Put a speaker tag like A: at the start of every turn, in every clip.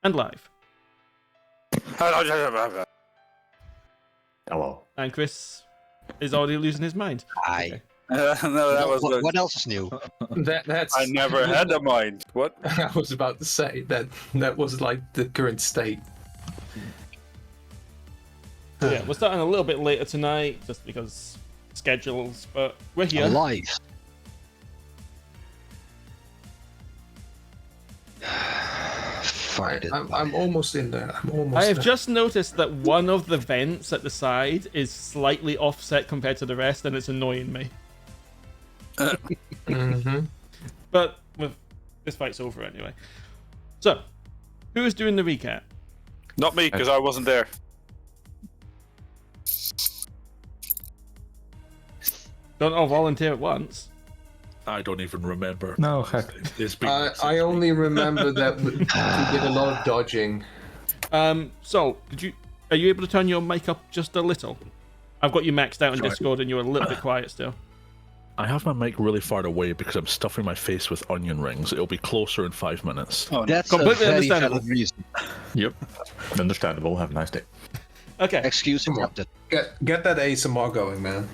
A: and live.
B: Hello.
A: And Chris is already losing his mind.
C: Hi.
A: Okay.
D: No, that was
C: What else is new?
E: That's.
D: I never had a mind. What?
E: I was about to say that was like the current state.
A: So yeah, we're starting a little bit later tonight, just because schedules, but we're here.
C: Alive. Fired it.
E: I'm almost in there. I'm almost.
A: I have
E: there.
A: just noticed that one of the vents at the side is slightly offset compared to the rest, and it's annoying me.
E: Mm-hmm.
A: But this fight's over anyway. So, who's doing the recap?
D: Not me, because I wasn't there.
A: Don't all volunteer at once.
F: I don't even remember.
B: No, heck.
F: It's been
E: I only remember that we did a lot of dodging.
A: So, are you able to turn your mic up just a little? I've got you maxed out in
F: Try.
A: Discord, and you're a little bit quiet still.
F: I have my mic really far away because I'm stuffing my face with onion rings. It'll be closer in 5 minutes.
D: Oh,
C: That's
A: Completely
C: a very
A: understandable.
C: valid reason.
B: Yep. Understandable. Have a nice day.
A: Okay,
C: Excuse interrupted.
E: Get that ASMR going, man.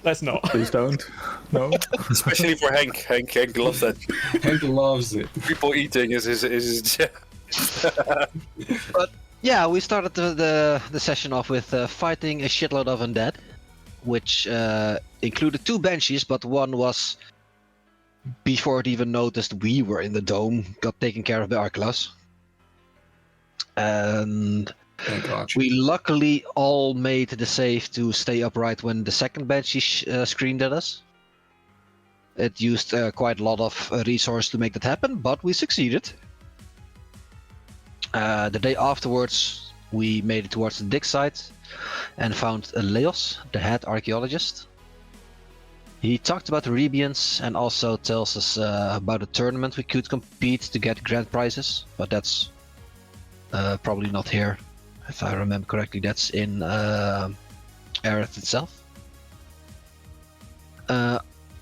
A: let's not.
B: Please don't. No.
D: especially for Henk. Henk loves that.
E: Hank loves it.
D: People eating is his
C: But yeah, we started the session off with fighting a shitload of undead, which included 2 banshees, but one was, before it even noticed we were in the dome, got taken care of by Archilaus. And
E: Thank God.
C: we luckily all made the save to stay upright when the second banshee screamed at us. It used quite a lot of resource to make that happen, but we succeeded. The day afterwards, we made it towards the dig site and found Leos, the head archaeologist. He talked about the Rebians and also tells us about a tournament we could compete to get grand prizes, but that's probably not here. If I remember correctly, that's in Erevanthe itself.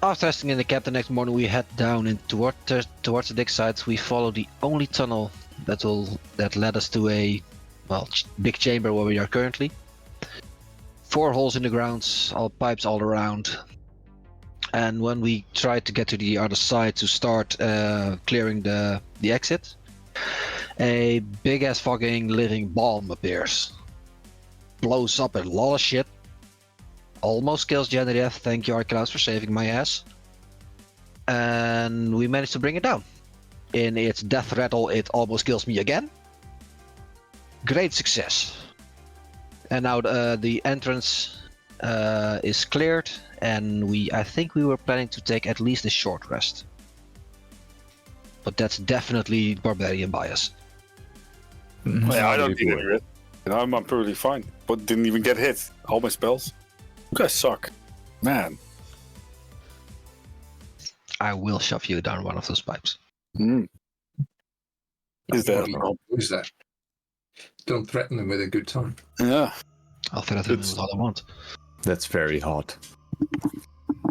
C: After resting in the camp the next morning, we head down towards the dig site. We follow the only tunnel that led us to a big chamber where we are currently. 4 holes in the ground, all pipes all around. And when we try to get to the other side to start clearing the exit, a big ass fucking living bomb appears. Blows up a lot of shit. Almost kills Genraev. Thank you, Archilaus, for saving my ass. And we managed to bring it down. In its death rattle, it almost kills me again. Great success. And now the entrance is cleared, and I think we were planning to take at least a short rest. But that's definitely barbarian bias.
D: Yeah, I don't need any risk. I'm perfectly fine, but didn't even get hit. All my spells. You guys suck, man.
C: I will shove you down one of those pipes.
D: Is that?
E: Who's that? Don't threaten him with a good time.
D: Yeah.
C: I'll threaten him with all I want.
B: That's very hot.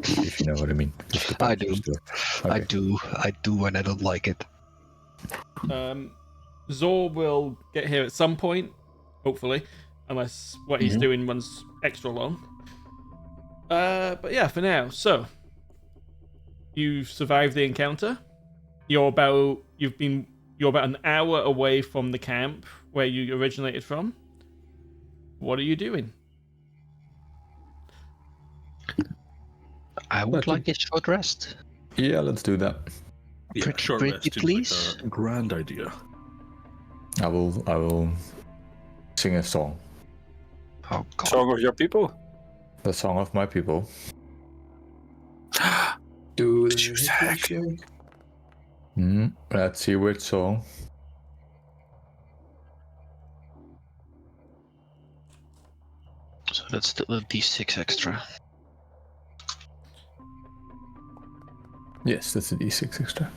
B: If you know what I mean.
C: I do.
B: Okay.
C: I do, and I don't like it.
A: Zor will get here at some point, hopefully, unless what he's doing runs extra long. But yeah, for now. So you've survived the encounter. You're about an hour away from the camp where you originated from. What are you doing?
C: I would like a short rest.
B: Yeah, let's do that.
F: Yeah, short
C: pretty
F: rest seems
C: please?
F: like a grand idea.
B: I will sing a song.
C: Oh god.
D: Song of your people.
B: The song of my people.
E: Do
D: Did you sack?
B: Let's see which song.
C: So that's still a D6 extra.
B: Yes, that's a D6 extra.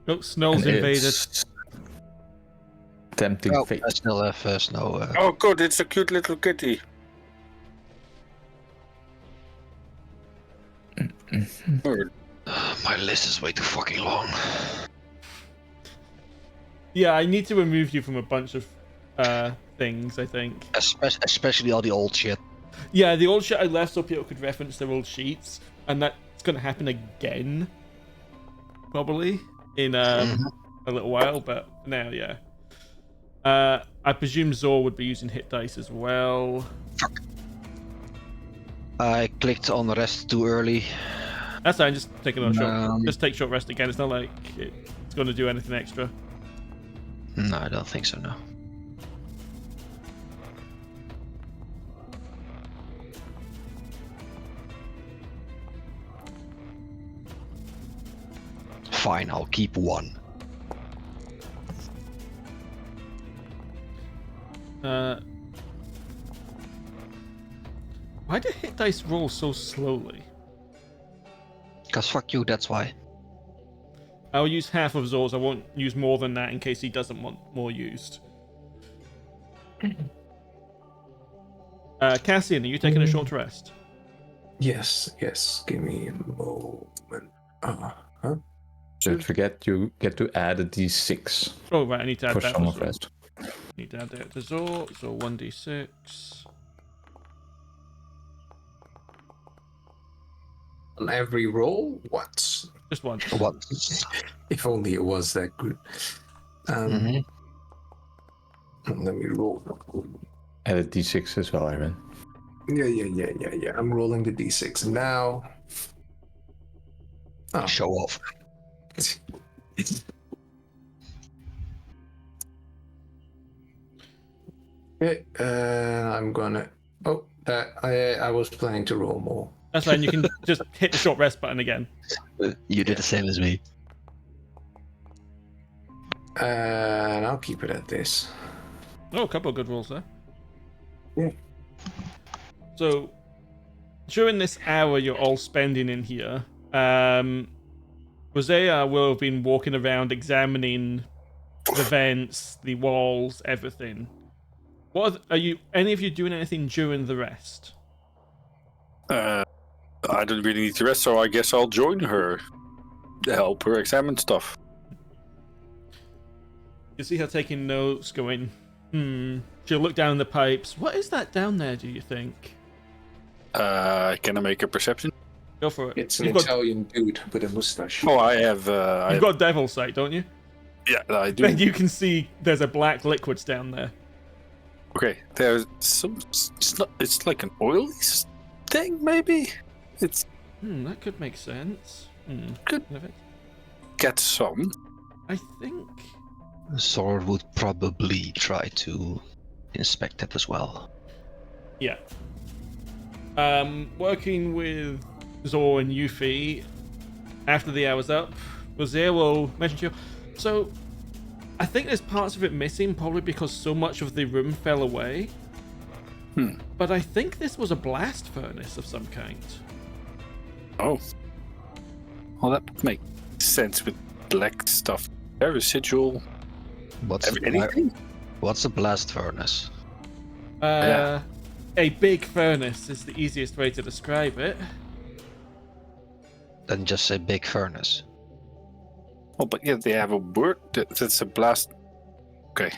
A: Oh, Snow's
B: And
A: invaded.
B: it's Tempting
C: Oh,
B: fate.
C: I still have snow.
D: Oh, good. It's a cute little kitty.
C: My list is way too fucking long.
A: Yeah, I need to remove you from a bunch of things, I think.
C: Especially all the old shit.
A: Yeah, the old shit I left so people could reference their old sheets, and that's going to happen again, probably, in a little while, but for now, yeah. I presume Zor would be using hit dice as well.
C: I clicked on the rest too early.
A: That's fine, just take another short. Just take short rest again. It's not like it's going to do anything extra.
C: No, I don't think so, no. Fine, I'll keep one.
A: Why do hit dice roll so slowly?
C: Cause fuck you, that's why.
A: I'll use half of Zor's. I won't use more than that in case he doesn't want more used. Cassian, are you taking a short rest?
E: Yes. Give me a moment.
B: Don't forget you get to add a d6
A: Oh, right, I need to add
B: for
A: that.
B: some
A: to
B: of
A: Zor.
B: rest.
A: Need to add that to Zor. So 1d6.
E: On every roll, what?
A: Just one.
C: What?
E: If only it was that good. Let me roll.
B: Add a d6 as well, Erwin.
E: Yeah. I'm rolling the d6 now. Oh.
C: Show off.
E: Okay, I'm gonna. Oh, I was planning to roll more.
A: That's fine. You can just hit the short rest button again.
C: You did the same as me.
E: And I'll keep it at this.
A: Oh, a couple of good rolls there.
E: Yeah.
A: So, during this hour you're all spending in here, Hosea will have been walking around examining the vents, the walls, everything. What are you? Any of you doing anything during the rest?
D: I don't really need to rest, so I guess I'll join her to help her examine stuff.
A: You see her taking notes, going, She'll look down the pipes. What is that down there, do you think?
D: Can I make a perception?
A: Go for it.
E: It's an
A: You've got,
E: Italian dude with a mustache.
D: Oh, I have.
A: you've got devil sight, don't you?
D: Yeah, I do.
A: Then you can see there's a black liquids down there.
D: Okay, there's some. It's like an oily thing, maybe. It's
A: That could make sense.
D: Could get some.
A: I think.
C: Sword would probably try to inspect it as well.
A: Yeah. Working with Zor and Yuphi, after the hour's up, Wazir will mention to you. So, I think there's parts of it missing, probably because so much of the room fell away. But I think this was a blast furnace of some kind.
D: Oh. Well, that would make sense with black stuff. There, residual. Anything?
C: What's a blast furnace?
A: A big furnace is the easiest way to describe it.
C: Then just say big furnace.
D: Oh, but yeah, they have a word that's a blast. Okay.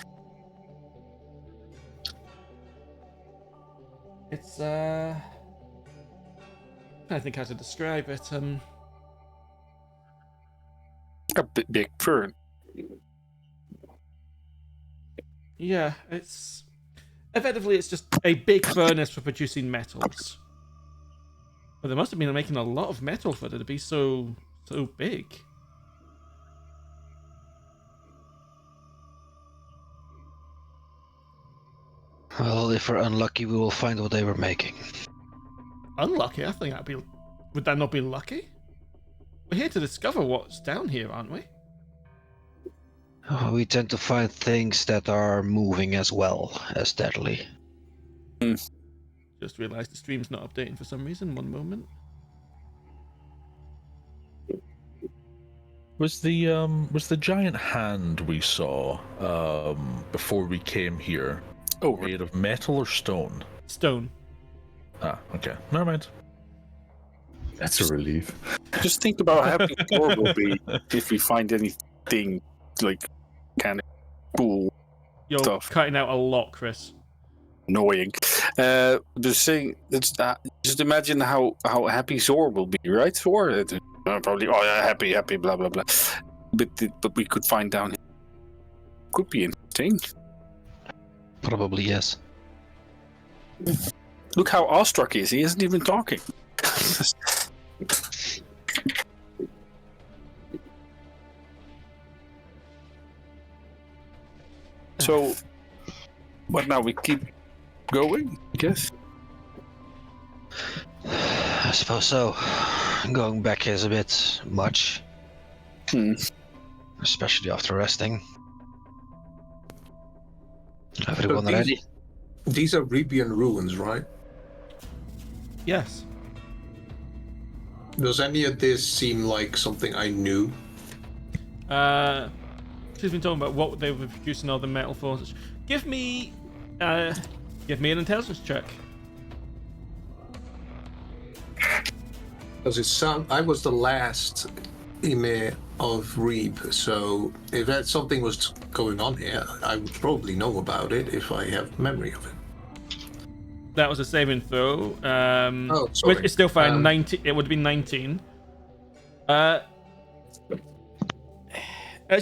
A: It's I think how to describe it.
D: A big fern.
A: Yeah, it's effectively it's just a big furnace for producing metals. But they must have been making a lot of metal for it to be so big.
C: Well, if we're unlucky, we will find what they were making.
A: Unlucky? I think that'd be. Would that not be lucky? We're here to discover what's down here, aren't we?
C: We tend to find things that are moving as well as steadily.
A: Just realised the stream's not updating for some reason. One moment.
F: Was the giant hand we saw before we came here made of metal or stone?
A: Stone.
F: Ah, okay. Never mind.
B: That's a relief.
D: Just think about how happy Thor will be if we find anything like kind of cool
A: You're
D: stuff.
A: cutting out a lot, Chris.
D: Annoying. The thing, just imagine how happy Zor will be, right? Zor? Probably, oh yeah, happy, blah, blah, blah. But we could find down here. Could be interesting.
C: Probably yes.
D: Look how awestruck he is. He isn't even talking. So, what now? We keep going, I guess?
C: I suppose so. Going back is a bit much. Especially after resting. Everyone ready?
E: These are Rebian ruins, right?
A: Yes.
E: Does any of this seem like something I knew?
A: She's been talking about what they were producing all the metal forces. Give me an intelligence check.
E: Does it sound? I was the last Emir of Reeb, so if that something was going on here, I would probably know about it if I have memory of it.
A: That was a saving throw.
E: Sorry.
A: Which is still fine. 19. It would be 19. As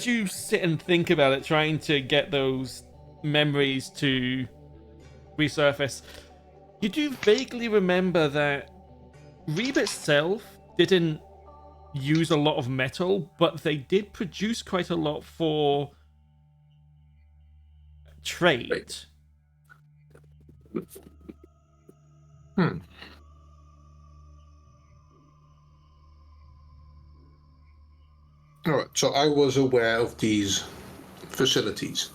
A: you sit and think about it, trying to get those memories to resurface, you do vaguely remember that Reeb itself didn't use a lot of metal, but they did produce quite a lot for trade.
E: All right, so I was aware of these facilities.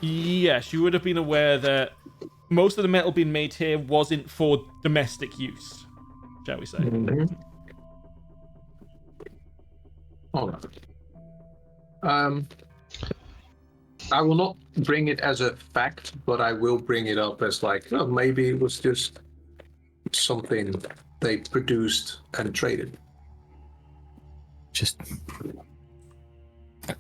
A: Yes, you would have been aware that most of the metal being made here wasn't for domestic use, shall we say.
E: All right. I will not bring it as a fact, but I will bring it up as like, oh, maybe it was just something they produced and traded.
B: Just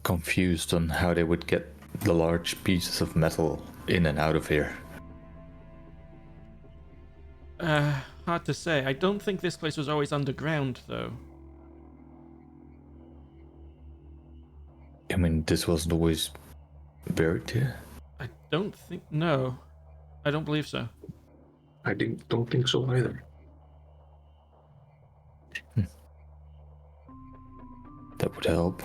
B: confused on how they would get the large pieces of metal in and out of here.
A: Hard to say. I don't think this place was always underground, though.
B: I mean, this wasn't always buried here?
A: I don't think... No. I don't believe so.
E: I don't think so either.
B: That would help.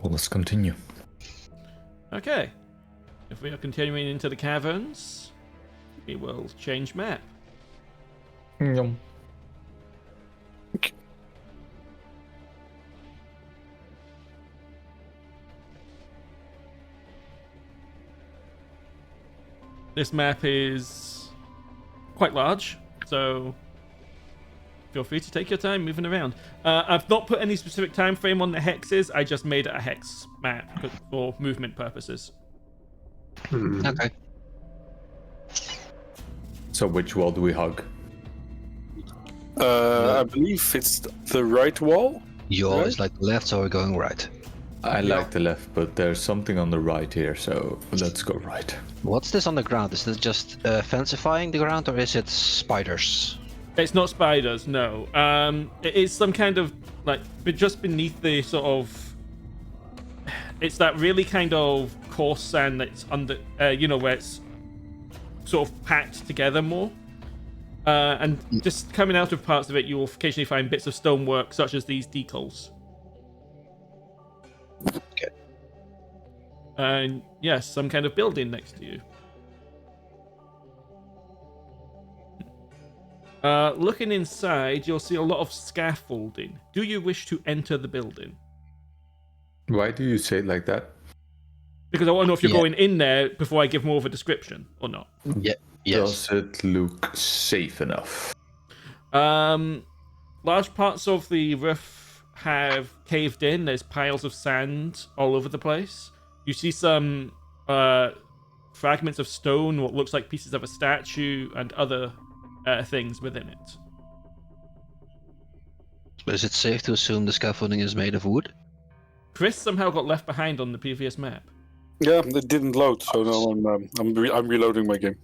B: Well, let's continue.
A: Okay. If we are continuing into the caverns, we will change map. This map is quite large, so feel free to take your time moving around. I've not put any specific time frame on the hexes. I just made it a hex map for movement purposes.
C: Okay.
B: So which wall do we hug?
D: I believe it's the right wall.
C: You always like the left, so we're going right.
B: I like the left, but there's something on the right here, so let's go right.
C: What's this on the ground? Is it just fancifying the ground, or is it spiders?
A: It's not spiders, no. It is some kind of, like, just beneath the sort of... It's that really kind of coarse sand that's under, where it's sort of packed together more. And just coming out of parts of it, you'll occasionally find bits of stonework, such as these decals.
C: Okay.
A: And yes, some kind of building next to you. Looking inside, you'll see a lot of scaffolding. Do you wish to enter the building?
B: Why do you say it like that?
A: Because I want to know if you're going in there before I give more of a description or not.
C: Yeah. Yes.
B: Does it look safe enough?
A: Large parts of the roof have caved in. There's piles of sand all over the place. You see some fragments of stone, what looks like pieces of a statue, and other things within it.
C: Is it safe to assume the scaffolding is made of wood?
A: Chris somehow got left behind on the previous map.
D: Yeah, it didn't load, so now I'm reloading my game.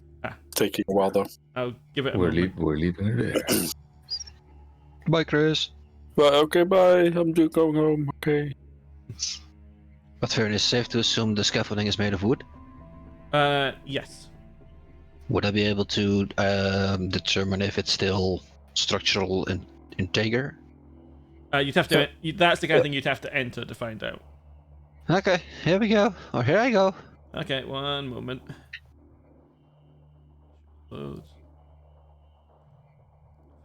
D: Taking a while though.
A: I'll give it a moment.
B: We're leaving it there.
C: Bye, Chris.
D: Well, okay, bye. I'm just going home. Okay.
C: But Faedrun, is safe to assume the scaffolding is made of wood?
A: Yes.
C: Would I be able to determine if it's still structural integer?
A: You'd have to. That's the kind of thing you'd have to enter to find out.
C: Okay, here we go. Or here I go.
A: Okay, one moment. Loads.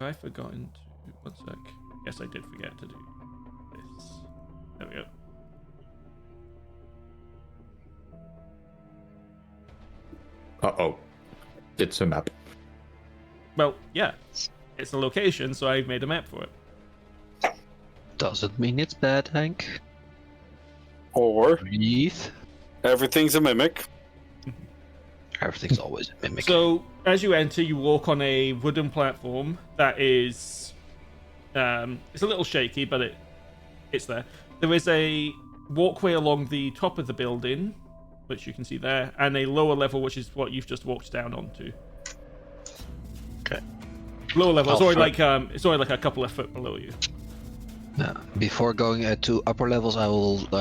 A: Have I forgotten to... One sec. Yes, I did forget to do this. There we go.
B: Uh-oh. It's a map.
A: Well, yeah. It's a location, so I've made a map for it.
C: Doesn't mean it's bad, Hank.
D: Or
C: Breathe.
D: everything's a mimic.
C: Everything's always a mimic.
A: So, as you enter, you walk on a wooden platform that is... it's a little shaky, but it's there. There is a walkway along the top of the building, which you can see there, and a lower level, which is what you've just walked down onto.
C: Okay.
A: Lower level, it's only like a couple of foot below you.
C: Now, before going to upper levels, I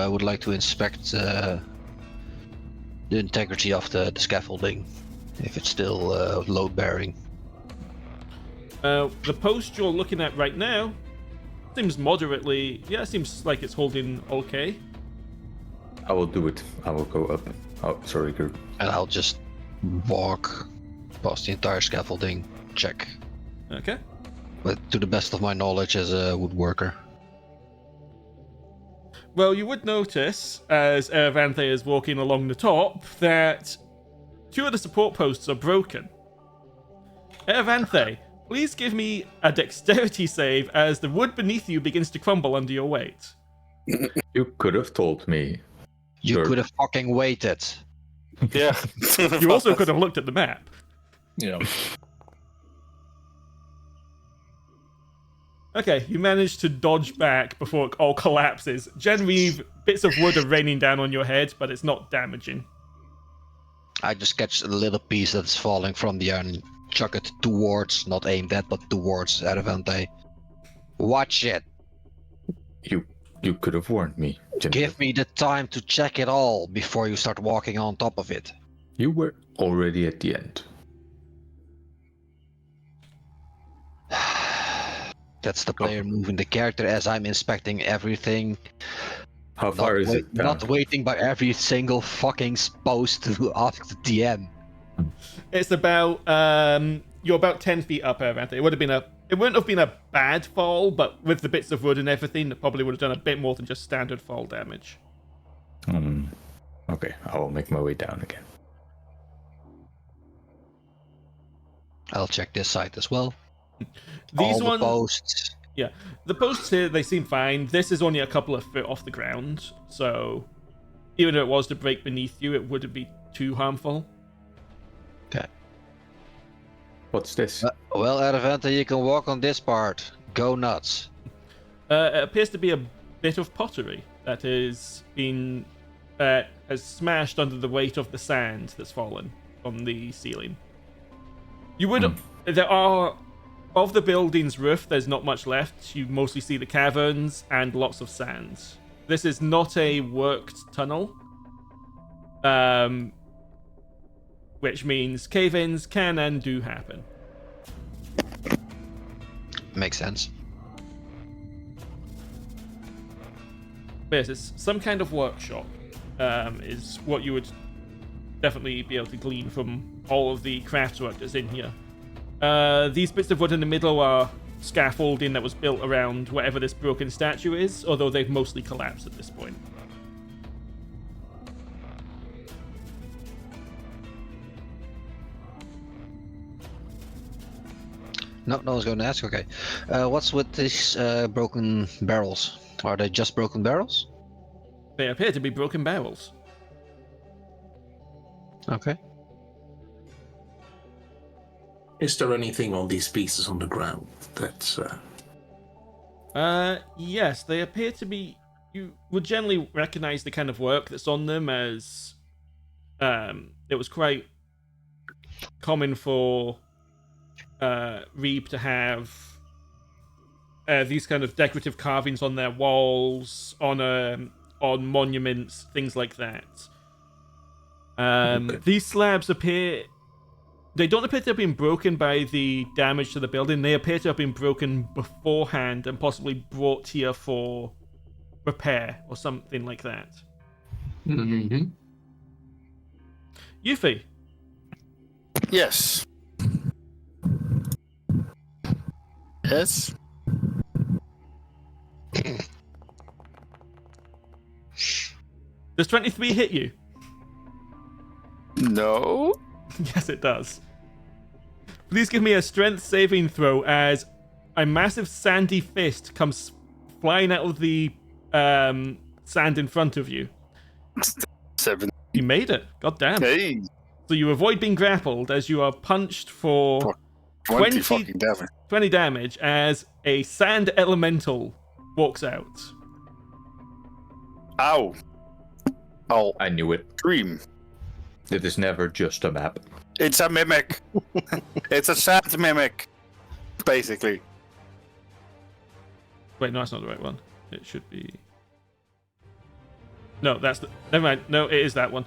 C: would like to inspect the integrity of the scaffolding, if it's still load bearing.
A: The post you're looking at right now seems moderately... Yeah, it seems like it's holding okay.
B: I will do it. I will go up. Oh, sorry, Gert.
C: And I'll just walk past the entire scaffolding, check.
A: Okay.
C: But to the best of my knowledge as a woodworker.
A: Well, you would notice, as Erevanthe is walking along the top, that 2 of the support posts are broken. Erevanthe, please give me a dexterity save as the wood beneath you begins to crumble under your weight.
B: You could have told me.
C: You
B: Sure.
C: could have fucking waited.
D: Yeah.
A: You also could have looked at the map.
F: Yeah.
A: Okay, you managed to dodge back before it all collapses. Genraev, bits of wood are raining down on your head, but it's not damaging.
C: I just catch a little piece that's falling from the air and chuck it towards, not aimed at, but towards Erevanthe. Watch it.
B: You could have warned me. Genraev.
C: Give me the time to check it all before you start walking on top of it.
B: You were already at the end.
C: That's the player moving the character as I'm inspecting everything.
B: How far is it down?
C: Not waiting by every single fucking post to ask the DM.
A: It's about you're about 10 feet up, Erevanthe. It wouldn't have been a bad fall, but with the bits of wood and everything, it probably would have done a bit more than just standard fall damage.
B: Okay, I will make my way down again.
C: I'll check this side as well.
A: These
C: all the posts.
A: Yeah, the posts here, they seem fine. This is only a couple of foot off the ground, so even if it was to break beneath you, it wouldn't be too harmful.
C: Okay.
B: What's this?
C: Well, Erevanthe, you can walk on this part. Go nuts.
A: It appears to be a bit of pottery that has been has smashed under the weight of the sand that's fallen from the ceiling. You would there are of the building's roof, there's not much left. You mostly see the caverns and lots of sand. This is not a worked tunnel, which means cave-ins can and do happen.
C: Makes sense.
A: But yes, it's some kind of workshop, is what you would definitely be able to glean from all of the craftswork that's in here. These bits of wood in the middle are scaffolding that was built around whatever this broken statue is, although they've mostly collapsed at this point.
C: No one's going to ask. Okay. What's with these broken barrels? Are they just broken barrels?
A: They appear to be broken barrels.
C: Okay.
E: Is there anything on these pieces on the ground that's...
A: Yes, they appear to be you would generally recognize the kind of work that's on them as it was quite common for Reeb to have these kind of decorative carvings on their walls, on monuments, things like that. These slabs they don't appear to have been broken by the damage to the building. They appear to have been broken beforehand and possibly brought here for repair or something like that.
E: Mm-hmm.
A: Yuphi.
D: Yes. Yes.
A: Does 23 hit you?
D: No.
A: Yes, it does. Please give me a strength saving throw as a massive sandy fist comes flying out of the sand in front of you.
D: 7.
A: You made it. God damn.
D: Hey.
A: So you avoid being grappled as you are punched for
D: 20 fucking damage.
A: 20 damage as a sand elemental walks out.
D: Ow. Oh,
B: I knew it.
D: dream.
B: It is never just a map.
D: It's a mimic. It's a sand mimic, basically.
A: Wait, no, that's not the right one. It should be... No, that's the... Never mind. No, it is that one.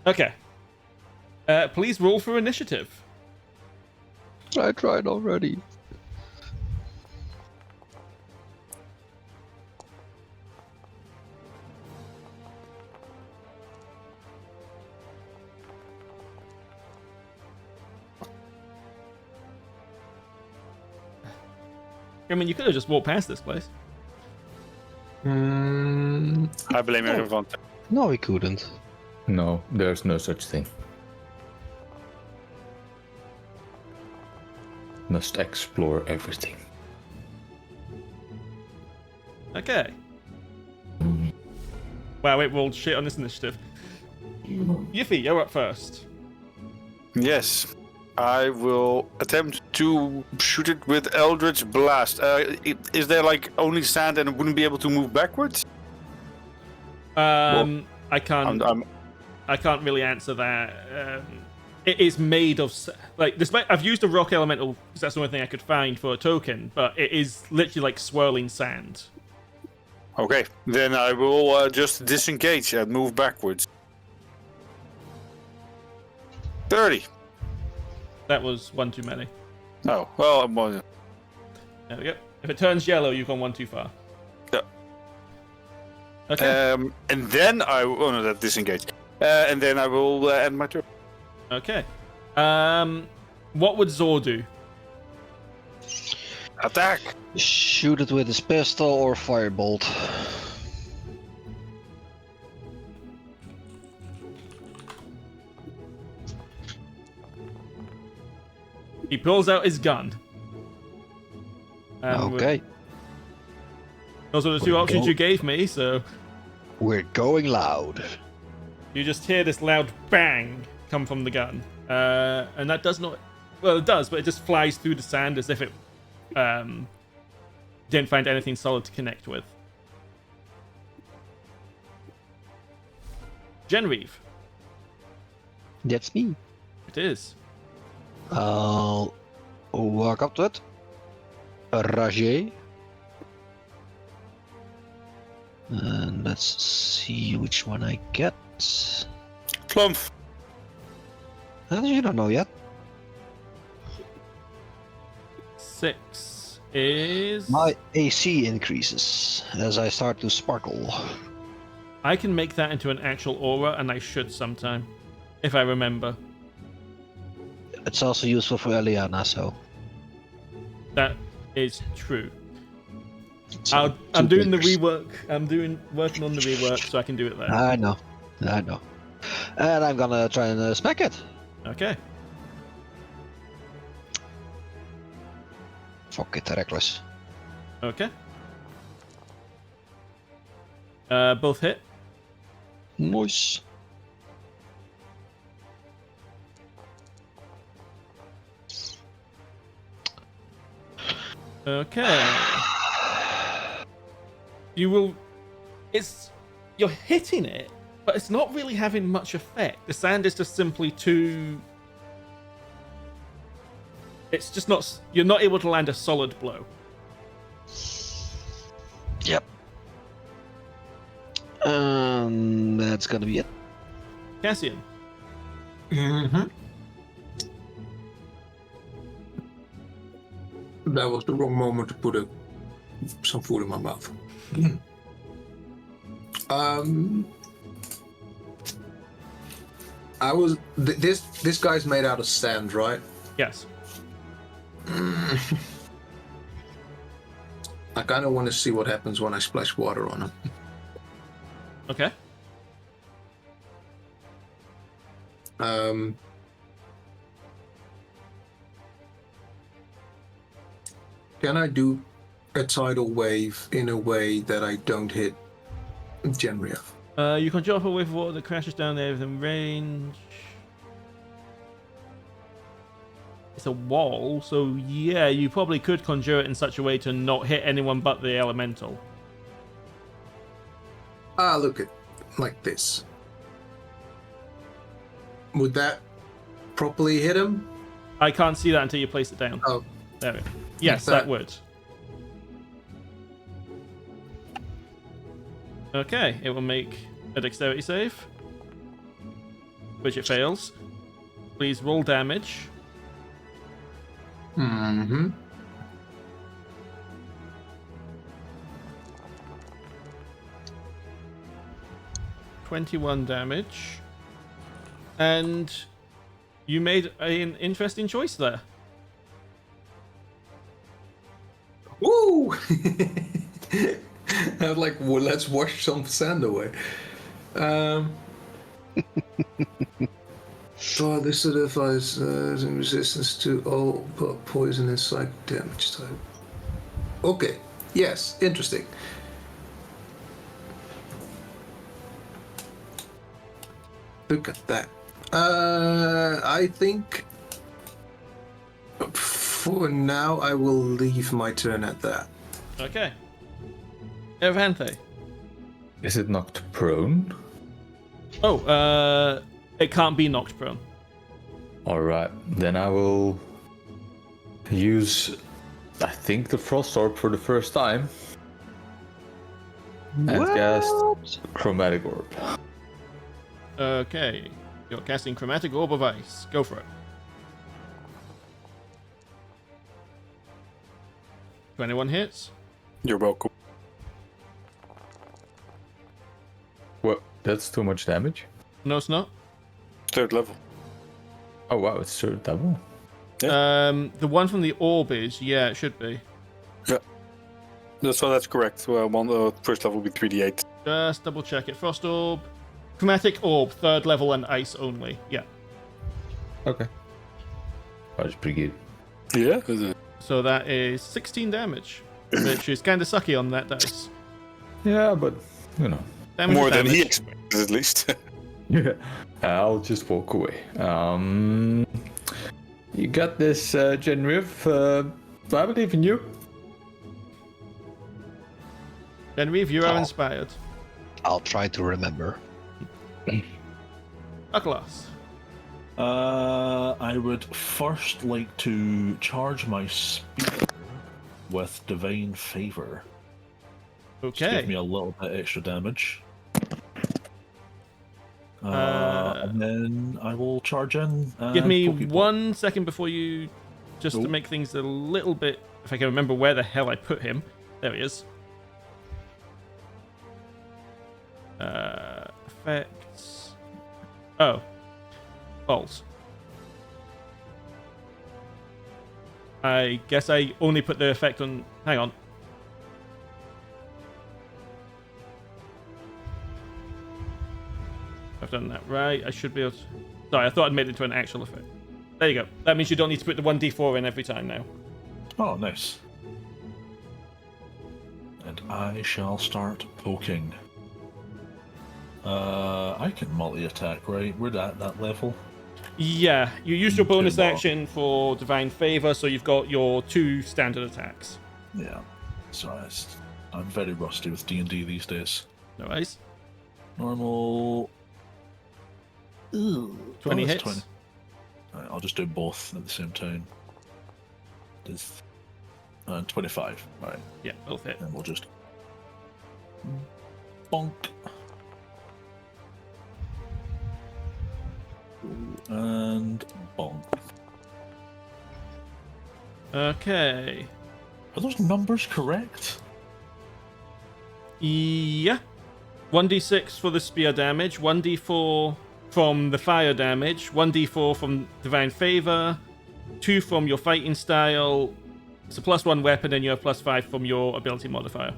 A: Okay. Please roll for initiative.
C: I tried already.
A: I mean, you could have just walked past this place.
D: I blame Erevanthe.
C: No, we couldn't.
B: No, there's no such thing. Must explore everything.
A: Okay. Wow, it rolled shit on this initiative. Yuphi, you're up first.
D: Yes. I will attempt to shoot it with Eldritch Blast. Is there like only sand and it wouldn't be able to move backwards?
A: I can't.
D: I'm
A: I can't really answer that. It is made of despite I've used a rock elemental because that's the only thing I could find for a token, but it is literally like swirling sand.
D: okay. Then I will just disengage and move backwards. 30.
A: That was one too many.
D: Oh, well, I'm on.
A: There we go. If it turns yellow, you've gone one too far.
D: Yeah.
A: Okay.
D: And then I will. Oh no, that disengage. And then I will end my turn.
A: Okay. What would Zor do?
D: Attack!
C: Shoot it with his pistol or firebolt.
A: He pulls out his gun.
C: Okay.
A: Those are the two options you gave me, so
C: We're going loud.
A: you just hear this loud bang come from the gun. And that does not... Well, it does, but it just flies through the sand as if it didn't find anything solid to connect with. Genraev.
C: That's me.
A: It is.
C: I'll walk up to it. Rager. And let's see which one I get.
D: Plump.
C: You don't know yet.
A: 6 is...
C: My AC increases as I start to sparkle.
A: I can make that into an actual aura, and I should sometime. If I remember.
C: It's also useful for Eliana, so...
A: That is true.
C: so
A: I'm
C: two
A: doing the
C: fingers.
A: rework. I'm working on the rework so I can do it there.
C: I know. And I'm gonna try and smack it.
A: Okay.
C: Fuck it, reckless.
A: Okay. Both hit.
C: Nice.
A: Okay. You will. You're hitting it, but it's not really having much effect. The sand is just simply too. It's just not. You're not able to land a solid blow.
C: Yep. That's gonna be it.
A: Cassian.
E: Mm-hmm. That was the wrong moment to put some food in my mouth. This guy's made out of sand, right?
A: Yes.
E: I kind of want to see what happens when I splash water on him.
A: Okay.
E: Can I do a tidal wave in a way that I don't hit Genraev?
A: You can drop a wave of water that crashes down there within range. It's a wall, so yeah, you probably could conjure it in such a way to not hit anyone but the elemental.
E: Look at like this. Would that properly hit him?
A: I can't see that until you place it down.
E: Oh.
A: There we go. Yes, that would. Okay, it will make a dexterity save, which it fails. Please roll damage.
E: Mm-hmm.
A: $21 damage. And you made an interesting choice there.
E: Woo! I was like, well, let's wash some sand away. So this solidifies resistance to all poison and psychic damage type. Okay. Yes. Interesting. Look at that. I think for now I will leave my turn at that.
A: Okay. Erevanthe.
B: Is it knocked prone?
A: Oh, it can't be knocked prone.
B: Alright, then I will use, I think, the Frost Orb for the first time. And cast Chromatic Orb.
A: Okay. You're casting Chromatic Orb of Ice. Go for it. 21 hits.
D: You're welcome.
B: Well, that's too much damage.
A: No, it's not.
D: 3rd level.
B: Oh wow, it's third level.
A: The one from the orb is, yeah, it should be.
D: Yeah. So that's correct. Well, first level will be 3d8.
A: Just double check it. Frost Orb. Chromatic Orb, 3rd level and ice only. Yeah.
B: Okay. That's pretty good.
D: Yeah.
A: So that is 16 damage, which is kind of sucky on that dice.
B: Yeah, but, you know.
A: Damage
D: More
A: is
D: than he
A: damage.
D: expected, at least.
B: Yeah. I'll just walk away. You got this, Genraev. I believe in you.
A: Genraev, you are
C: Oh.
A: inspired.
C: I'll try to remember.
A: Archilaus.
F: I would first like to charge my spear with Divine Favor. Just
A: Okay.
F: give me a little bit extra damage. And then I will charge in.
A: Give me
F: Pokeball.
A: 1 second before you, just to
F: Oh.
A: make things a little bit, if I can remember where the hell I put him. There he is. Effects. Oh. Bolts. I guess I only put the effect on... Hang on. I've done that right. I should be able to... Sorry, I thought I'd made it into an actual effect. There you go. That means you don't need to put the 1d4 in every time now.
F: Oh, nice. And I shall start poking. I can multi-attack, right? We're at that level.
A: Yeah, you used your bonus
F: Good luck.
A: action for Divine Favor, so you've got your 2 standard attacks.
F: Yeah. So it's I'm very rusty with D&D these days.
A: No worries.
F: Normal.
A: 20 hits.
F: 20. Alright, I'll just do both at the same time. Does 25. Alright.
A: Yeah, both hit.
F: And we'll just bonk. And bonk.
A: Okay.
F: Are those numbers correct?
A: Yeah. 1d6 for the spear damage, 1d4 from the fire damage, 1d4 from divine favor, 2 from your fighting style. It's a +1 weapon, and you have +5 from your ability modifier.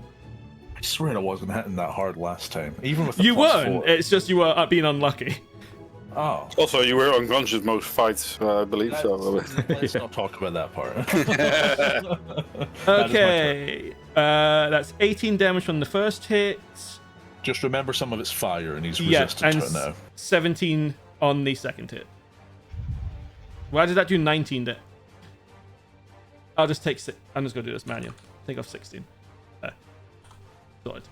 F: I swear I wasn't hitting that hard last time, even with the
A: You
F: plus
A: weren't.
F: 4.
A: It's just you were being unlucky.
F: Oh.
D: Also, you were unconscious most fights, I believe.
F: Let's not talk about that part.
A: Okay. That's 18 damage from the first hit.
F: Just remember some of it's fire, and he's
A: Yeah,
F: resistant
A: and
F: to it now.
A: 17 on the second hit. Why did that do 19 there? I'll just take I'm just going to do this manual. Take off 16. There. Sorted.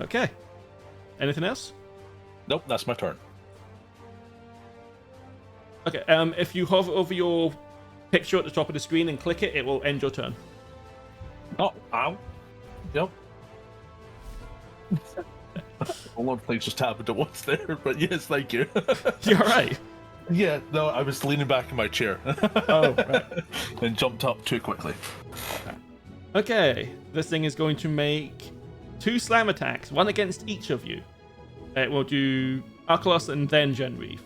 A: Okay. Anything else?
F: Nope, that's my turn.
A: Okay, if you hover over your picture at the top of the screen and click it, it will end your turn.
F: Oh, ow. Yep. A lot of things just happened at once there, but yes, thank you.
A: You're right.
F: Yeah, no, I was leaning back in my chair.
A: Oh, right.
F: And jumped up too quickly.
A: Okay, this thing is going to make 2 slam attacks, one against each of you. It will do Archilaus and then Genraev.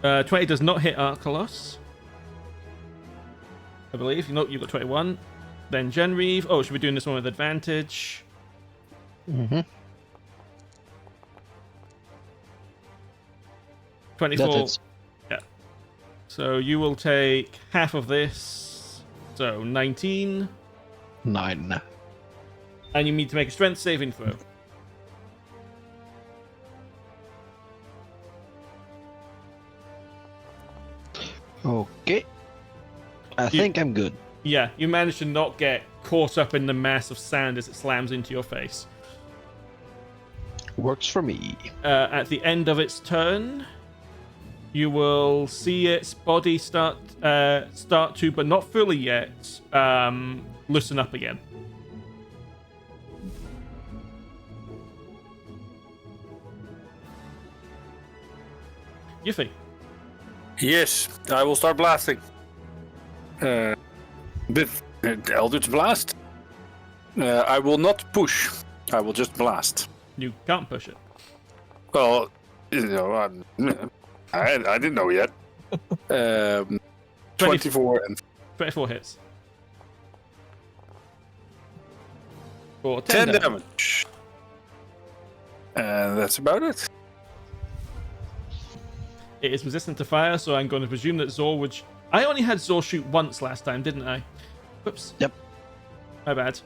A: Uh, 20 does not hit Archilaus, I believe. Nope, you've got 21. Then Genraev. Oh, should we be doing this one with advantage?
C: Mm-hmm.
A: 24.
C: That hits.
A: Yeah. So you will take half of this. So 19.
C: 9.
A: And you need to make a strength saving throw.
C: Okay. I think I'm good.
A: Yeah, you managed to not get caught up in the mass of sand as it slams into your face.
C: Works for me.
A: At the end of its turn, you will see its body start to, but not fully yet, loosen up again. Yuphi.
D: Yes, I will start blasting. With Eldritch Blast. I will not push. I will just blast.
A: You can't push it.
D: Well, you know, I didn't know yet. 24 and
A: 24 hits. For
D: 10 damage. And that's about it.
A: It is resistant to fire, so I'm going to presume that Zor would... I only had Zor shoot once last time, didn't I? Whoops.
C: Yep.
A: My bad.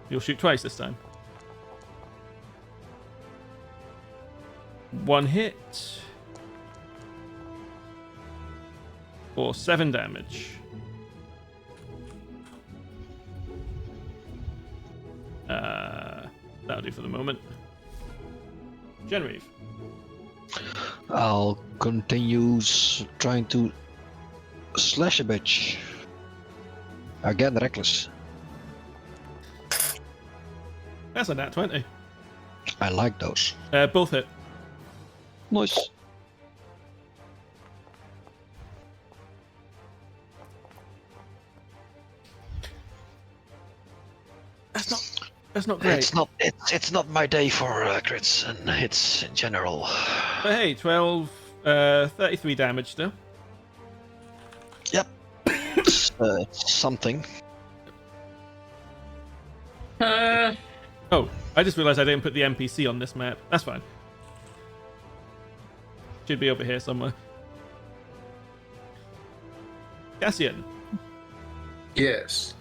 A: You'll shoot twice this time. 1 hit. For 7 damage. That'll do for the moment. Genraev.
C: I'll continue trying to slash a bitch. Again, reckless.
A: That's a nat 20.
C: I like those.
A: Both hit.
C: Nice.
A: That's not great.
C: It's not my day for crits and hits in general.
A: But hey, 33 damage still.
C: Yep. Something.
A: Oh, I just realized I didn't put the NPC on this map. That's fine. Should be over here somewhere. Cassian.
E: Yes.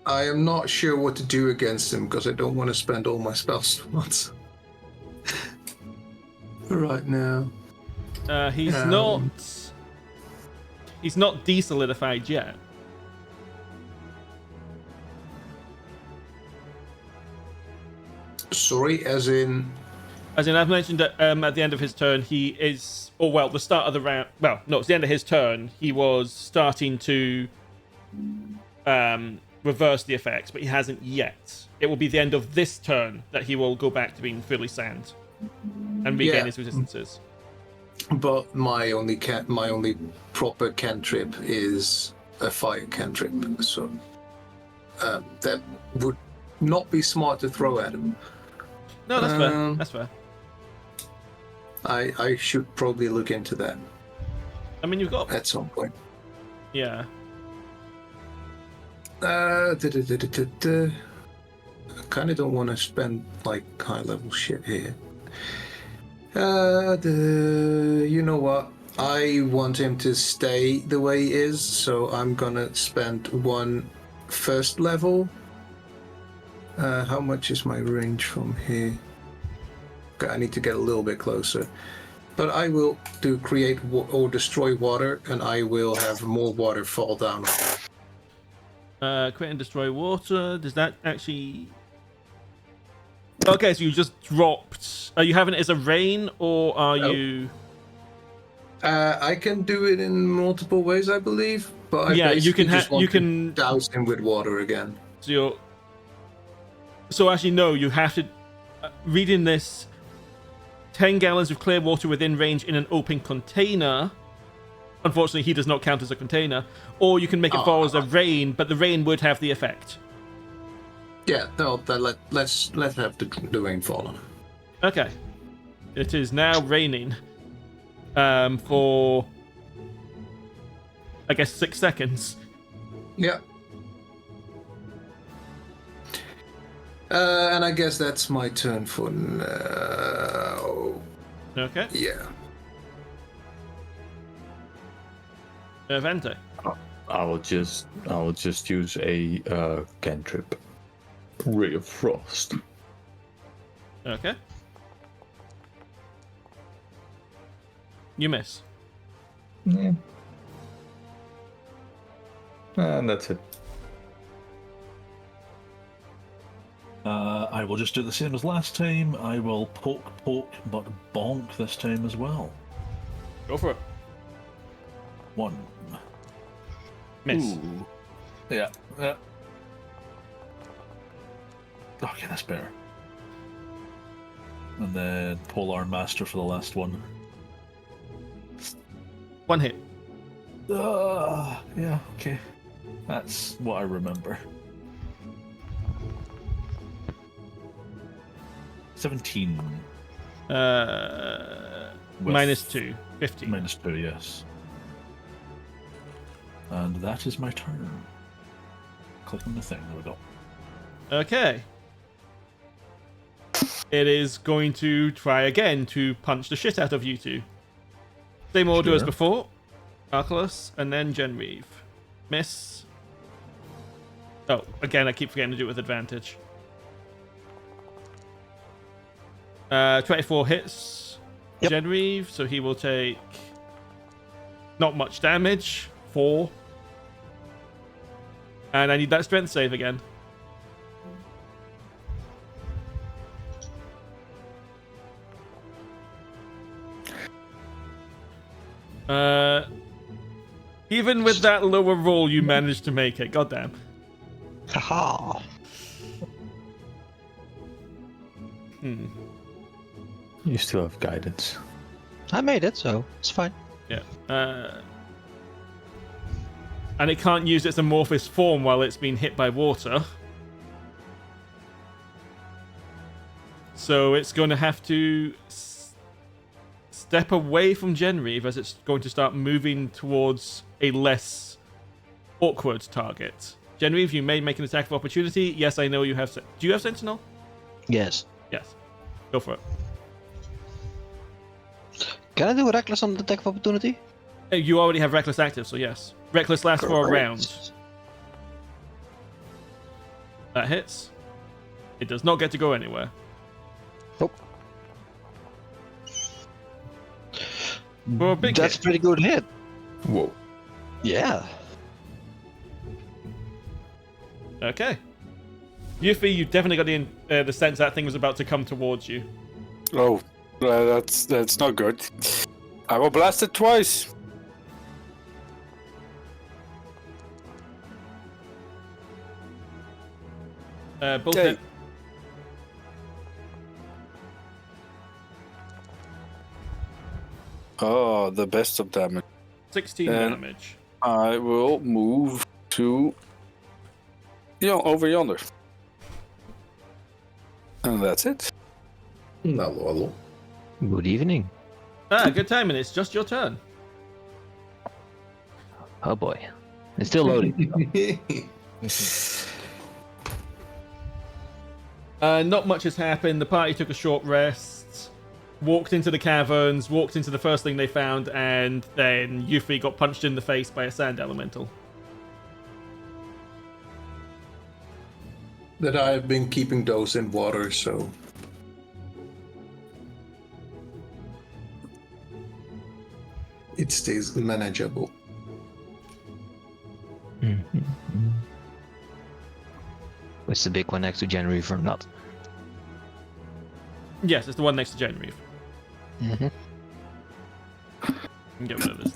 E: I am not sure what to do against him because I don't want to spend all my spell slots. right now?
A: He's not. He's not desolidified yet.
E: Sorry, as in.
A: As in, I've mentioned that at the end of his turn, he is. Or, well, the start of the round. Well, no, it's the end of his turn. He was starting to reverse the effects, but he hasn't yet. It will be the end of this turn that he will go back to being fully sand and regain his resistances.
E: But my only proper cantrip is a fire cantrip, so that would not be smart to throw at him.
A: No, that's fair. That's fair.
E: I should probably look into that.
A: I mean, you've got
E: at some point.
A: Yeah.
E: I kind of don't want to spend like high level shit here. You know what? I want him to stay the way he is, so I'm gonna spend one first level. How much is my range from here? Okay, I need to get a little bit closer. But I will do create or destroy water, and I will have more water fall down.
A: Create and destroy water. Does that actually... Okay, so you just dropped... Are you having it as a rain, or are you...
E: I can do it in multiple ways, I believe. But I
A: you can
E: douse him with water again.
A: So you're... So actually, no, you have to... reading this... 10 gallons of clear water within range in an open container. Unfortunately, he does not count as a container. Or you can make it fall as a rain, but the rain would have the effect.
E: Yeah, no, let's have the rain fall on.
A: Okay. It is now raining. For... I guess 6 seconds.
E: Yeah. And I guess that's my turn for now.
A: Okay.
E: Yeah.
A: Erevanthe.
B: I will just use a cantrip. Ray of Frost.
A: Okay. You miss.
B: Yeah. And that's it.
F: I will just do the same as last time. I will poke, but bonk this time as well.
A: Go for it.
F: 1.
A: Miss.
F: Ooh. Yeah. Okay, that's better. And then Polar Master for the last one.
A: 1 hit.
F: Yeah, okay. That's what I remember. 17.
A: Minus 2. 15.
F: Minus 2, yes. And that is my turn. Click on the thing, there we go.
A: Okay. It is going to try again to punch the shit out of you two. Same order as before. Archilaus, and then Genraev. Miss. Oh, again, I keep forgetting to do it with advantage. 24 hits.
C: Yep.
A: Genraev, so he will take not much damage. 4. And I need that strength save again. Even with that lower roll, you managed to make it. Goddamn.
C: Haha.
B: You still have guidance.
C: I made it, so it's fine.
A: Yeah. And it can't use its amorphous form while it's been hit by water. So it's going to have to step away from Genraev as it's going to start moving towards a less awkward target. Genraev, you may make an attack of opportunity. Yes, I know you have... Do you have Sentinel?
C: Yes.
A: Yes. Go for it.
C: Can I do a reckless on the attack of opportunity?
A: You already have Reckless active, so yes. Reckless lasts for a round. That hits. It does not get to go anywhere.
C: Nope.
A: For a big
C: That's
A: hit.
C: a pretty good hit.
B: Whoa.
C: Yeah.
A: Okay. Yuphi, you definitely got the sense that thing was about to come towards you.
D: Oh, that's not good. I will blast it twice.
A: Both
D: Okay.
A: hit.
D: Oh, the best of damage.
A: 16
D: And-
A: damage.
D: I will move to over yonder. And that's it.
E: Hello.
C: Good evening.
A: Good timing. It's just your turn.
C: Oh boy. It's still loading.
A: Not much has happened. The party took a short rest, walked into the caverns, walked into the first thing they found, and then Yuphi got punched in the face by a sand elemental.
E: That I've been keeping those in water, so it stays manageable.
C: It's the big one next to Genraev or not?
A: Yes, it's the one next to Genraev.
C: Mm-hmm.
A: Get rid of this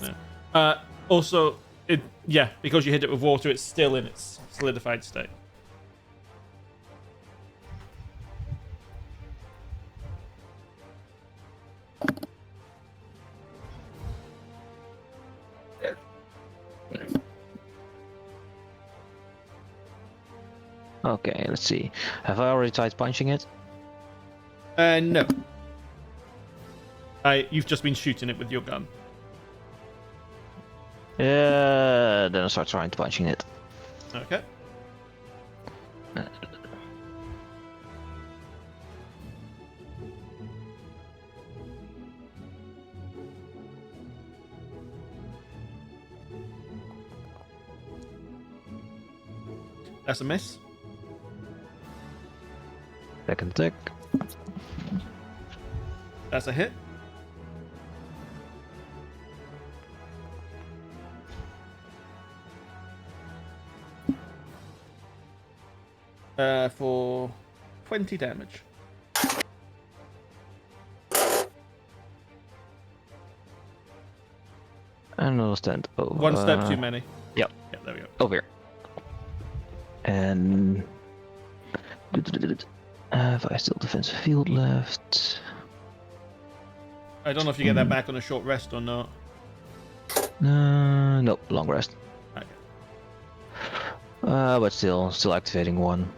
A: now. Also, because you hit it with water, it's still in its solidified state.
C: Okay, let's see. Have I already tried punching it?
A: No. You've just been shooting it with your gun.
C: Then I'll start trying to punching it.
A: Okay. That's a miss.
C: Second attack.
A: That's a hit. For 20 damage.
C: And I'll stand over.
A: One step too many.
C: Yep.
A: Yeah, there we go.
C: Over here. And have I still defensive field left?
A: I don't know if you get that back on a short rest or not.
C: Nope, long rest.
A: Okay.
C: But still activating one.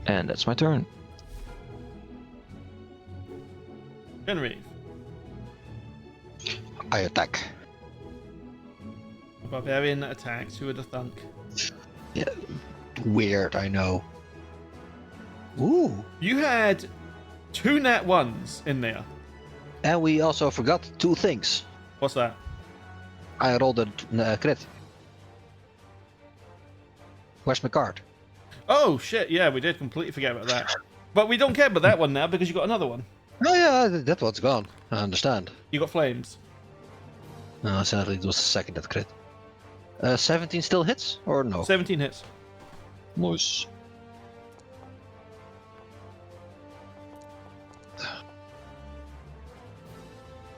C: And that's my turn.
A: Genraev.
C: I attack.
A: A barbarian that attacks. Who would have thunk?
C: Yeah, weird. I know. Ooh.
A: You had 2 nat 1s in there.
C: And we also forgot 2 things.
A: What's that?
C: I rolled a crit. Where's my card?
A: Oh shit! Yeah, we did completely forget about that. But we don't care about that one now because you got another one.
C: Oh yeah, that one's gone. I understand.
A: You got flames.
C: No, sadly it was the second that crit. 17 still hits or no?
A: 17 hits.
C: Nice.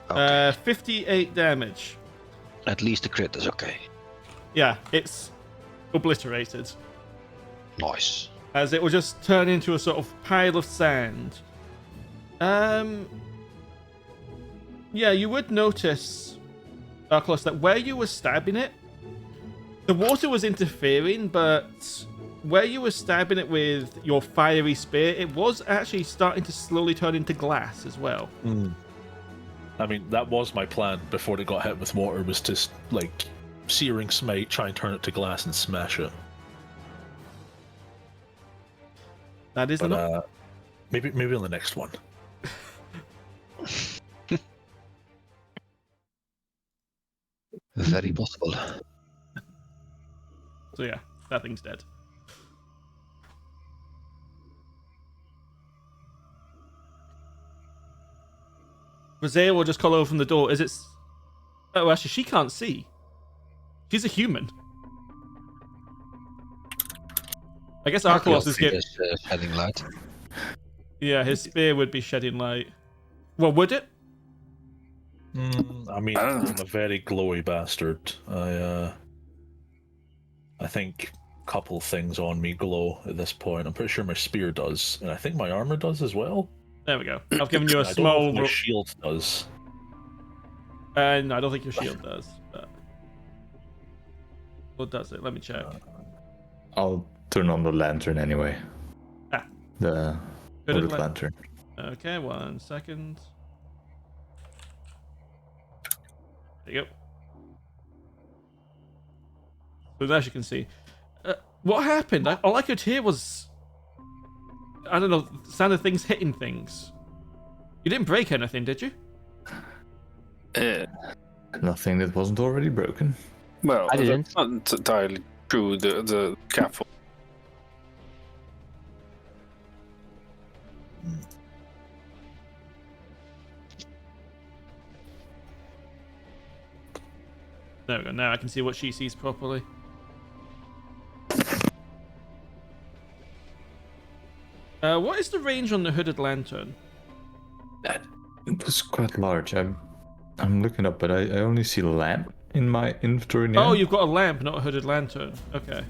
C: Okay.
A: 58 damage.
C: At least the crit is okay.
A: Yeah, it's obliterated.
C: Nice.
A: As it will just turn into a sort of pile of sand. Yeah, you would notice, Archilaus, that where you were stabbing it, the water was interfering, but where you were stabbing it with your fiery spear, it was actually starting to slowly turn into glass as well.
F: I mean, that was my plan before they got hit with water, was to, like, searing smite, try and turn it to glass and smash it.
A: That is
F: But,
A: enough.
F: maybe on the next one.
C: Very possible.
A: So yeah, that thing's dead. Rosea will just call over from the door. Is it? Oh, actually, she can't see. She's a human. I guess Archilaus is getting
C: shedding light.
A: Yeah, his spear would be shedding light. Well, would it?
F: I mean, I'm a very glowy bastard. I think a couple things on me glow at this point. I'm pretty sure my spear does, and I think my armor does as well.
A: There we go. I've given you a
F: I
A: small.
F: don't know if my shield does.
A: No, I don't think your shield does. But... What does it? Let me check.
B: I'll turn on the lantern anyway.
A: Ah.
B: The hooded lantern.
A: Okay, 1 second. There you go. So as you can see, what happened? All I could hear was, I don't know, the sound of things hitting things. You didn't break anything, did you?
B: Nothing that wasn't already broken.
D: Well,
G: I didn't.
D: that's not entirely true. The scaffold.
A: There we go. Now I can see what she sees properly. What is the range on the hooded lantern?
B: It was quite large. I'm looking up, but I only see a lamp in my inventory now.
A: Oh, you've got a lamp, not a hooded lantern. Okay.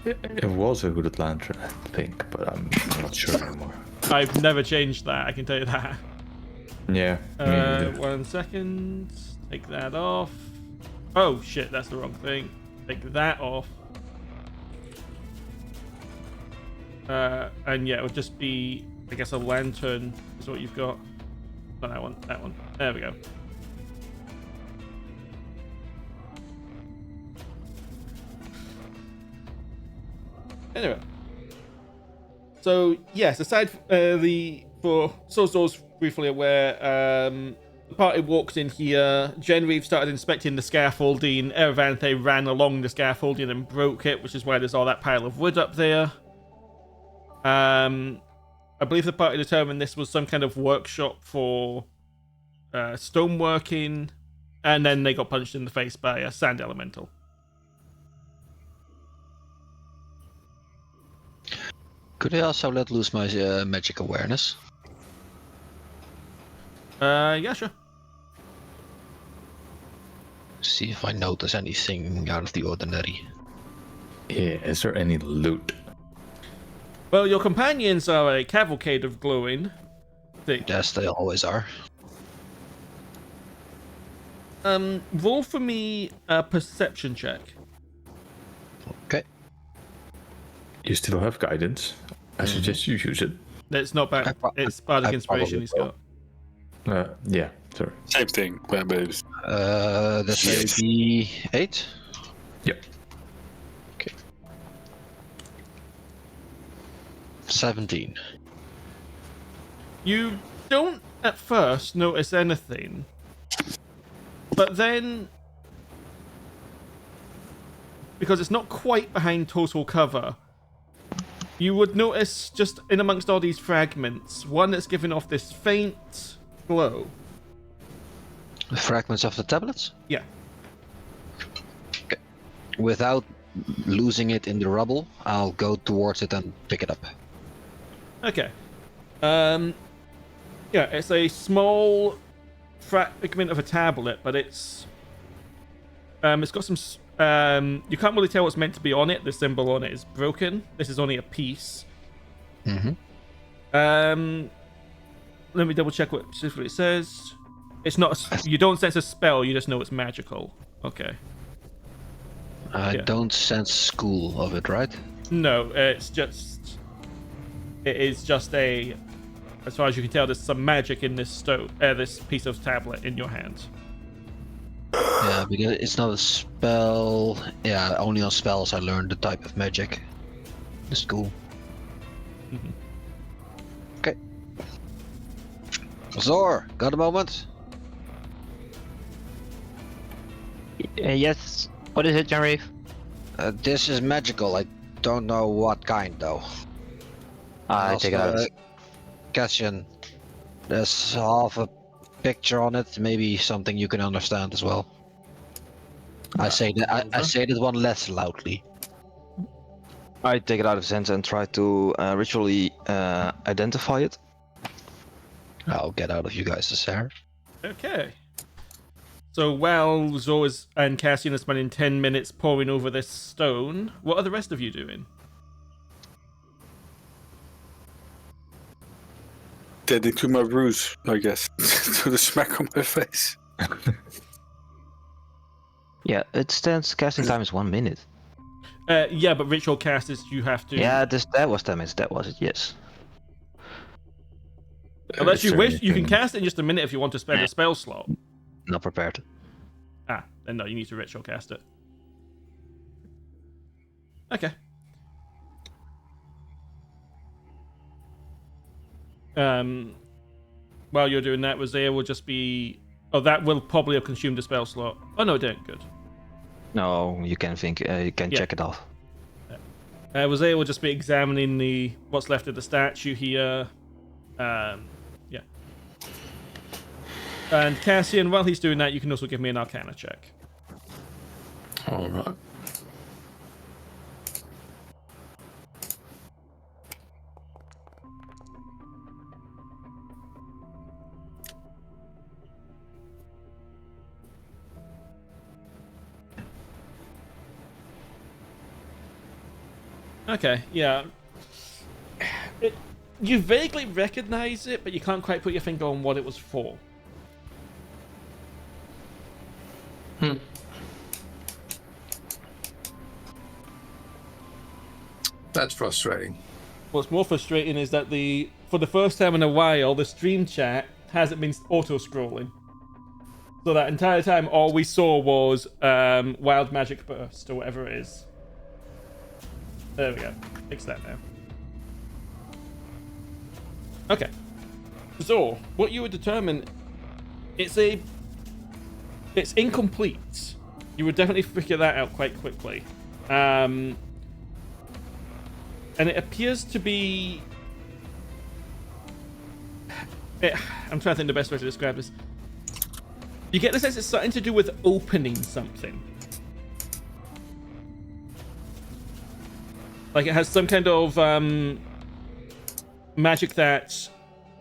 B: It was a hooded lantern, I think, but I'm not sure anymore.
A: I've never changed that, I can tell you that.
B: Yeah. me neither.
A: 1 second. Take that off. Oh shit, that's the wrong thing. Take that off. And yeah, it would just be, I guess, a lantern is what you've got. Not that one, that one. There we go. Anyway. So, yes, aside for those briefly aware, the party walked in here. Genraev started inspecting the scaffolding. Erevanthe ran along the scaffolding and broke it, which is why there's all that pile of wood up there. I believe the party determined this was some kind of workshop for stoneworking, and then they got punched in the face by a sand elemental.
C: Could I also let loose my magic awareness?
A: Yeah, sure.
C: See if I notice anything out of the ordinary.
B: Yeah, is there any loot?
A: Well, your companions are a cavalcade of glowing things.
C: Yes, they always are.
A: Roll for me a perception check.
C: Okay.
B: You still have guidance. I suggest you use it.
A: It's not bad. It's bardic inspiration he's got.
B: Yeah, sorry.
D: Same thing. But it's-
C: That's
D: Yes.
C: maybe 8?
B: Yep.
C: Okay. 17.
A: You don't at first notice anything, but then, because it's not quite behind total cover, you would notice just in amongst all these fragments, one that's giving off this faint glow.
C: The fragments of the tablets?
A: Yeah.
C: Okay. Without losing it in the rubble, I'll go towards it and pick it up.
A: Okay. Yeah, it's a small fragment of a tablet, but it's got some. You can't really tell what's meant to be on it. The symbol on it is broken. This is only a piece.
C: Mm-hmm.
A: Let me double check what specifically it says. It's not. You don't sense a spell. You just know it's magical. Okay.
C: I
A: Yeah.
C: don't sense school of it, right?
A: No, it's just. It is just a. As far as you can tell, there's some magic in this this piece of tablet in your hand.
C: Yeah, because it's not a spell. Yeah, only on spells I learned the type of magic. The school.
A: Mhm.
C: Okay. Zor, got a moment?
G: Yes. What is it, Genraev?
C: This is magical. I don't know what kind though.
G: I take it out.
C: Cassian, there's half a picture on it, maybe something you can understand as well. I say that I say that one less loudly.
G: I take it out of his hands and try to ritually identify it.
C: I'll get out of you guys' hair.
A: Okay. So while Zoas and Cassian are spending 10 minutes poring over this stone, what are the rest of you doing?
D: Tending to my bruise, I guess. To the smack on my face.
G: Yeah, it stands casting time is 1 minute.
A: Yeah, but ritual cast is you have to...
G: Yeah, that was 10 minutes, that was it, yes.
A: Unless
B: Is
A: you
B: there
A: wish, you can
B: anything-
A: cast it in just a minute if you want to spend a spell slot.
G: Not prepared.
A: Then no, you need to ritual cast it. Okay. While you're doing that, Rosea will just be... Oh, that will probably have consumed a spell slot. Oh, no, it didn't. Good.
G: No, you can think, you can check it off.
A: Rosea will just be examining what's left of the statue here. Yeah. And Cassian, while he's doing that, you can also give me an Arcana check.
E: All right.
A: Okay, yeah. You vaguely recognize it, but you can't quite put your finger on what it was for.
E: That's frustrating.
A: What's more frustrating is that for the first time in a while, the stream chat hasn't been auto-scrolling. So that entire time, all we saw was Wild Magic Burst, or whatever it is. There we go. Fix that now. Okay. So, what you would determine... It's incomplete. You would definitely figure that out quite quickly. And it appears to be... I'm trying to think the best way to describe this. You get the sense it's something to do with opening something. Like it has some kind of magic that,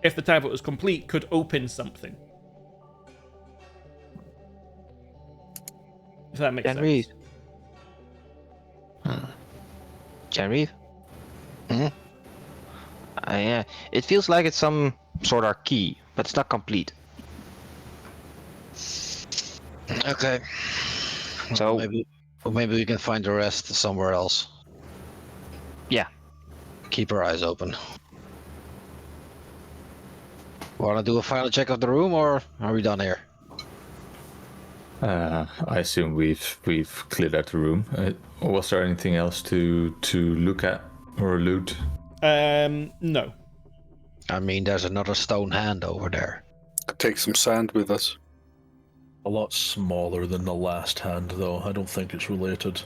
A: if the tablet was complete, could open something. If that makes sense.
G: Genraev? Yeah, it feels like it's some sort of key, but it's not complete.
C: Okay.
G: So
C: maybe we can find the rest somewhere else.
G: yeah,
C: Keep our eyes open. Wanna do a final check of the room, or are we done here?
B: I assume we've cleared out the room. Was there anything else to look at or loot?
A: No.
C: I mean, there's another stone hand over there.
D: Could take some sand with us.
F: A lot smaller than the last hand, though. I don't think it's related.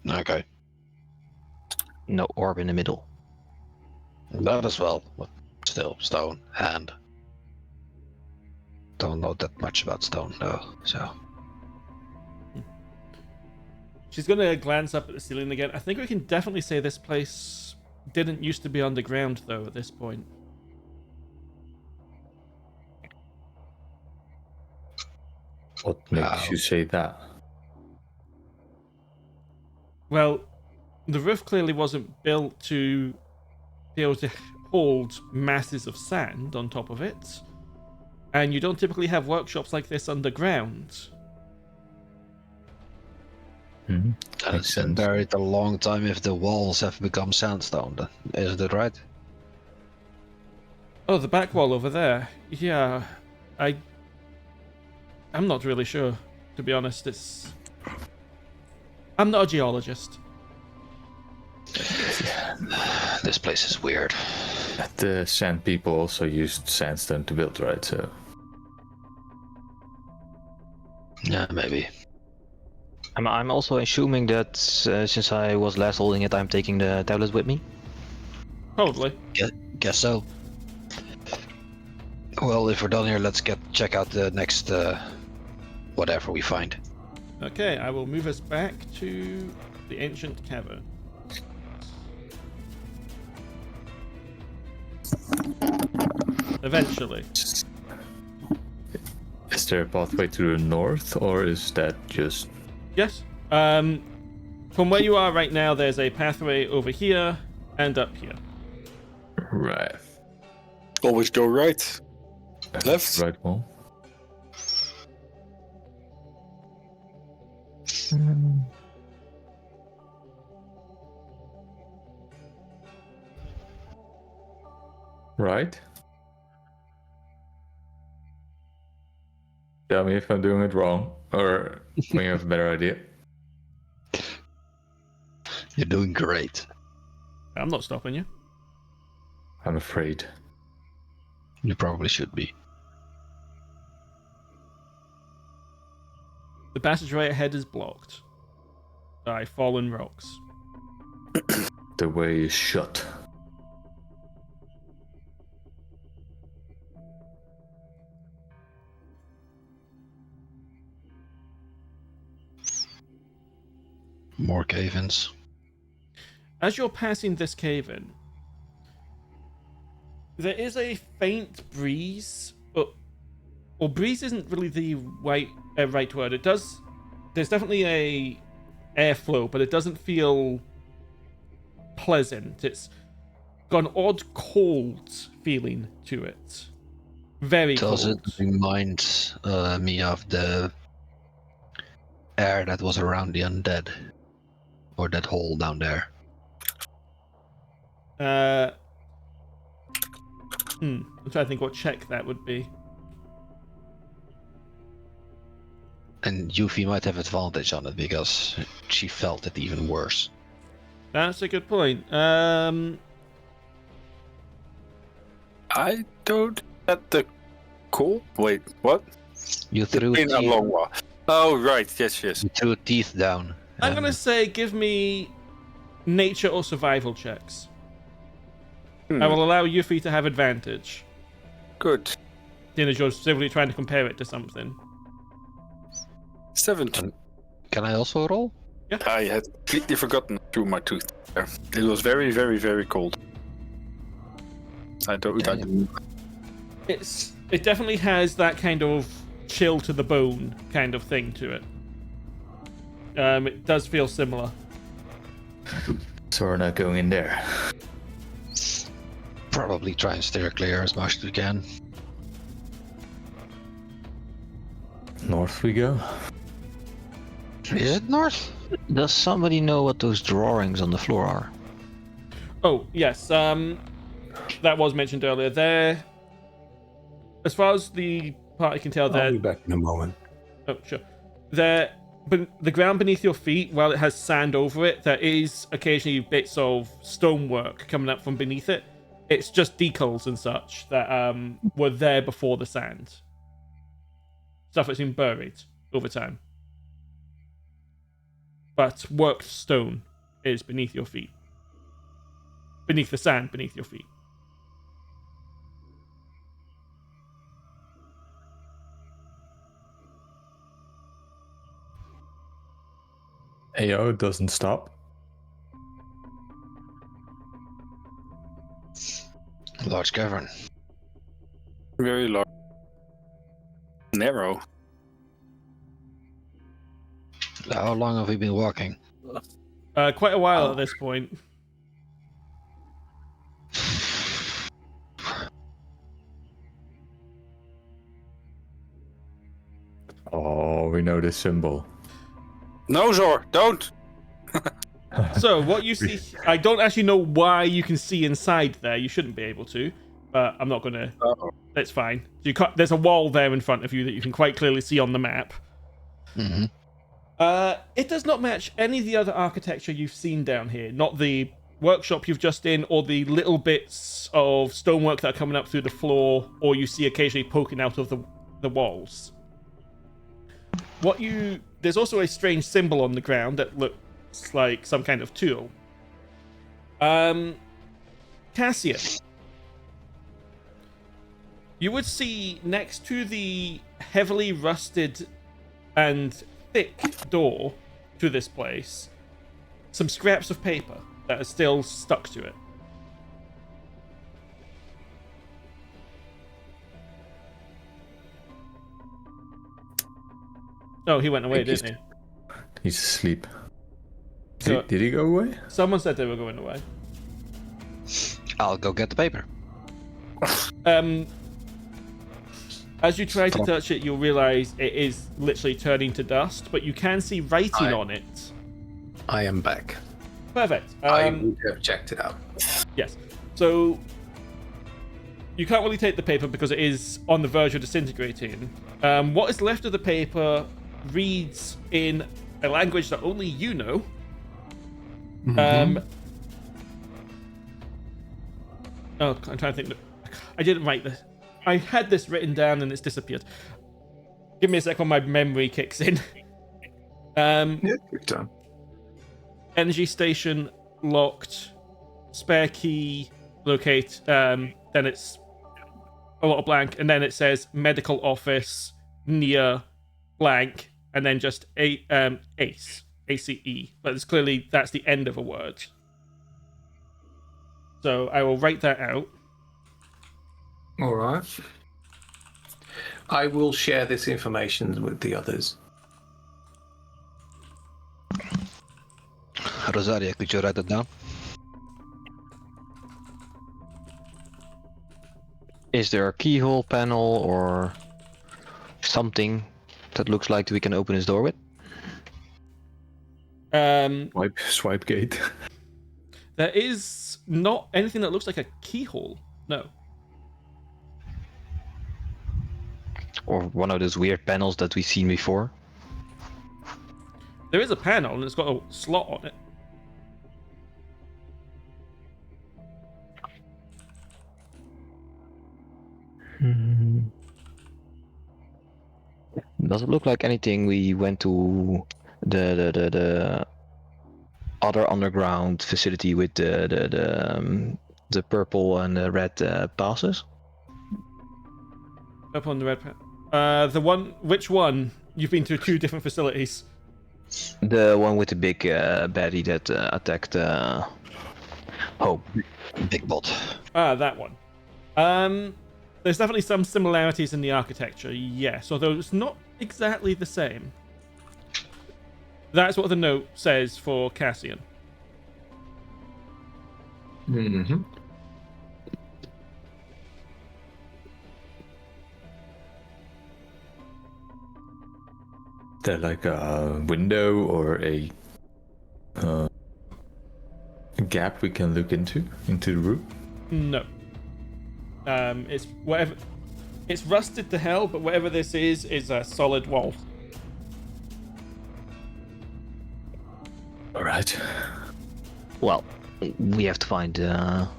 C: Okay.
G: no orb in the middle.
C: That as well, but still, stone, hand. Don't know that much about stone, though, so...
A: She's gonna glance up at the ceiling again. I think we can definitely say this place didn't used to be underground, though, at this point.
B: What makes you say that?
A: Well, the roof clearly wasn't built to be able to hold masses of sand on top of it. And you don't typically have workshops like this underground.
B: Mm-hmm.
C: It's been buried a long time if the walls have become sandstone, then, isn't it right?
A: Oh, the back wall over there. Yeah, I'm not really sure, to be honest. I'm not a geologist.
C: This place is weird.
B: The sand people also used sandstone to build, right? So
C: Yeah, maybe.
G: I'm also assuming that since I was last holding it, I'm taking the tablets with me.
A: Probably.
C: Guess so. Well, if we're done here, let's check out the next whatever we find.
A: Okay, I will move us back to the ancient cavern. Eventually.
B: Is there a pathway to the north, or is that just...
A: Yes. From where you are right now, there's a pathway over here and up here.
B: Right.
D: Always go right. Left.
B: Right one. Right. Tell me if I'm doing it wrong, or when you have a better idea.
C: You're doing great.
A: I'm not stopping you.
B: I'm afraid.
C: You probably should be.
A: The passageway ahead is blocked by fallen rocks.
B: The way is shut.
C: More cave-ins.
A: As you're passing this cave-in, there is a faint breeze, or breeze isn't really the right word. There's definitely a airflow, but it doesn't feel pleasant. It's got an odd cold feeling to it. Very cold.
C: Does it remind me of the air that was around the undead? Or that hole down there?
A: I'm trying to think what check that would be.
C: And Yuphi might have advantage on it because she felt it even worse.
A: That's a good point.
D: I don't at the cool. Wait, what?
C: You threw
D: In a long while. Oh right, yes.
C: You threw teeth down.
A: I'm gonna say give me nature or survival checks. I will allow Yuphi to have advantage.
D: Good.
A: Seeing as you're specifically trying to compare it to something.
D: 17.
C: Can I also roll?
A: Yeah.
D: I had completely forgotten through my tooth there. It was very, very, very cold. I didn't.
A: It definitely has that kind of chill to the bone kind of thing to it. It does feel similar.
B: So we're not going in there.
C: Probably try and steer clear as much as we can.
B: North we go.
C: Is it north?
G: Does somebody know what those drawings on the floor are?
A: Oh, yes. That was mentioned earlier. There, as far as the party can tell,
E: I'll be back in a moment.
A: Oh, sure. There, but the ground beneath your feet, while it has sand over it, there is occasionally bits of stonework coming up from beneath it. It's just decals and such that were there before the sand. Stuff that's been buried over time. But worked stone is beneath your feet. Beneath the sand beneath your feet.
B: AO doesn't stop.
C: Large cavern.
D: Very large. Narrow.
C: How long have we been walking?
A: Quite a while at this point.
B: Oh, we know this symbol.
D: No, Zor, don't!
A: So, what you see... I don't actually know why you can see inside there. You shouldn't be able to. But I'm not going to... That's fine. There's a wall there in front of you that you can quite clearly see on the map.
C: Mm-hmm.
A: It does not match any of the other architecture you've seen down here. Not the workshop you've just in, or the little bits of stonework that are coming up through the floor, or you see occasionally poking out of the walls. There's also a strange symbol on the ground that looks like some kind of tool. Cassius, You would see next to the heavily rusted and thick door to this place some scraps of paper that are still stuck to it. Oh, he went away, didn't he?
B: He's asleep.
A: So-
B: Did he go away?
A: Someone said they were going away.
C: I'll go get the paper.
A: As you try to touch it, you'll realize it is literally turning to dust, but you can see writing on it.
E: I am back.
A: Perfect.
E: I would have checked it out.
A: Yes. So you can't really take the paper because it is on the verge of disintegrating. What is left of the paper reads in a language that only you know. Oh, I'm trying to think. I didn't write this. I had this written down and it's disappeared. Give me a sec when my memory kicks in.
E: Yeah, good time.
A: Energy station locked. Spare key locate. Then it's a lot of blank, and then it says medical office near blank, and then just ACE. But it's clearly that's the end of a word. So I will write that out.
E: All right. I will share this information with the others.
C: Rosaria, could you write it down? Is there a keyhole panel or something that looks like we can open his door with?
B: Swipe gate.
A: There is not anything that looks like a keyhole. No.
C: Or one of those weird panels that we've seen before?
A: There is a panel and it's got a slot on it.
C: Does it look like anything we went to the other underground facility with the purple and the red passes?
A: Up on the red the one. Which one? You've been to two different facilities.
C: The one with the big baddie that attacked Big Bot.
A: Ah, that one. There's definitely some similarities in the architecture, yes, although it's not exactly the same. That's what the note says for Cassian.
E: Mm-hmm.
B: There like a window or a gap we can look into the roof?
A: No. It's whatever. It's rusted to hell, but whatever this is a solid wall.
B: All right.
C: Well, we have to find a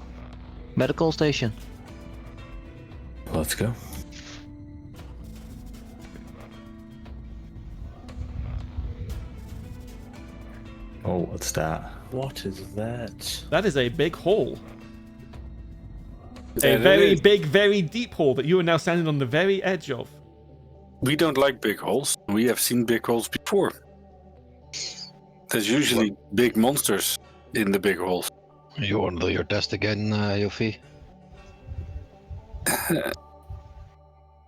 C: medical station.
B: Let's go. Oh, what's that?
F: What is that?
A: That is a big hole.
D: Yeah,
A: A
D: it
A: very
D: is.
A: big, very deep hole that you are now standing on the very edge of.
D: We don't like big holes. We have seen big holes before. There's usually big monsters in the big holes.
C: You want to do your test again, Yuphi?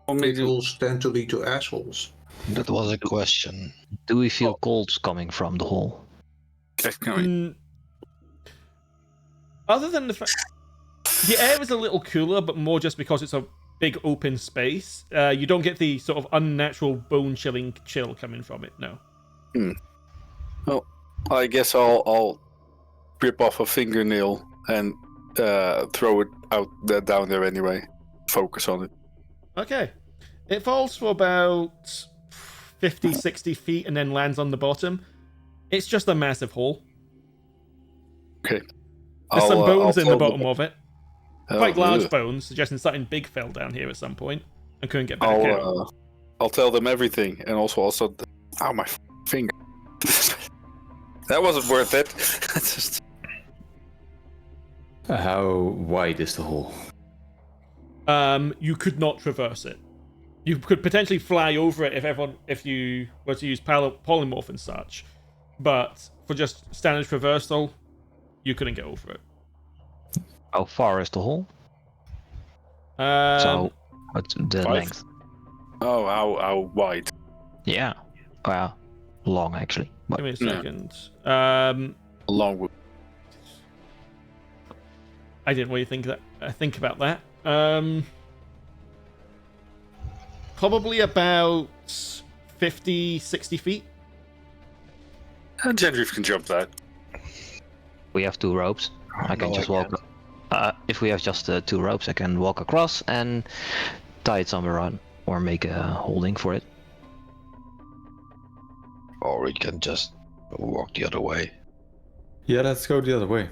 D: Or
E: Big
D: maybe
E: holes tend to lead to assholes.
C: That was a question. Do we feel colds coming from the hole?
A: Other than the fact the air is a little cooler, but more just because it's a big open space. You don't get the sort of unnatural bone-chilling chill coming from it. No.
D: Well, I guess I'll rip off a fingernail and throw it out down there anyway. Focus on it.
A: Okay. It falls for about 50, 60 feet and then lands on the bottom. It's just a massive hole.
D: Okay.
A: There's some bones in the
D: tell
A: bottom
D: them-
A: of it.
D: Oh,
A: Quite large
D: ugh.
A: bones, suggesting something big fell down here at some point and couldn't get back out.
D: I'll tell them everything, and also. Ow, my finger. That wasn't worth it. Just
B: How wide is the hole?
A: you could not traverse it. You could potentially fly over it if you were to use polymorph and such, but for just standard traversal, you couldn't get over it.
C: How far is the hole? So, what's the
D: 5?
C: length?
D: Oh, how wide?
C: Yeah. Well, long actually. But
A: Give me a second.
D: Long.
A: I didn't really think about that. Probably about 50, 60 feet.
D: Genraev can jump that.
C: we have 2 ropes. I can
E: No,
C: just
E: I
C: walk. If we have just 2 ropes, I can walk across and tie it somewhere on, or make a holding for it.
H: Or we can just walk the other way.
B: Yeah, let's go the other way.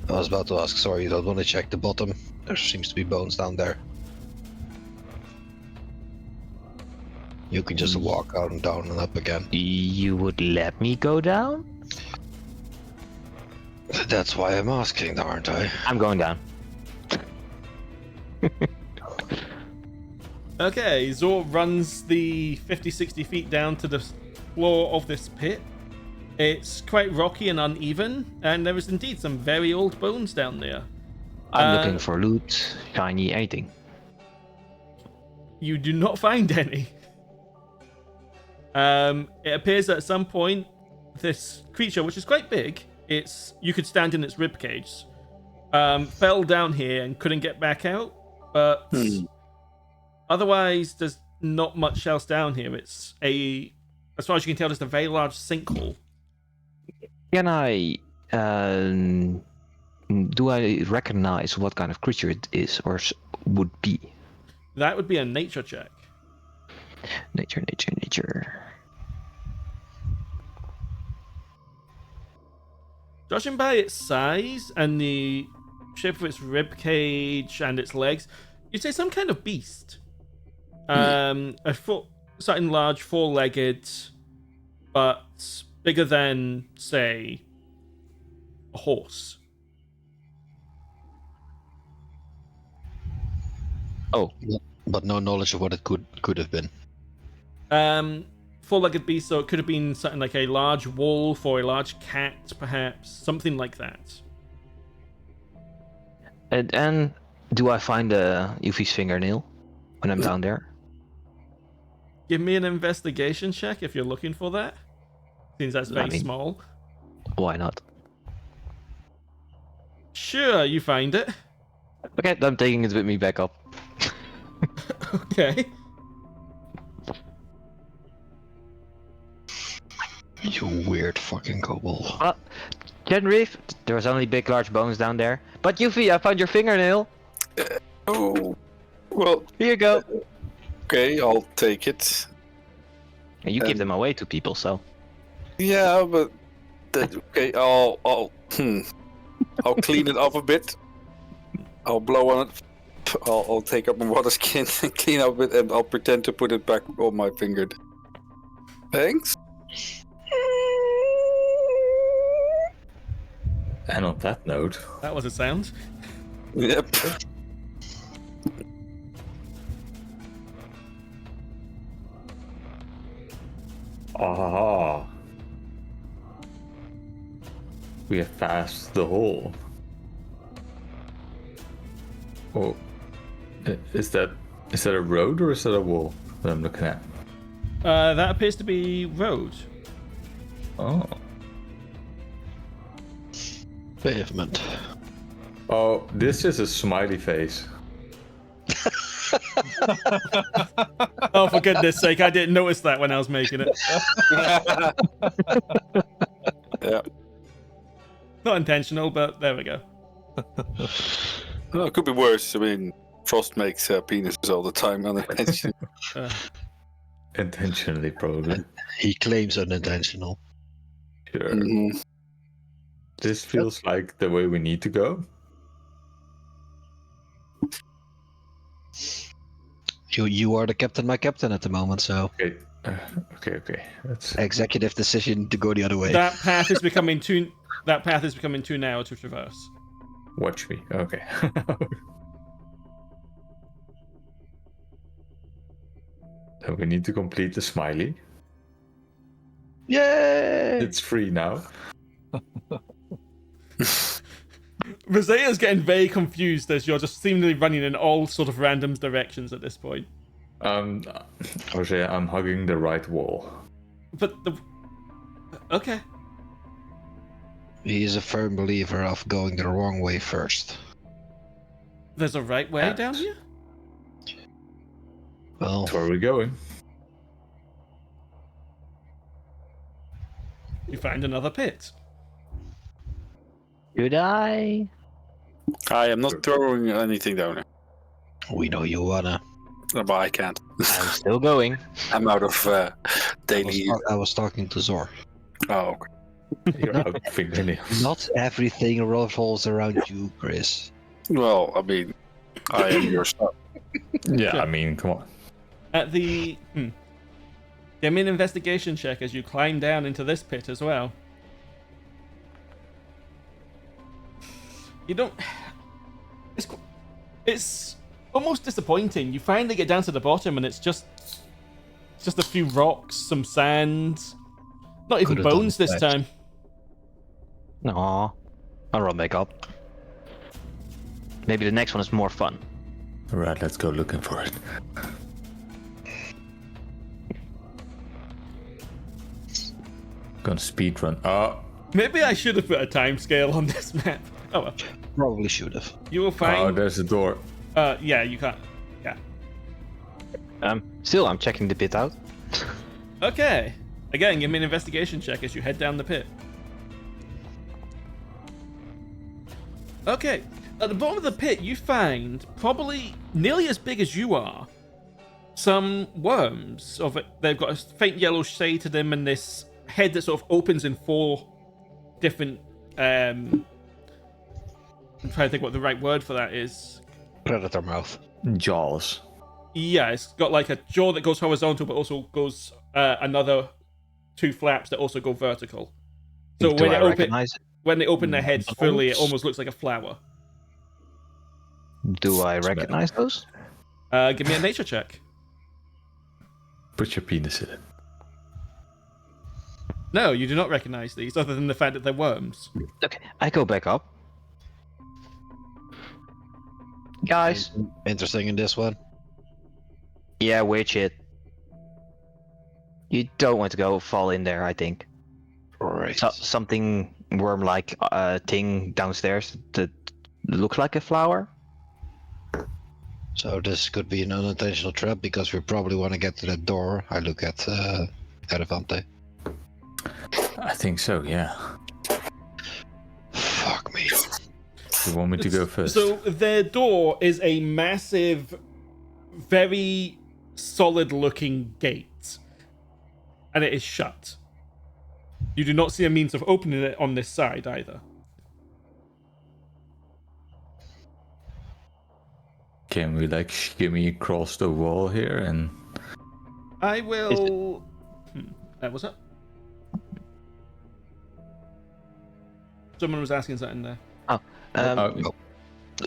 H: I was about to ask, sorry, you don't want to check the bottom? There seems to be bones down there. You can just walk out and down and up again.
C: You would let me go down?
H: That's why I'm asking, aren't I?
C: I'm going down.
A: Okay, Zor runs the 50-60 feet down to the floor of this pit. It's quite rocky and uneven, and there is indeed some very old bones down there.
C: I'm looking for loot, shiny, anything.
A: You do not find any. It appears that at some point, this creature, which is quite big, you could stand in its rib cage, fell down here and couldn't get back out. But otherwise, there's not much else down here. It's as far as you can tell, just a very large sinkhole.
C: Can I... do I recognize what kind of creature it is, or would be?
A: That would be a nature check.
C: Nature.
A: Judging by its size and the shape of its rib cage and its legs, you'd say some kind of beast. Something large, 4-legged, but bigger than, say, a horse.
C: Oh,
H: But no knowledge of what it could have been.
A: 4-legged beast, so it could have been something like a large wolf or a large cat, perhaps. Something like that.
C: and do I find Yuphi's fingernail when I'm down there?
A: Give me an investigation check if you're looking for that. Since that's very small.
C: Why not?
A: Sure, you find it.
C: Okay, I'm taking it with me back up.
A: Okay.
H: You weird fucking kobold.
C: Genraev, there was only big, large bones down there. But Yuphi, I found your fingernail.
D: Oh, well,
C: Here you go.
D: okay, I'll take it.
C: And you give them away to people, so.
D: Yeah, but okay, I'll clean it up a bit. I'll blow on it. I'll take up my water skin and clean up it, and I'll pretend to put it back on my finger. Thanks.
B: And on that note,
A: That was a sound.
D: Yep.
B: aha, we have passed the hole. Oh, is that a road or is that a wall that I'm looking at?
A: That appears to be road.
B: Oh.
H: Pavement.
B: Oh, this is a smiley face.
A: Oh, for goodness sake, I didn't notice that when I was making it.
D: Yeah.
A: Not intentional, but there we go.
D: Well, it could be worse. I mean, Frost makes penises all the time unintentionally.
B: Intentionally, probably.
H: He claims unintentional.
B: Sure.
D: Mhm.
B: This feels like the way we need to go.
H: You are the captain, my captain at the moment, so
B: Okay. Okay. That's
H: executive decision to go the other way.
A: That path is becoming too narrow to traverse.
B: watch me. Okay. Then we need to complete the smiley.
H: Yay!
B: It's free now.
A: Rosea's getting very confused as you're just seemingly running in all sort of random directions at this point.
B: Jose, I'm hugging the right wall.
A: But the... Okay.
H: He is a firm believer of going the wrong way first.
A: There's a right way down here?
H: Well,
B: That's where we're going.
A: You find another pit.
G: Should I?
D: I am not throwing anything down there.
H: we know you wanna.
D: But I can't.
G: I'm still going.
D: I'm out of daily.
H: I was talking to Zor.
D: Oh, okay.
B: You're out of fingernails.
H: Not everything revolves around you, Chris.
D: Well, I mean, I am your son.
B: Yeah,
A: Sure.
B: I mean, come on.
A: At the... Give me an investigation check as you climb down into this pit as well. You don't... It's almost disappointing. You finally get down to the bottom and it's just a few rocks, some sand. Not even
H: Could've done
A: bones this
H: that.
A: time.
G: Aw. I'll run back up. Maybe the next one is more fun.
B: Alright, let's go looking for it. Gonna speedrun. Oh,
A: Maybe I should have put a timescale on this map. Oh well.
H: Probably should have.
A: You will
B: oh,
A: find...
B: there's a door.
A: yeah, you can't. Yeah.
G: Still, I'm checking the pit out.
A: Okay. Again, give me an investigation check as you head down the pit. Okay. At the bottom of the pit, you find, probably nearly as big as you are, some worms. They've got a faint yellow shade to them and this head that sort of opens in 4 different... I'm trying to think what the right word for that is.
H: Predator mouth.
B: Jaws.
A: Yeah, it's got like a jaw that goes horizontal, but also goes another 2 flaps that also go vertical. So
G: Do
A: when
G: I
A: they
G: recognize it?
A: when they open their heads fully, it almost looks like a flower.
G: Do I recognize those?
A: Give me a nature check.
B: Put your penis in it.
A: No, you do not recognize these, other than the fact that they're worms.
G: Okay, I go back up. Guys.
H: Interesting in this one.
G: Yeah, weird shit. You don't want to go fall in there, I think.
H: Right.
G: Something worm-like thing downstairs that looks like a flower.
H: So this could be an unintentional trap because we probably want to get to that door. I look at Erevanthe.
B: I think so, yeah.
H: Fuck me.
B: You want me to go first?
A: So their door is a massive, very solid-looking gate, and it is shut. You do not see a means of opening it on this side either.
B: Can we like shimmy across the wall here and...
A: I will... what's up? Someone was asking something there.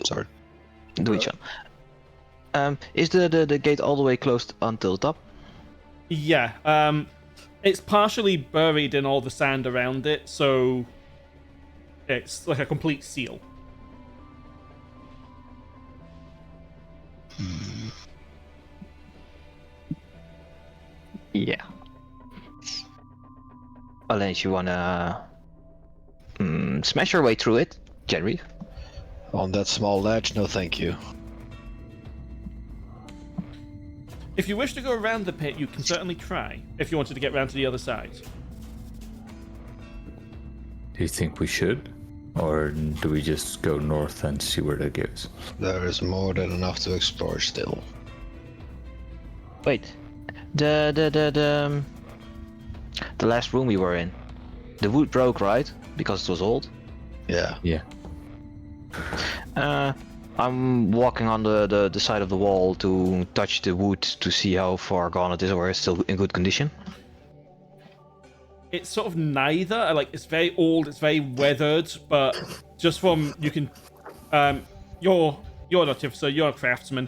H: Sorry.
G: Do each one. Is the gate all the way closed until the top?
A: Yeah, it's partially buried in all the sand around it, so it's like a complete seal.
G: Yeah. Unless you wanna smash your way through it, Genraev.
H: On that small ledge, no thank you.
A: If you wish to go around the pit, you can certainly try, if you wanted to get round to the other side.
B: Do you think we should? Or do we just go north and see where that goes?
H: There is more than enough to explore still.
G: Wait, the last room we were in, the wood broke, right? Because it was old.
H: Yeah.
B: Yeah.
G: I'm walking on the side of the wall to touch the wood to see how far gone it is, or it's still in good condition.
A: It's sort of neither. Like, it's very old, it's very weathered, but just from you can, you're not so you're a craftsman.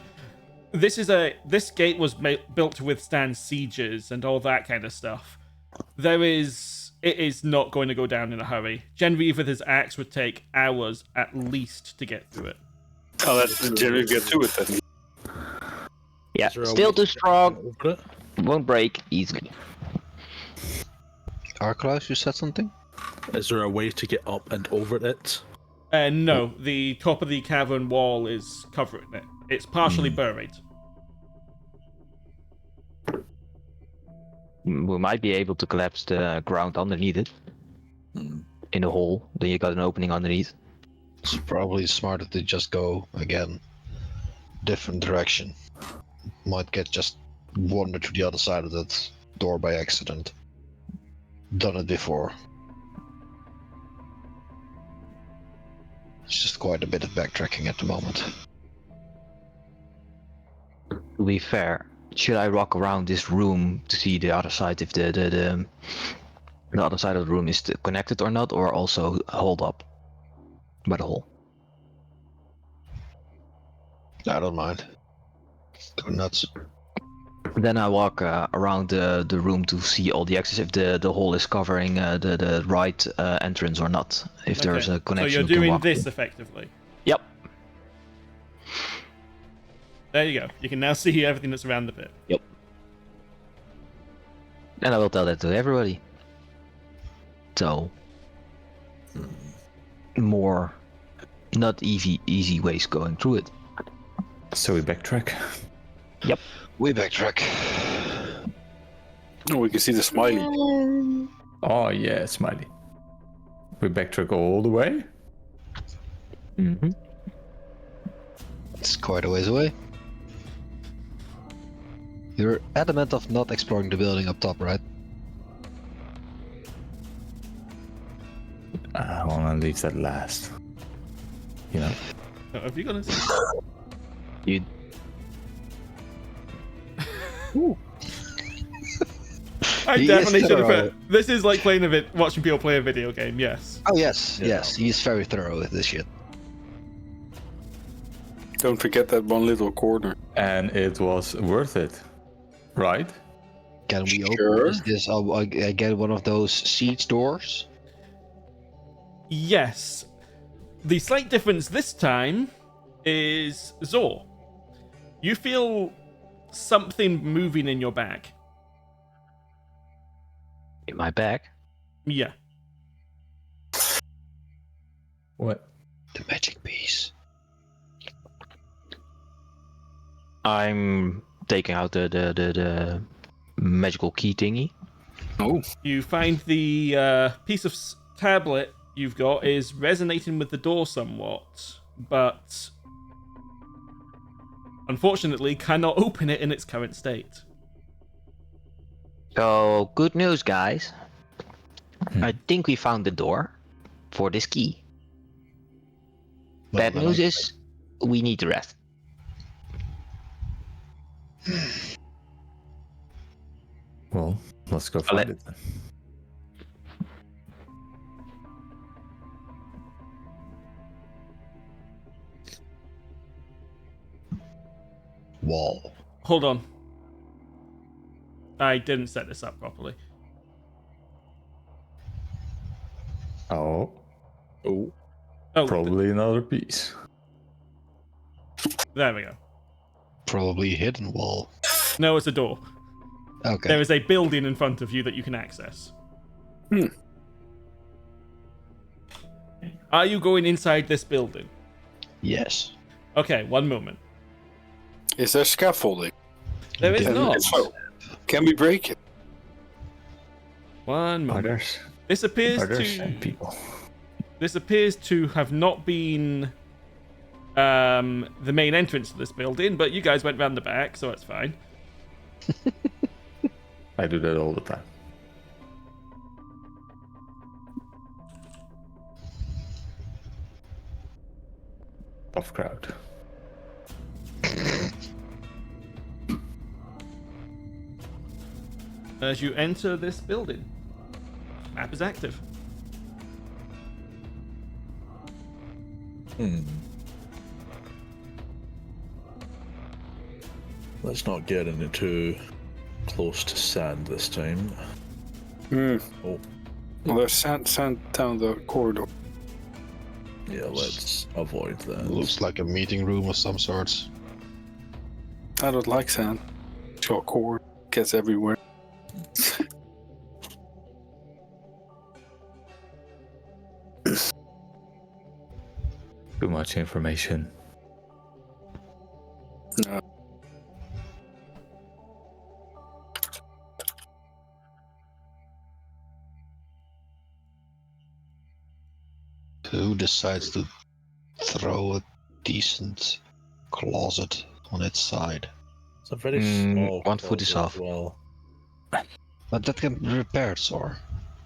A: This gate was built to withstand sieges and all that kind of stuff. It is not going to go down in a hurry. Genraev with his axe would take hours at least to get through it.
D: Oh, let's generally get to it then.
G: Yeah,
F: Is there a
G: still
F: way
G: too
F: to get
G: strong.
F: over it?
G: Won't break easily.
H: Archilaus, you said something?
F: Is there a way to get up and over it?
A: No, the top of the cavern wall is covering it. It's partially buried.
G: We might be able to collapse the ground underneath it. In a hole. Then you got an opening underneath.
H: It's probably smarter to just go again, different direction. Might get just wander to the other side of that door by accident. Done it before. It's just quite a bit of backtracking at the moment.
G: To be fair, should I walk around this room to see the other side if the other side of the room is connected or not, or also hold up by the hole?
H: I don't mind. Go nuts.
G: Then I walk around the room to see all the exits, if the hole is covering the right entrance or not. If there's a connection.
A: So you're
G: we can
A: doing
G: walk
A: this
G: through.
A: effectively.
G: Yep.
A: There you go. You can now see everything that's around the pit.
G: Yep. And I will tell that to everybody. So, more not easy ways going through it.
B: So we backtrack.
G: Yep.
H: We backtrack.
D: Oh, we can see the smiley.
B: Oh yeah, smiley. We backtrack all the way.
G: Mm-hmm.
H: It's quite a ways away. You're adamant of not exploring the building up top, right?
B: I wanna leave that last. You know.
A: Oh, have you got it?
G: You.
A: I
H: He
A: definitely
H: is
A: should have
H: thorough.
A: put. This is like watching people play a video game. Yes.
H: Oh yes,
B: Yeah.
H: yes. He's very thorough with this shit.
D: Don't forget that one little corner.
B: And it was worth it, right?
H: Can we
D: Sure.
H: open this? Get one of those siege doors?
A: Yes. The slight difference this time is Zor. You feel something moving in your bag.
G: In my bag.
A: Yeah.
B: What?
H: The magic piece.
G: I'm taking out the magical key thingy.
D: Oh,
A: You find the piece of tablet you've got is resonating with the door somewhat, but unfortunately cannot open it in its current state.
G: So, good news, guys. I think we found the door for this key. Bad
H: Well,
G: news is we need the rest.
B: Well, let's go find it then.
H: wall.
A: Hold on. I didn't set this up properly.
B: Oh,
A: Oh,
B: probably another piece.
A: there we go.
H: Probably hidden wall.
A: No, it's a door.
H: Okay.
A: There is a building in front of you that you can access. Are you going inside this building?
H: Yes.
A: Okay, one moment.
D: is there scaffolding?
A: There is
H: Then
A: not.
D: If so, can we break it?
A: One moment.
B: Others.
A: This appears
B: Others
A: to
B: and people.
A: this appears to have not been the main entrance to this building, but you guys went round the back, so it's fine.
B: I do that all the time. Tough crowd.
A: As you enter this building, map is active.
F: Let's not get into too close to sand this time. Oh,
D: Well, there's sand down the corridor.
F: yeah, let's avoid that.
H: Looks like a meeting room of some sorts.
D: I don't like sand. It's got cord. Gets everywhere.
B: Too much information.
D: No.
H: Who decides to throw a decent closet on its side?
F: It's a very small.
G: 1 foot is
F: closet
G: off.
F: as well.
H: But that can be repaired, sir.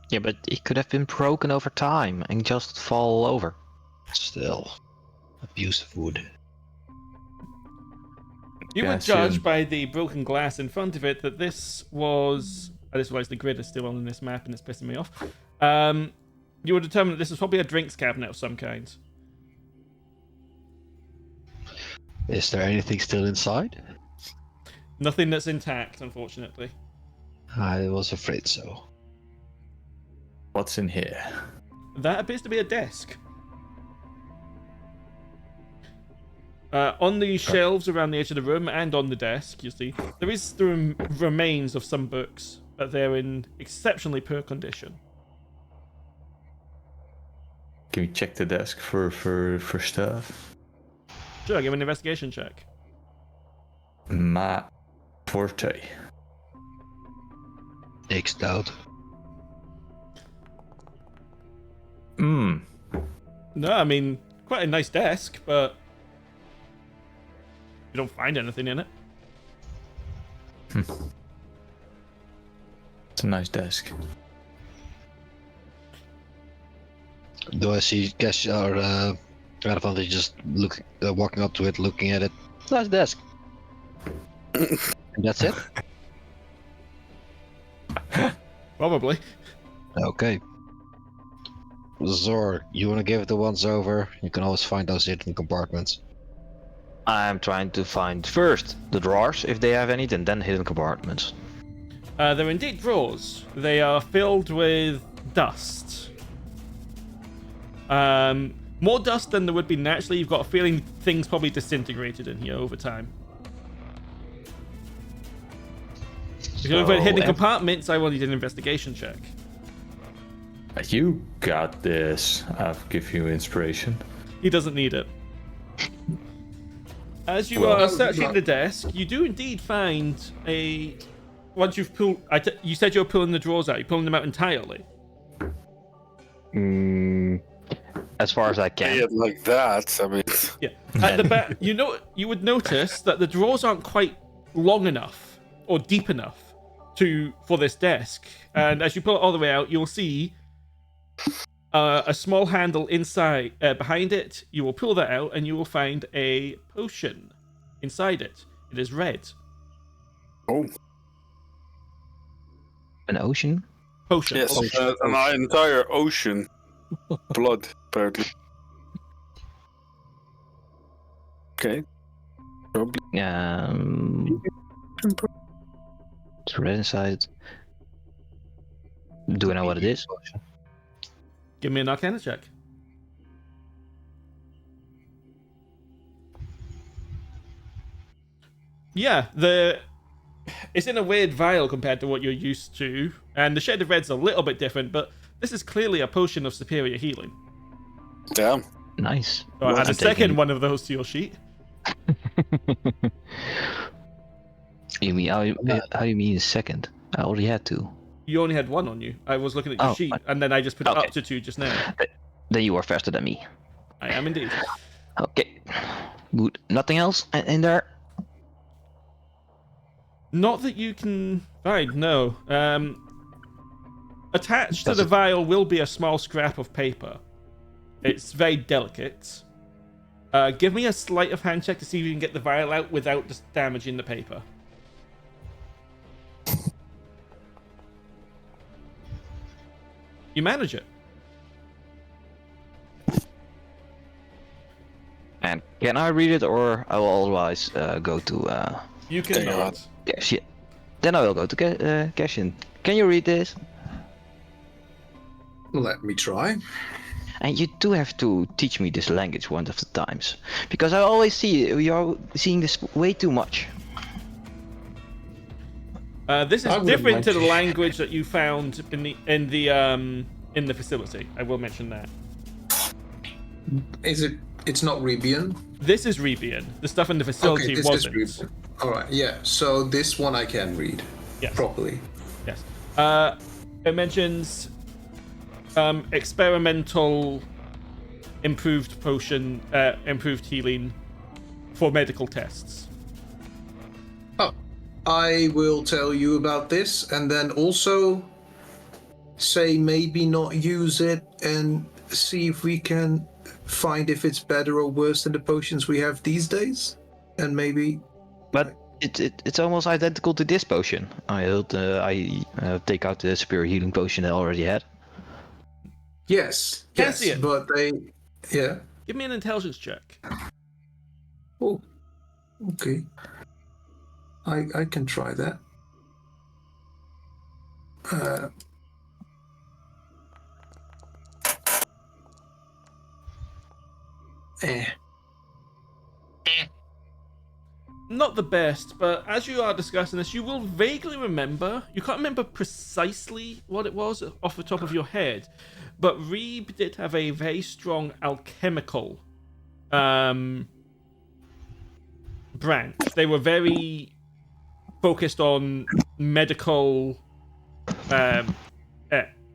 G: Yeah, but it could have been broken over time and just fall over.
H: Still, abuse of wood.
A: You would
B: Cassius.
A: judge by the broken glass in front of it that this was. I just realized the grid is still on this map and it's pissing me off. You would determine that this is probably a drinks cabinet of some kind.
H: Is there anything still inside?
A: Nothing that's intact, unfortunately.
H: I was afraid so.
B: What's in here?
A: That appears to be a desk. On the shelves around the edge of the room and on the desk, you see, there is the remains of some books, but they're in exceptionally poor condition.
B: Can we check the desk for stuff?
A: Sure, give me an investigation check.
B: Ma forte.
H: X'd out.
B: Hmm.
A: No, I mean, quite a nice desk, but you don't find anything in it.
B: It's a nice desk.
C: Do I see Cassius or Erevanthe just walking up to it, looking at it? Nice desk. And that's it?
A: Probably.
C: Okay. Zor, you want to give it a once over? You can always find those hidden compartments.
G: I'm trying to find first the drawers, if they have any, and then hidden compartments.
A: They're indeed drawers. They are filled with dust. More dust than there would be naturally. You've got a feeling things probably disintegrated in here over time. If you're looking at hidden compartments, I will need an investigation check.
B: You got this. I'll give you inspiration.
A: He doesn't need it. As you are searching the desk, you do indeed find a... Once you've pulled... you said you were pulling the drawers out. You're pulling them out entirely.
G: As far as I can.
D: Yeah, like that. I mean,
A: Yeah. At the back, you would notice that the drawers aren't quite long enough or deep enough for this desk. And as you pull it all the way out, you'll see a small handle inside behind it. You will pull that out, and you will find a potion inside it. It is red.
D: oh,
G: An ocean?
A: Potion.
D: yes, an entire ocean. Blood, apparently. Okay. Probably.
G: It's red inside. Do I know what it is?
A: Give me an Arcana check. Yeah, it's in a weird vial compared to what you're used to, and the shade of red's a little bit different, but this is clearly a potion of superior healing.
D: Damn.
G: Nice.
A: So add a
G: I'm
A: second
G: taking-
A: one of those to your sheet.
G: You mean how you mean second? I already had two.
A: You only had one on you. I was looking at your sheet, and then I just put it
G: Okay.
A: up to 2 just now.
G: Then you are faster than me.
A: I am indeed.
G: Okay. Good. Nothing else in there?
A: Not that you can find, no. Attached to the vial will be a small scrap of paper. It's very delicate. Give me a sleight of hand check to see if you can get the vial out without just damaging the paper. You manage it.
G: And can I read it, or I will otherwise go to
A: You can nod.
G: Yes, yeah. Then I will go to Cassian. Can you read this?
E: Let me try.
G: And you do have to teach me this language one of the times, because I always see you're seeing this way too much.
A: This is different to the language that you found in the facility. I will mention that.
E: Is it? It's not Rebian.
A: This is Rebian. The stuff in the facility
E: this
A: wasn't.
E: is Rebian. All right. Yeah. So this one I can read.
A: Yes.
E: Properly.
A: Yes. It mentions experimental improved potion, improved healing for medical tests.
E: Oh, I will tell you about this, and then also say maybe not use it and see if we can find if it's better or worse than the potions we have these days, and maybe.
G: But it's almost identical to this potion. I take out the superior healing potion I already had.
E: Yes,
A: Cassian.
E: But they, yeah.
A: Give me an intelligence check.
E: Oh, okay. I can try that.
A: Not the best, but as you are discussing this, you will vaguely remember. You can't remember precisely what it was off the top of your head, but Reeb did have a very strong alchemical branch. They were very focused on medical,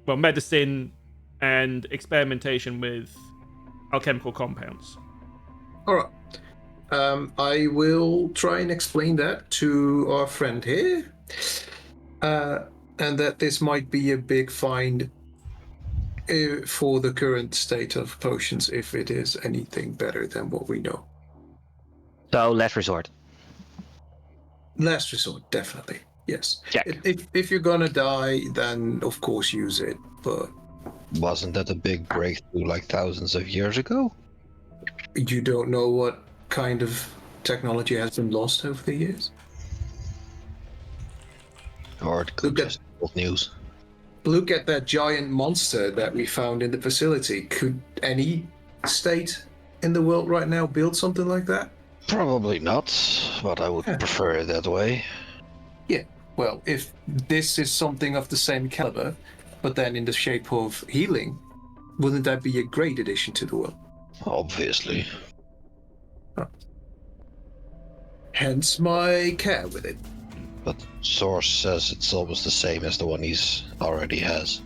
A: medicine and experimentation with alchemical compounds.
E: All right. I will try and explain that to our friend here, and that this might be a big find for the current state of potions, if it is anything better than what we know.
G: So last resort.
E: Last resort, definitely. Yes.
G: Check.
E: If you're gonna die, then of course use it. But
H: wasn't that a big breakthrough like thousands of years ago?
E: You don't know what kind of technology has been lost over the years?
H: Or it could just be old news.
E: Look at that giant monster that we found in the facility. Could any state in the world right now build something like that?
H: Probably not, but I would prefer it that way.
E: Yeah, well, if this is something of the same caliber, but then in the shape of healing, wouldn't that be a great addition to the world?
H: Obviously.
E: Hence my care with it.
H: But source says it's almost the same as the one he's already has.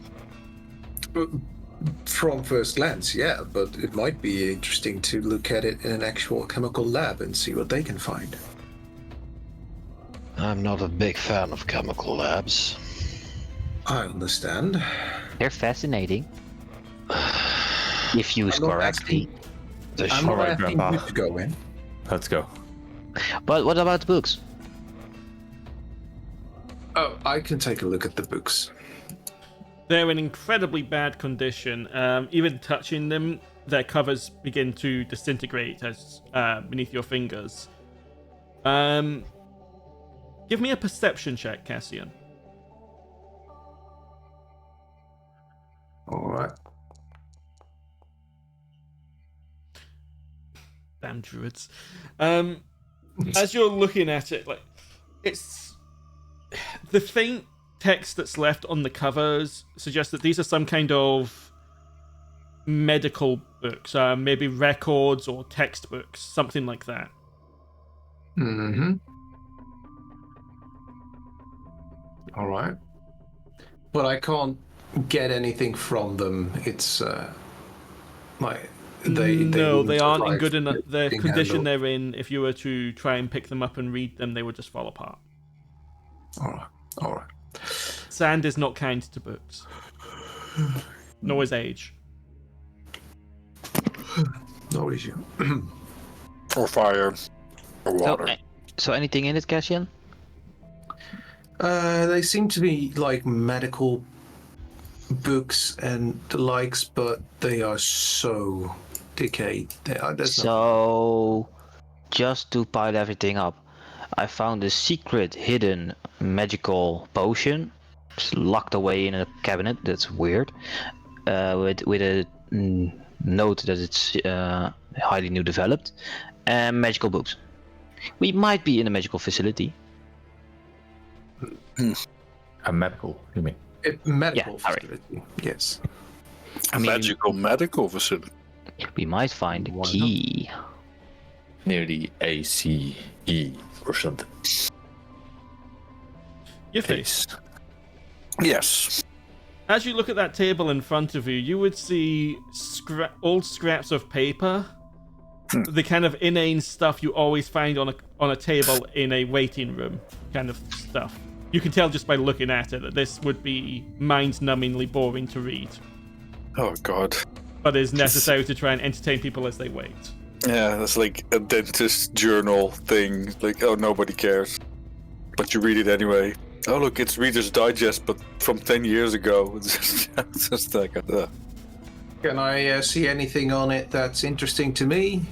E: From first glance, yeah, but it might be interesting to look at it in an actual chemical lab and see what they can find.
H: I'm not a big fan of chemical labs.
E: I understand.
G: They're fascinating. If used correctly.
E: I'm not asking you to go in.
B: Let's go.
G: But what about the books?
E: Oh, I can take a look at the books.
A: They're in incredibly bad condition. Even touching them, their covers begin to disintegrate as beneath your fingers. Give me a perception check, Cassian.
E: All right.
A: Damn druids. As you're looking at it, like it's the faint text that's left on the covers suggests that these are some kind of medical books, maybe records or textbooks, something like that.
E: Mm-hmm. All right. But I can't get anything from them. It's
A: they aren't in good enough. The condition
E: handled.
A: they're in, if you were to try and pick them up and read them, they would just fall apart.
E: All right.
A: Sand is not kind to books, nor is age.
E: No issue.
D: Or fire. Or water.
G: So anything in it, Cassian?
E: They seem to be like medical books and the likes, but they are so decayed.
G: So, just to pile everything up, I found a secret hidden magical potion. It's locked away in a cabinet. That's weird. With a note that it's highly new developed. And magical books. We might be in a magical facility.
B: A medical, you mean?
E: Medical
G: Yeah, alright.
E: facility. Yes.
D: A magical medical facility.
G: We might find a key.
B: Near the ACE or something.
A: Yuphi,
D: Yes.
A: as you look at that table in front of you, you would see old scraps of paper. The kind of inane stuff you always find on a table in a waiting room kind of stuff. You can tell just by looking at it that this would be mind-numbingly boring to read,
D: Oh God.
A: but is necessary to try and entertain people as they wait.
D: Yeah, that's like a dentist journal thing. Like, oh, nobody cares, but you read it anyway. Oh, look, it's Reader's Digest, but from 10 years ago. It's just like,
E: Can I see anything on it that's interesting to me?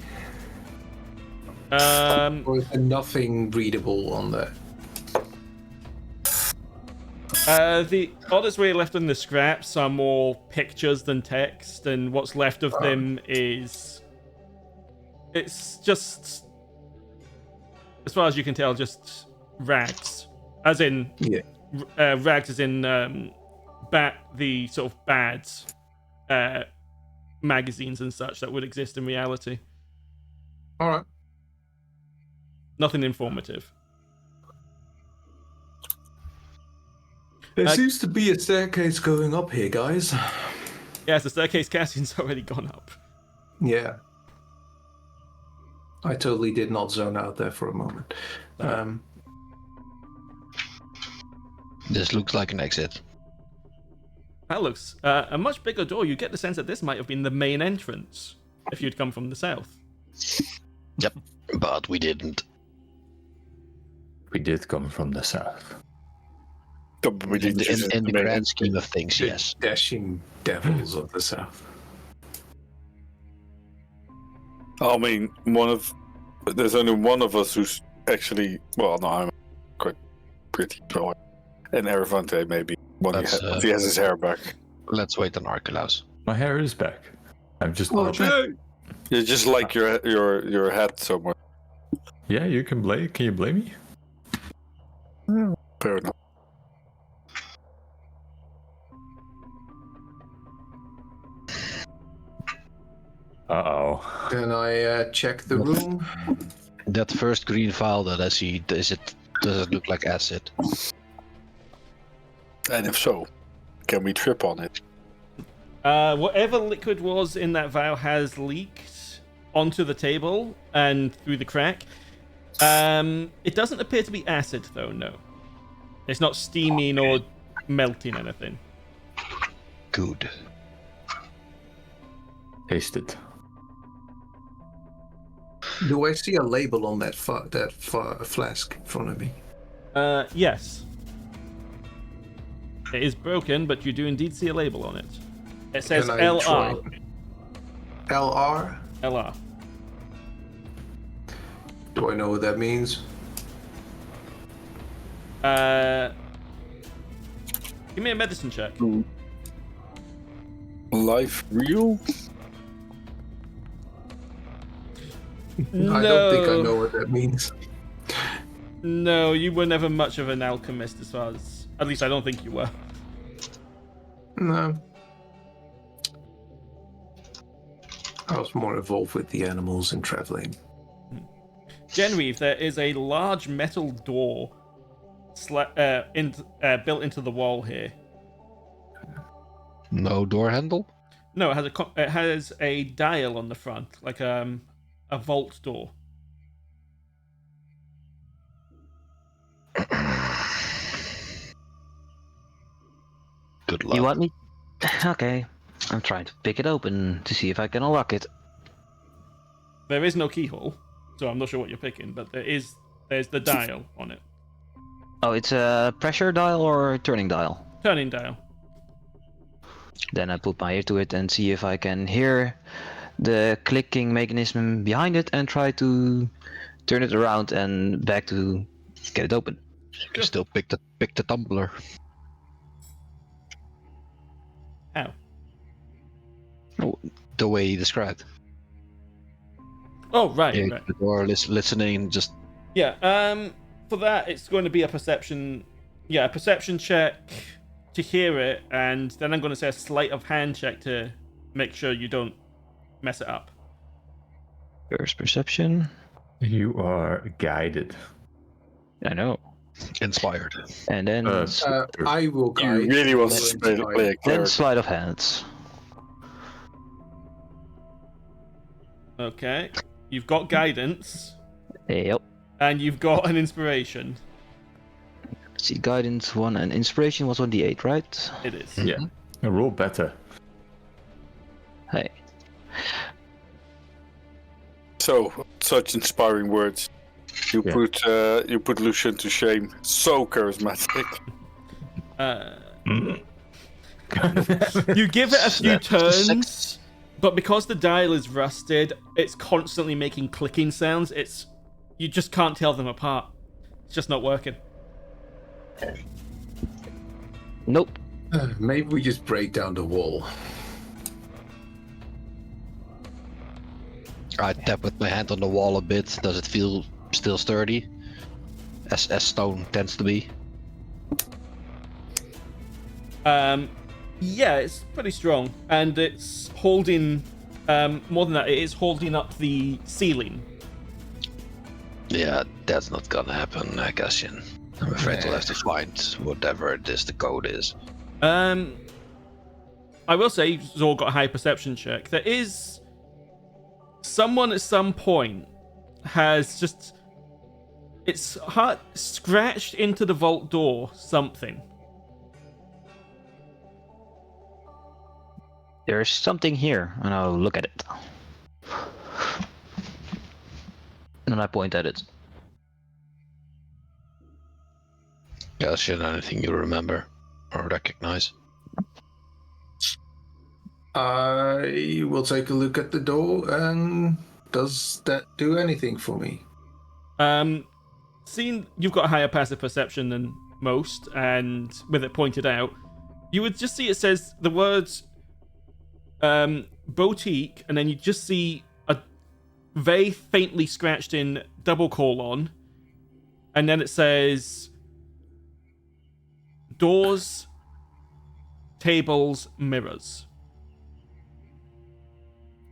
E: Or is there nothing readable on there?
A: The others we left in the scraps are more pictures than text, and what's left of them is... It's just... As far as you can tell, just rags. As in...
E: Yeah.
A: Rags as in the sort of bad magazines and such that would exist in reality.
E: Alright.
A: Nothing informative.
E: There seems to be a staircase going up here, guys.
A: Yes, the staircase Cassian's already gone up.
E: Yeah. I totally did not zone out there for a moment.
H: This looks like an exit.
A: That looks a much bigger door. You get the sense that this might have been the main entrance if you'd come from the south.
H: Yep, but we didn't.
B: We did come from the south.
H: In the grand scheme of things,
E: The
H: yes.
E: dashing devils of the south.
D: I mean, there's only one of us who's actually, well, no, I'm quite pretty tall. And Erevanthe maybe, if he has his hair back.
H: Let's wait on Archilaus.
B: My hair is back. I'm just
D: You just like your hat somewhere.
B: Yeah, you can blame. Can you blame me?
D: Fair enough.
B: Uh-oh.
E: Can I check the room?
H: That first green vial that I see, does it look like acid?
D: And if so, can we trip on it?
A: Whatever liquid was in that vial has leaked onto the table and through the crack. It doesn't appear to be acid, though, no. It's not steaming or melting anything.
H: Good.
B: Taste it.
E: Do I see a label on that flask in front of me?
A: Yes. It is broken, but you do indeed see a label on it. It says
E: Can I
A: LR.
E: try- LR?
A: LR.
E: Do I know what that means?
A: Give me a medicine check.
D: Life real?
A: No.
E: I don't think I know what that means.
A: No, you were never much of an alchemist as far as... At least I don't think you were.
E: No. I was more involved with the animals and traveling.
A: Genraev, there is a large metal door built into the wall here.
H: No door handle?
A: No, it has a dial on the front, like a vault door.
H: Good luck.
G: You want me? Okay. I'm trying to pick it open to see if I can unlock it.
A: There is no keyhole, so I'm not sure what you're picking, but there's the dial on it.
G: Oh, it's a pressure dial or a turning dial?
A: Turning dial.
G: Then I put my ear to it and see if I can hear the clicking mechanism behind it and try to turn it around and back to get it open.
H: You can still pick the tumbler.
A: How?
H: The way you described.
A: Oh, right,
H: Yeah,
A: right.
H: the door listening, just
A: Yeah, for that, it's going to be a perception check to hear it, and then I'm going to say a sleight of hand check to make sure you don't mess it up.
G: First perception.
B: You are guided.
G: I know.
H: inspired.
G: And then
E: I will
D: You
E: guide.
D: really want to
E: Will
D: play a
G: then
D: character.
G: sleight of hands.
A: Okay. You've got guidance,
G: Yep.
A: and you've got an inspiration.
G: Let's see, guidance 1 and inspiration was on the 8, right?
A: It is.
B: Yeah. Roll better.
G: Hey.
D: So, such inspiring words. You put Lucian to shame. So charismatic.
A: You give it a few turns, but because the dial is rusted, it's constantly making clicking sounds. You just can't tell them apart. It's just not working.
G: Nope.
E: Maybe we just break down the wall.
H: I tap with my hand on the wall a bit. Does it feel still sturdy? As stone tends to be.
A: Yeah, it's pretty strong, and it's holding. More than that, it is holding up the ceiling.
H: Yeah, that's not gonna happen, Cassian. I'm afraid we'll have to find whatever it is the code is.
A: I will say Zor got a high perception check. There is someone at some point has just its heart scratched into the vault door something.
G: There's something here, and I'll look at it. And I point at it.
H: Cassian, anything you remember or recognize?
E: I will take a look at the door, and does that do anything for me?
A: Seeing you've got a higher passive perception than most, and with it pointed out, you would just see it says the words boutique, and then you just see a very faintly scratched in double colon, and then it says doors, tables, mirrors.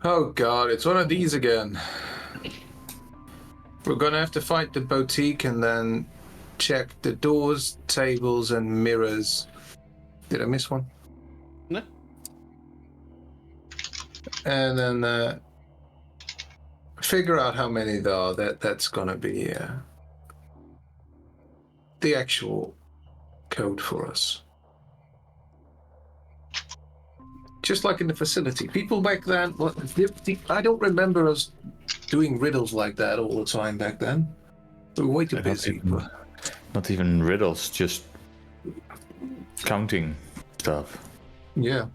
E: Oh god, it's one of these again. We're gonna have to find the boutique and then check the doors, tables, and mirrors. Did I miss one?
A: No.
E: And then figure out how many there are. That's gonna be the actual code for us. Just like in the facility. People back then, I don't remember us doing riddles like that all the time back then. We were way too busy.
B: Not even riddles, just counting stuff.
E: Yeah.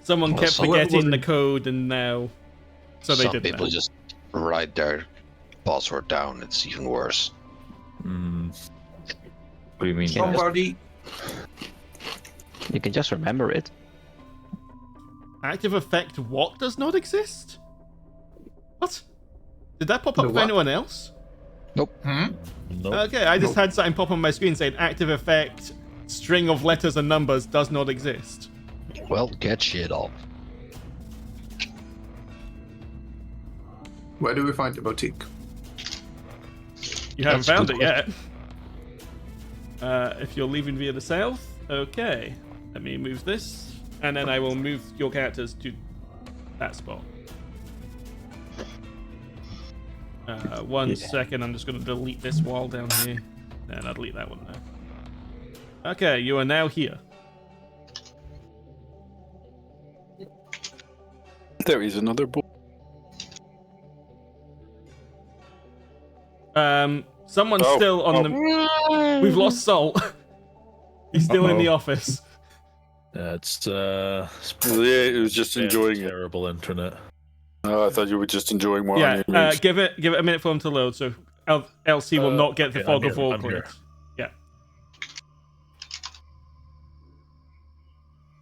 A: Someone
H: Well,
A: kept
H: some-
A: forgetting the code, and now so they
H: Some
A: did
H: people
A: that.
H: just write their password down. It's even worse.
B: What do you mean?
E: Somebody.
G: You can just remember it.
A: Active effect what does not exist? What? Did that pop up
E: The
A: for
E: what?
A: anyone else?
H: Nope.
F: Nope.
A: Okay, I just had something pop on my screen saying active effect string of letters and numbers does not exist.
H: Well, get shit off.
E: Where do we find the boutique?
A: You haven't
H: That's a
A: found
H: good
A: it yet. If you're leaving via the south, okay. Let me move this, and then I will move your characters to that spot. One second, I'm just going to delete this wall down here. And I'll delete that one now. Okay, you are now here.
D: There is another book.
A: Someone's still on the... We've lost Salt. He's still in the office.
F: It's
D: Yeah, it was just enjoying it.
F: terrible internet.
D: Oh, I thought you were just enjoying more
A: Yeah,
D: onion rings.
A: give it a minute for him to load, so LC will not get the
F: okay,
A: fog
F: I'm
A: of
F: here,
A: war
F: I'm here.
A: points. Yeah.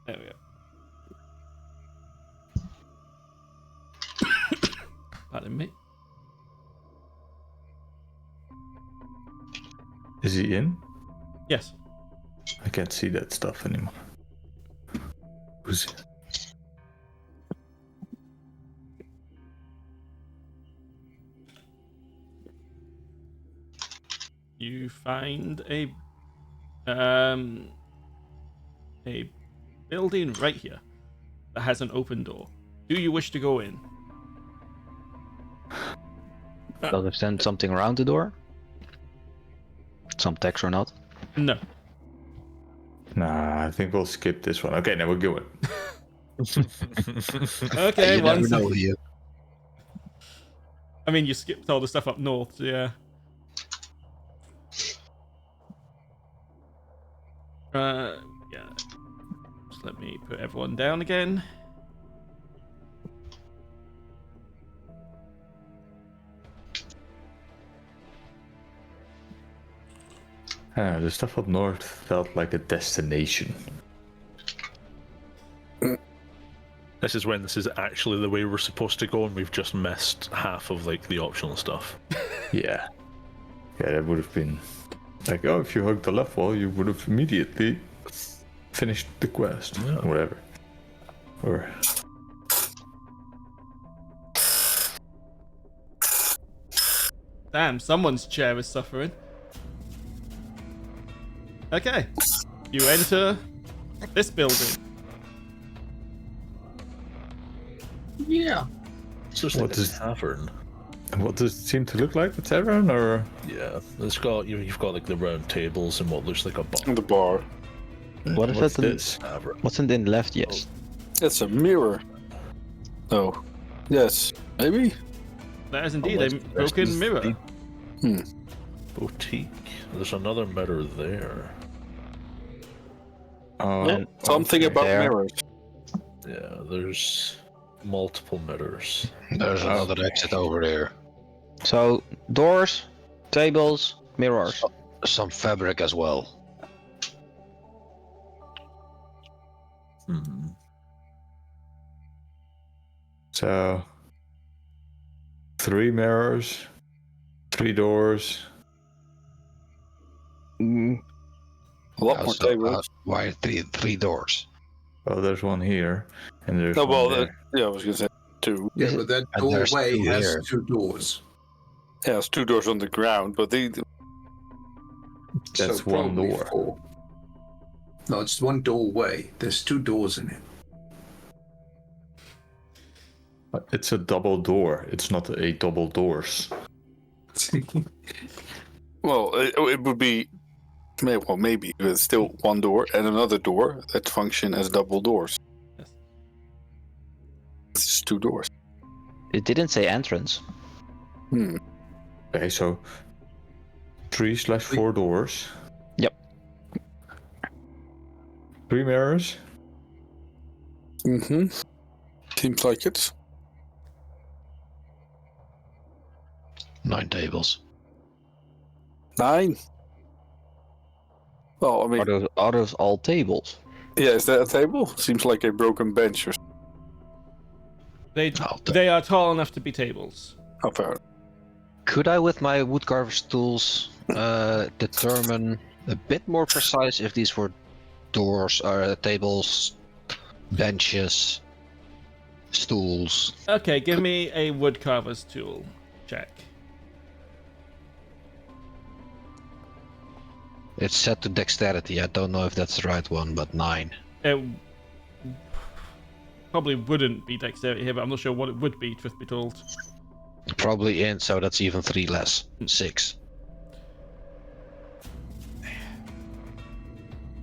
A: There we go. Pardon me.
B: Is he in?
A: Yes.
B: I can't see that stuff anymore. Who's it?
A: You find a building right here that has an open door. Do you wish to go in?
G: Does it send something around the door? Some text or not?
A: No.
B: Nah, I think we'll skip this one. Okay, now we're going.
A: Okay,
H: You never
A: one.
H: know, you.
A: I mean, you skipped all the stuff up north, so yeah. Yeah. Just let me put everyone down again.
B: The stuff up north felt like a destination.
F: This is when this is actually the way we're supposed to go, and we've just missed half of like the optional stuff.
B: Yeah. Yeah, that would have been like, oh, if you hugged the left wall, you would have immediately finished the quest.
F: Yeah.
B: Or whatever. Or
A: Damn, someone's chair is suffering. Okay. You enter this building.
E: Yeah.
F: It's just
B: What
F: like a
B: is-
F: tavern.
B: what does it seem to look like? A tavern or?
F: Yeah, it's got you've got like the round tables and what looks like a bar.
D: The bar.
G: What is
B: What's
G: that?
B: this?
F: Tavern.
G: What's in the left? Yes.
D: That's a mirror. Oh. Yes. Maybe?
A: That is indeed
F: Unless
A: a
F: the rest
A: broken
F: is
A: mirror.
F: Boutique. There's another mirror there.
B: Oh,
D: Something about
G: There.
D: mirrors.
F: Yeah, there's multiple mirrors.
H: There's another exit over there.
G: So doors, tables, mirrors.
H: Some fabric as well.
F: Hmm.
B: So 3 mirrors, 3 doors.
G: Mm,
D: A lot more tables.
H: Why three doors?
B: Well, there's one here, and there's
D: No,
B: one
D: well,
B: there.
D: yeah, I was gonna say 2.
E: Yeah, but that
H: And there's
E: doorway
H: two
E: has
H: here.
E: 2 doors.
D: Yeah, it's 2 doors on the ground, but they.
B: That's
E: So
B: one
E: probably
B: door.
E: 4. No, it's one doorway. There's 2 doors in it.
B: It's a double door. It's not a double doors.
D: Well, it would be. Well, maybe there's still one door and another door that function as double doors.
A: Yes.
D: It's just 2 doors.
G: It didn't say entrance.
B: Okay, so 3/4 doors.
G: Yep.
B: 3 mirrors.
D: Mm-hmm. Seems like it.
H: 9 tables.
D: 9. Well, I mean,
G: Are those all tables?
D: yeah, is that a table? Seems like a broken bench or
A: They are tall enough to be tables.
D: how far.
C: Could I, with my woodcarver's tools, determine a bit more precise if these were doors, or tables, benches, stools?
A: Okay, give me a woodcarver's tool check.
C: It's set to dexterity. I don't know if that's the right one, but 9.
A: It probably wouldn't be dexterity here, but I'm not sure what it would be, truth be told.
C: Probably in, so that's even 3 less. 6.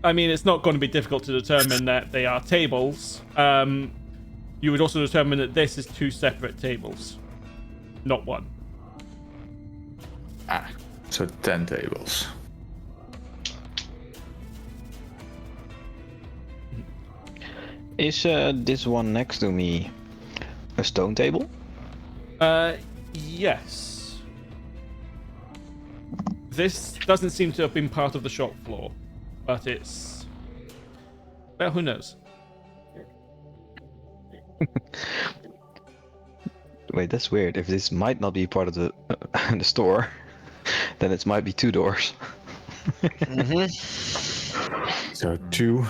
A: I mean, it's not going to be difficult to determine that they are tables. You would also determine that this is 2 separate tables, not 1.
B: So 10 tables.
G: Is this one next to me a stone table?
A: Yes. This doesn't seem to have been part of the shop floor, but it's... Well, who knows?
G: Wait, that's weird. If this might not be part of the the store, then it might be 2 doors.
B: So 2,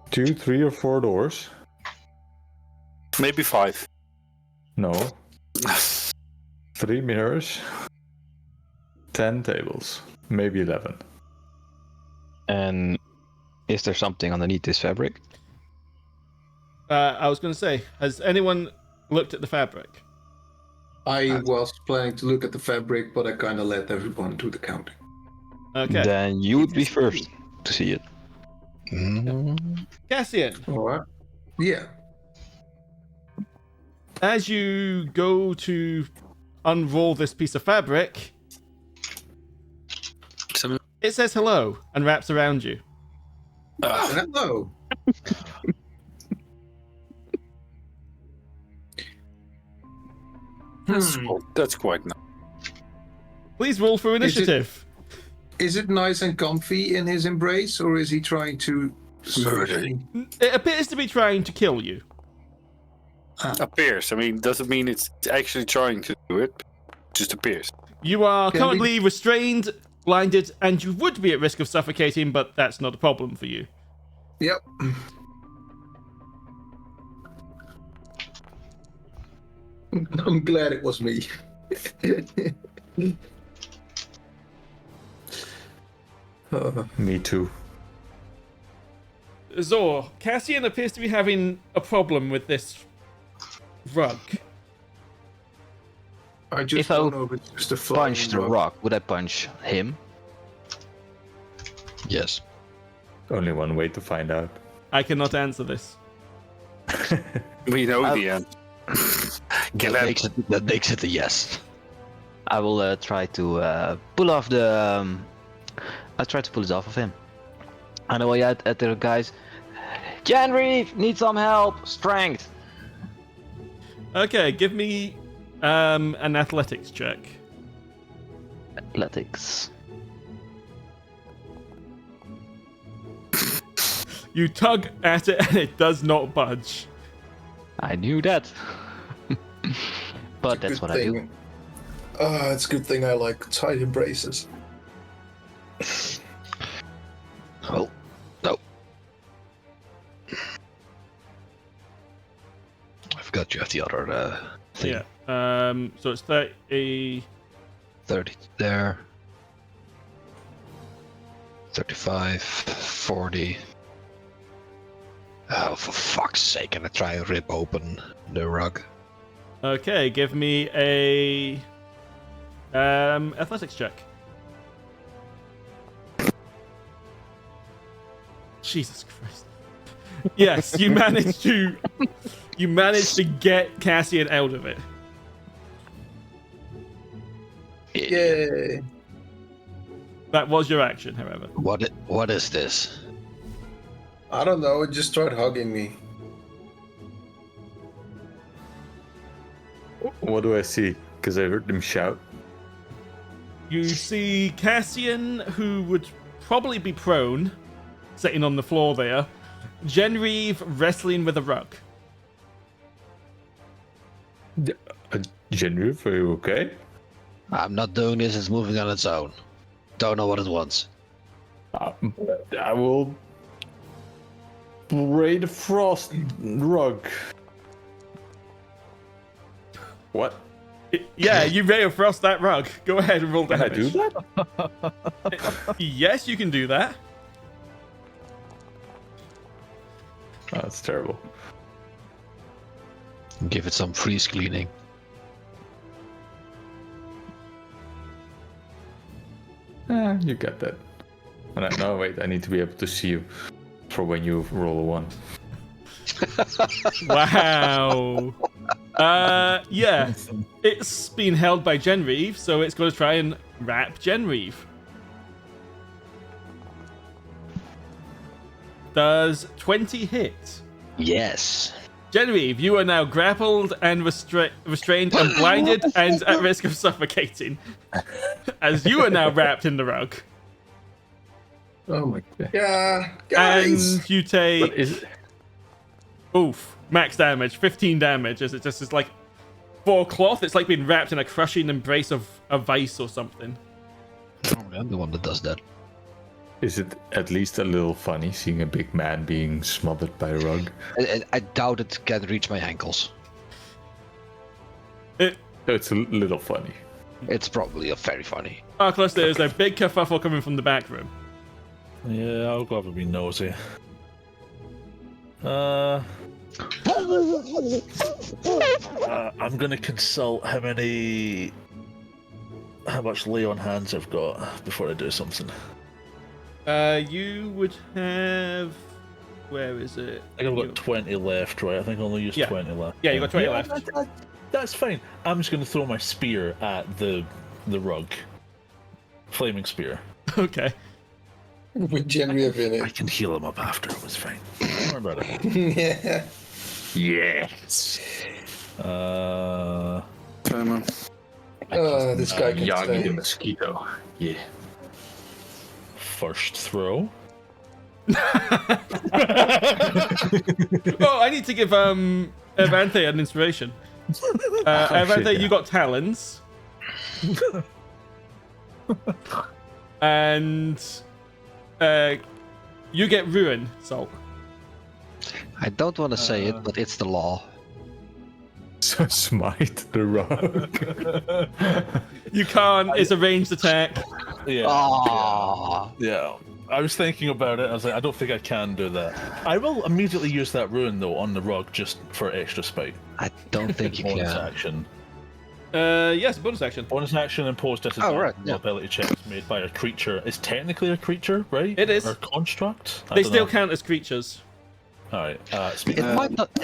B: 3 or 4 doors.
D: Maybe 5.
B: No. 3 mirrors. 10 tables. Maybe 11.
G: And is there something underneath this fabric?
A: I was going to say, has anyone looked at the fabric?
E: I was planning to look at the fabric, but I kind of let everyone do the counting.
A: Okay.
G: Then you would be first to see it.
A: Cassian,
E: All right. Yeah.
A: as you go to unroll this piece of fabric, it says hello and wraps around you.
E: Hello.
D: That's quite nice.
A: Please roll for initiative.
E: Is it nice and comfy in his embrace, or is he trying to
D: Murder.
A: It appears to be trying to kill you.
D: Appears. I mean, doesn't mean it's actually trying to do it. Just appears.
A: You are
E: Can
A: currently restrained, blinded, and you would be at risk of suffocating, but that's not a problem for you.
E: Yep. I'm glad it was me.
B: Me too.
A: Zor, Cassian appears to be having a problem with this rug.
E: I just
G: If I
E: don't know if it's just a flying
G: Punch the
E: rug.
G: rock, would I punch him?
H: Yes.
B: Only one way to find out.
A: I cannot answer this.
D: We know the end.
H: That makes it a yes.
G: I will try to pull off the. I'll try to pull it off of him. And I will yell at the guys. Genraev, need some help. Strength.
A: Okay, give me an athletics check.
G: Athletics.
A: You tug at it and it does not budge.
G: I knew that. But that's what I do.
E: It's a good thing I like tight embraces.
H: Oh, no. I forgot you have the other thing.
A: Yeah. So it's 30.
H: 30 there. 35, 40. Oh, for fuck's sake, can I try and rip open the rug?
A: Okay, give me a athletics check. Jesus Christ. Yes, you managed to get Cassian out of it.
E: Yay!
A: That was your action, however.
H: What is this?
E: I don't know, it just started hugging me.
B: What do I see? Because I heard them shout.
A: You see Cassian, who would probably be prone, sitting on the floor there. Genraev wrestling with a rug.
B: Genraev, are you okay?
H: I'm not doing this, it's moving on its own. Don't know what it wants.
B: I will braid the frost rug. What?
A: Yeah, you Ray of Frost that rug. Go ahead and roll
B: Can I
A: damage.
B: do that?
A: Yes, you can do that.
B: Oh, that's terrible.
H: Give it some freeze cleaning.
B: You got that. No, wait, I need to be able to see you for when you roll a 1.
A: Wow. Yeah. It's been held by Genraev, so it's going to try and wrap Genraev. Does 20 hit?
H: Yes.
A: Genraev, you are now grappled and restrained and blinded and at risk of suffocating, as you are now wrapped in the rug.
E: Oh my god. Yeah, guys!
A: And you take... Oof. Max damage. 15 damage, as it just is like... For cloth, it's like being wrapped in a crushing embrace of a vice or something.
C: Probably I'm the one that does that.
B: Is it at least a little funny seeing a big man being smothered by a rug?
C: I doubt it can reach my ankles.
B: It's a little funny.
C: It's probably very funny.
A: Archilaus, there's a big kerfuffle coming from the back room.
F: Yeah, I'll go have a wee nosy. I'm gonna consult how much lay on hands I've got before I do something.
A: You would have... Where is it?
F: I think I've got 20 left, right? I think I'll only use 20 left.
A: Yeah, you got 20 left.
F: That's fine. I'm just gonna throw my spear at the rug. Flaming spear.
A: Okay.
E: With Genraev in
F: I
E: it.
F: can heal him up after. It was fine. Don't worry about it.
E: Yeah.
B: Yes.
E: This guy can
B: Young
E: stay.
B: the mosquito. Yeah.
F: First throw.
A: Oh, I need to give Erevanthe an inspiration. Erevanthe,
B: yeah.
A: you got talons. And you get ruin, Salt.
C: I don't want to say it, but it's the law.
B: So smite the rug.
A: You can't, it's a ranged attack.
F: Yeah.
C: Ah.
F: Yeah. I was thinking about it. I was like, I don't think I can do that. I will immediately use that ruin though on the rug just for extra spite.
C: I don't think you
F: Bonus
C: can.
F: action.
A: Yes, bonus action.
F: Bonus action imposed disadvantage
C: right, yeah.
F: ability checks made by a creature is technically a creature, right?
A: It is.
F: Or construct.
A: They still count as creatures.
F: All right.
C: It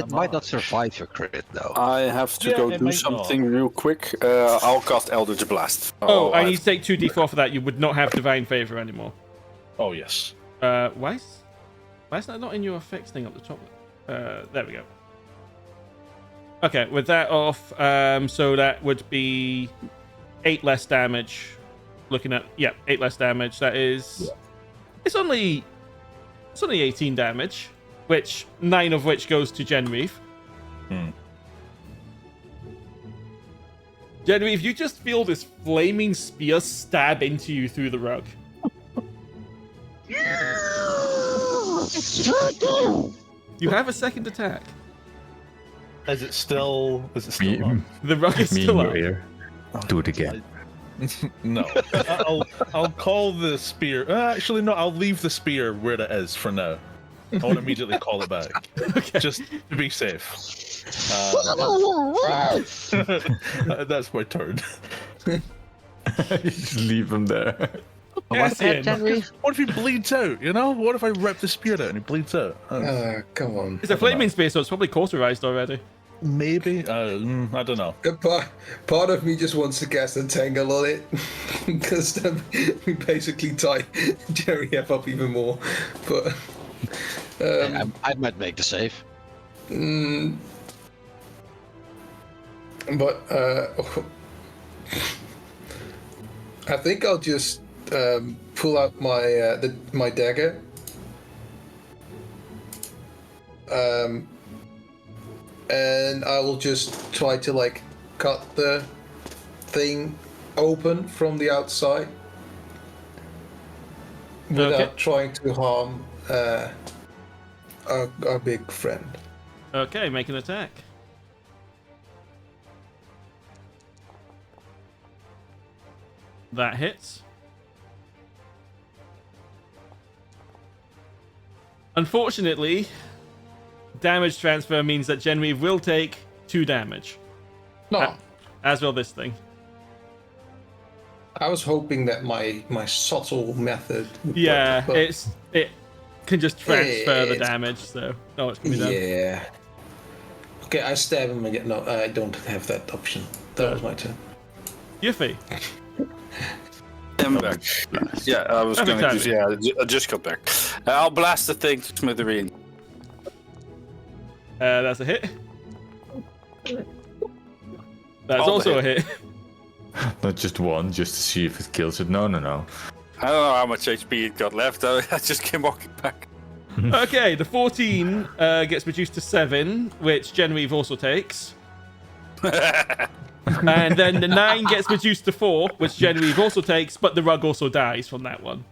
C: might not survive your crit though.
D: I have to
F: Yeah,
D: go
F: it
D: do
F: might
D: something real quick. I'll cast Eldritch Blast.
A: Oh, I
D: I've-
A: need to take 2d4 for that. You would not have Divine Favor anymore.
F: Oh yes.
A: Why is that not in your effects thing up the top? There we go. Okay, with that off, so that would be 8 less damage. Looking at 8 less damage. That is, it's only 18 damage, which 9 of which goes to Genraev. Genraev, you just feel this flaming spear stab into you through the rug. You have a second attack.
F: Is it still up?
A: The rug is
B: Me in
A: still
B: your
A: up.
B: ear. Do it again.
F: No. I'll call the spear. Actually, no. I'll leave the spear where it is for now. I won't immediately call it back.
A: Okay.
F: Just to be safe. That's my turn.
B: Just leave him there.
A: Cassian.
F: What if he bleeds out, you know? What if I rip the spear out and he bleeds out?
E: Come on.
A: It's a flaming spear, so it's probably cauterized already.
F: Maybe? I don't know.
E: Part of me just wants to cast a tangle on it because then we basically tie Genraev up even more. But
C: I might make the save.
E: But I think I'll just pull out my my dagger. And I will just try to like cut the thing open from the outside without trying to harm our big friend.
A: Okay, make an attack. That hits. Unfortunately, damage transfer means that Genraev will take 2 damage.
E: No,
A: As will this thing.
E: I was hoping that my subtle method would
A: Yeah,
E: work, but
A: it can just transfer the
E: It's-
A: damage, so not much can be done.
E: yeah. Okay, I stab him again. No, I don't have that option. That was my turn.
A: Yuphi.
D: I'm back. Yeah, I was
A: Perfect
D: going to. I just got back. I'll blast the thing to smithereen.
A: That's a hit. That's
D: All
A: also a
D: hit.
A: hit.
B: Not just one, just to see if it kills it. No.
D: I don't know how much HP it got left. I just came walking back.
A: Okay, the 14 gets reduced to 7, which Genraev also takes. And then the 9 gets reduced to 4, which Genraev also takes, but the rug also dies from that one.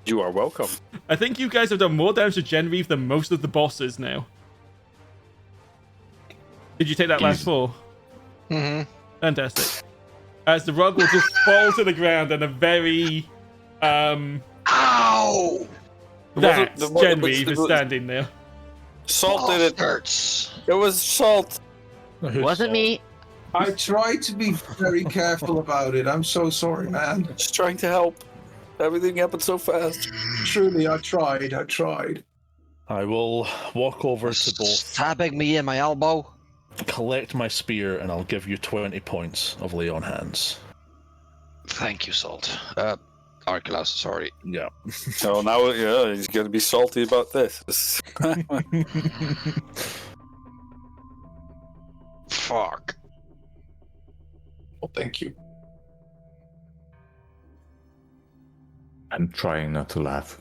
D: You are welcome.
A: I think you guys have done more damage to Genraev than most of the bosses now. Did you take that last 4?
C: Mm-hmm.
A: Fantastic. As the rug will just fall to the ground and a very...
C: Ow!
A: That's
D: The
A: Genraev is standing there.
D: Salt did it.
C: Hurts.
D: It was salt.
G: Wasn't me.
E: I tried to be very careful about it. I'm so sorry, man.
D: Just trying to help. Everything happened so fast.
E: Truly, I tried.
F: I will walk over to both,
C: Stabbing me in my elbow.
F: collect my spear, and I'll give you 20 points of lay on hands.
C: Thank you, Salt. Archilaus, sorry.
F: Yeah.
D: So now, yeah, he's gonna be salty about this.
C: Fuck.
E: Well, thank you.
B: I'm trying not to laugh.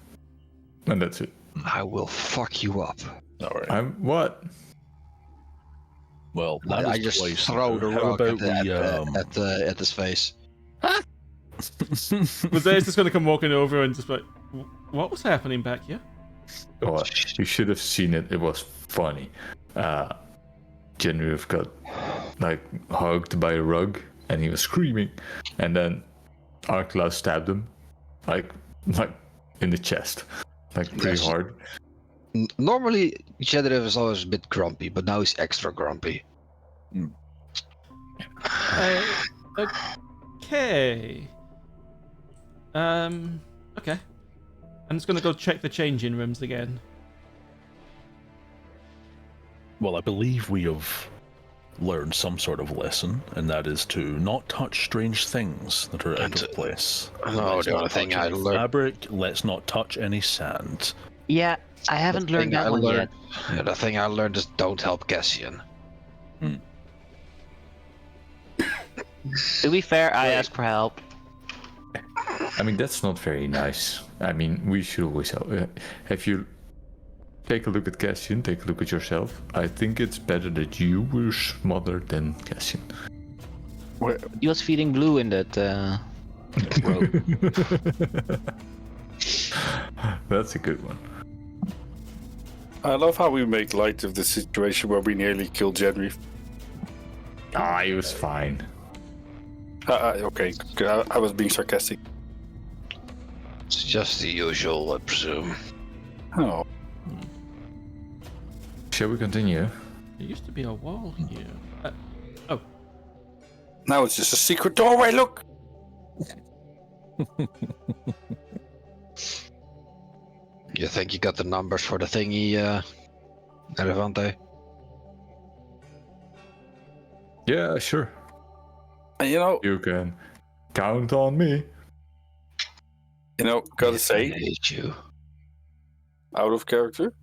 B: And that's it.
C: I will fuck you up.
F: Alright.
B: I'm what?
F: Well,
C: I
F: that was
C: just
F: twice.
C: throw the
F: How
C: rug
F: about
C: at his face.
A: Was they just going to come walking over and just like, what was happening back here?
B: Oh, you should have seen it. It was funny. Genraev got like hugged by a rug, and he was screaming, and then Archilaus stabbed him, like in the chest, like pretty
C: Yes.
B: hard.
C: Normally, Genraev is always a bit grumpy, but now he's extra grumpy.
A: Okay. Okay. I'm just gonna go check the changing rooms again.
F: Well, I believe we have learned some sort of lesson, and that is to not touch strange things that are out of place.
C: No,
F: Let's
C: the
F: not
C: only thing
F: touch
C: I
F: any
C: learned.
F: fabric. Let's not touch any sand.
G: Yeah, I haven't learned that one yet.
C: Yeah, the thing I learned is don't help Cassian.
G: To be fair, I asked for help.
B: I mean, that's not very nice. I mean, we should always help. If you take a look at Cassian, take a look at yourself. I think it's better that you were smothered than Cassian.
G: He was feeding blue in that.
B: That's a good one.
D: I love how we make light of the situation where we nearly killed Genraev.
B: Ah, he was fine.
D: Okay, I was being sarcastic.
C: It's just the usual, I presume.
D: Oh,
B: Shall we continue?
A: There used to be a wall here.
D: now it's just a secret doorway. Look.
C: You think you got the numbers for the thingy, Erevanthe?
B: Yeah, sure.
D: And
B: You can count on me.
D: gotta
C: I
D: say,
C: hate you.
D: out of character.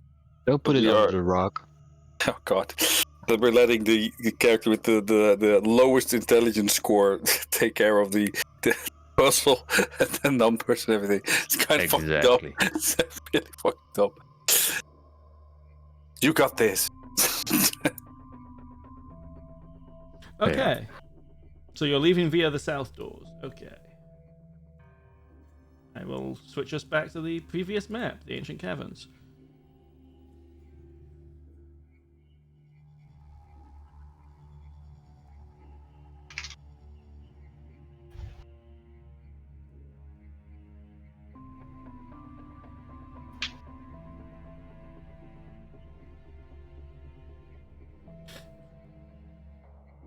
C: Don't put it
D: We
C: under
D: are-
C: the rock.
D: Oh God, that we're letting the character with the lowest intelligence score take care of the puzzle and the numbers and everything. It's kind of fucked up.
B: Exactly.
D: It's really fucked up. You got this.
A: Okay. So you're leaving via the south doors. Okay. I will switch us back to the previous map, the ancient caverns.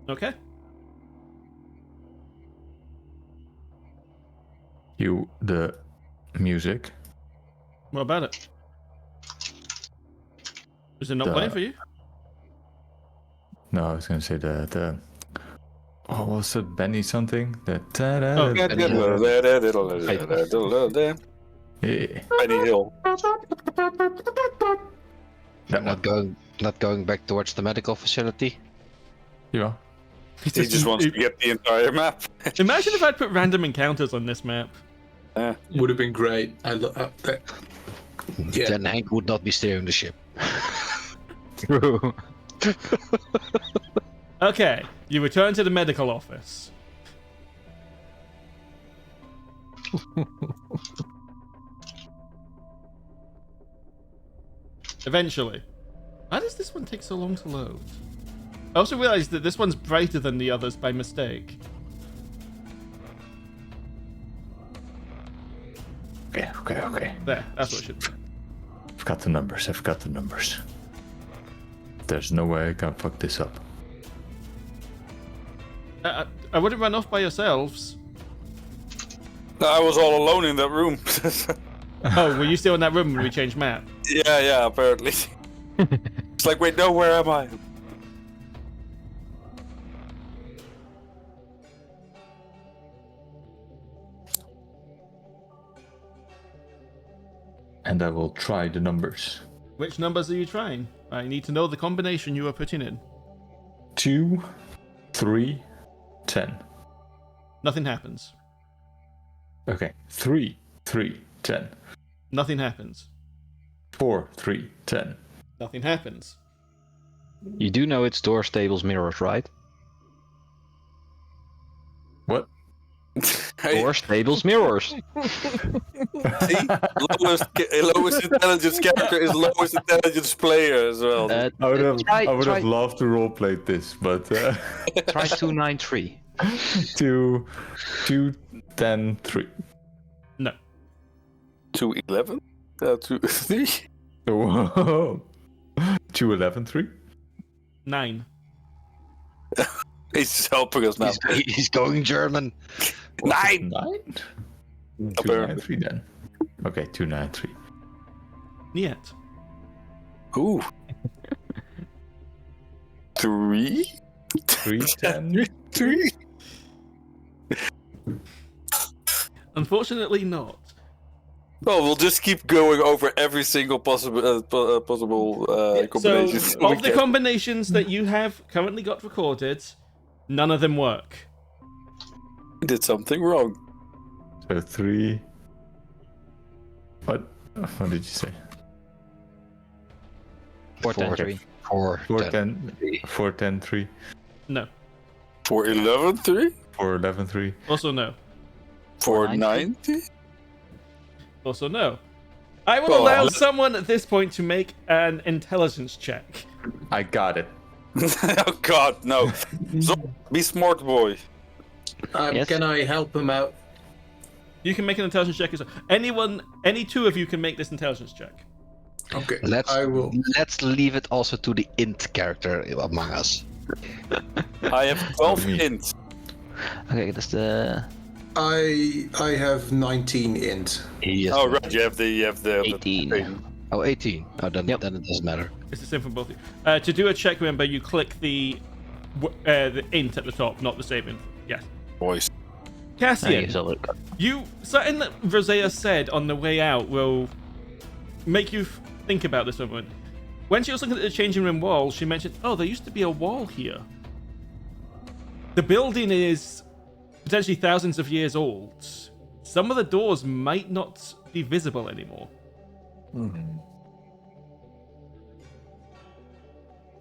A: Okay.
B: The music.
A: What about it? Is it not
B: The-
A: playing for you?
B: No, I was gonna say the what was it, Benny something? The
A: Oh.
B: yeah.
D: Benny Hill.
B: That one.
C: Not going back towards the medical facility.
B: Yeah.
D: He just wants to get the entire map.
A: Imagine if I'd put random encounters on this map.
E: Would have been great. Yeah.
C: Then Hank would not be steering the ship.
A: Okay, you return to the medical office. Eventually. Why does this one take so long to load? I also realized that this one's brighter than the others by mistake.
B: Okay.
A: There, that's what it should be.
B: I've got the numbers. There's no way I can fuck this up.
A: I wouldn't run off by yourselves.
D: I was all alone in that room.
A: Oh, were you still in that room when we changed map?
D: Yeah, apparently. It's like, wait, no, where am I?
B: And I will try the numbers.
A: Which numbers are you trying? I need to know the combination you are putting in.
B: 2, 3, 10.
A: Nothing happens.
B: Okay. 3, 3, 10.
A: Nothing happens.
B: 4, 3, 10.
A: Nothing happens.
G: You do know it's doors, tables, mirrors, right?
B: What?
G: Doors, tables, mirrors.
D: See? Lowest intelligence character is lowest intelligence player as well.
B: I would have loved to roleplay this, but
G: Try 293.
B: 2, 10, 3.
A: No.
D: 211? 2, 3?
B: Whoa. 2, 11, 3.
A: 9.
D: He's helping us now.
C: He's going German.
D: 9!
B: 9? 2, 9, 3 then. Okay, 2, 9, 3.
A: Niet.
D: Ooh. 3?
B: 3, 10.
D: 3?
A: Unfortunately not.
D: Oh, we'll just keep going over every single possible combination.
A: So, of the combinations that you have currently got recorded, none of them work.
D: We did something wrong.
B: So 3. What did you say?
G: 4, 10, 3.
C: 4,
B: 10, 4, 10, 3.
A: No.
D: 4, 11, 3?
B: 4, 11, 3.
A: Also no.
D: 4, 90?
A: Also no. I will allow someone at this point to make an intelligence check.
B: I got it.
D: Oh god, no. Be smart, boy.
G: Yes?
E: Can I help him out?
A: You can make an intelligence check as well. Any two of you can make this intelligence check.
E: Okay,
C: Let's
E: I will.
C: let's leave it also to the int character among us.
D: I have 12 hints.
G: Okay, that's the
E: I have 19 int.
C: He has
D: Oh right, you have the
G: 18.
D: thing.
C: Oh, 18. Oh, then
G: Yep.
C: it doesn't matter.
A: It's the same for both of you. To do a check, remember, you click the int at the top, not the saving. Yes.
D: Boys.
A: Cassius,
G: so look.
A: something that Rosea said on the way out will make you think about this moment. When she was looking at the changing room wall, she mentioned, oh, there used to be a wall here. The building is potentially thousands of years old. Some of the doors might not be visible anymore.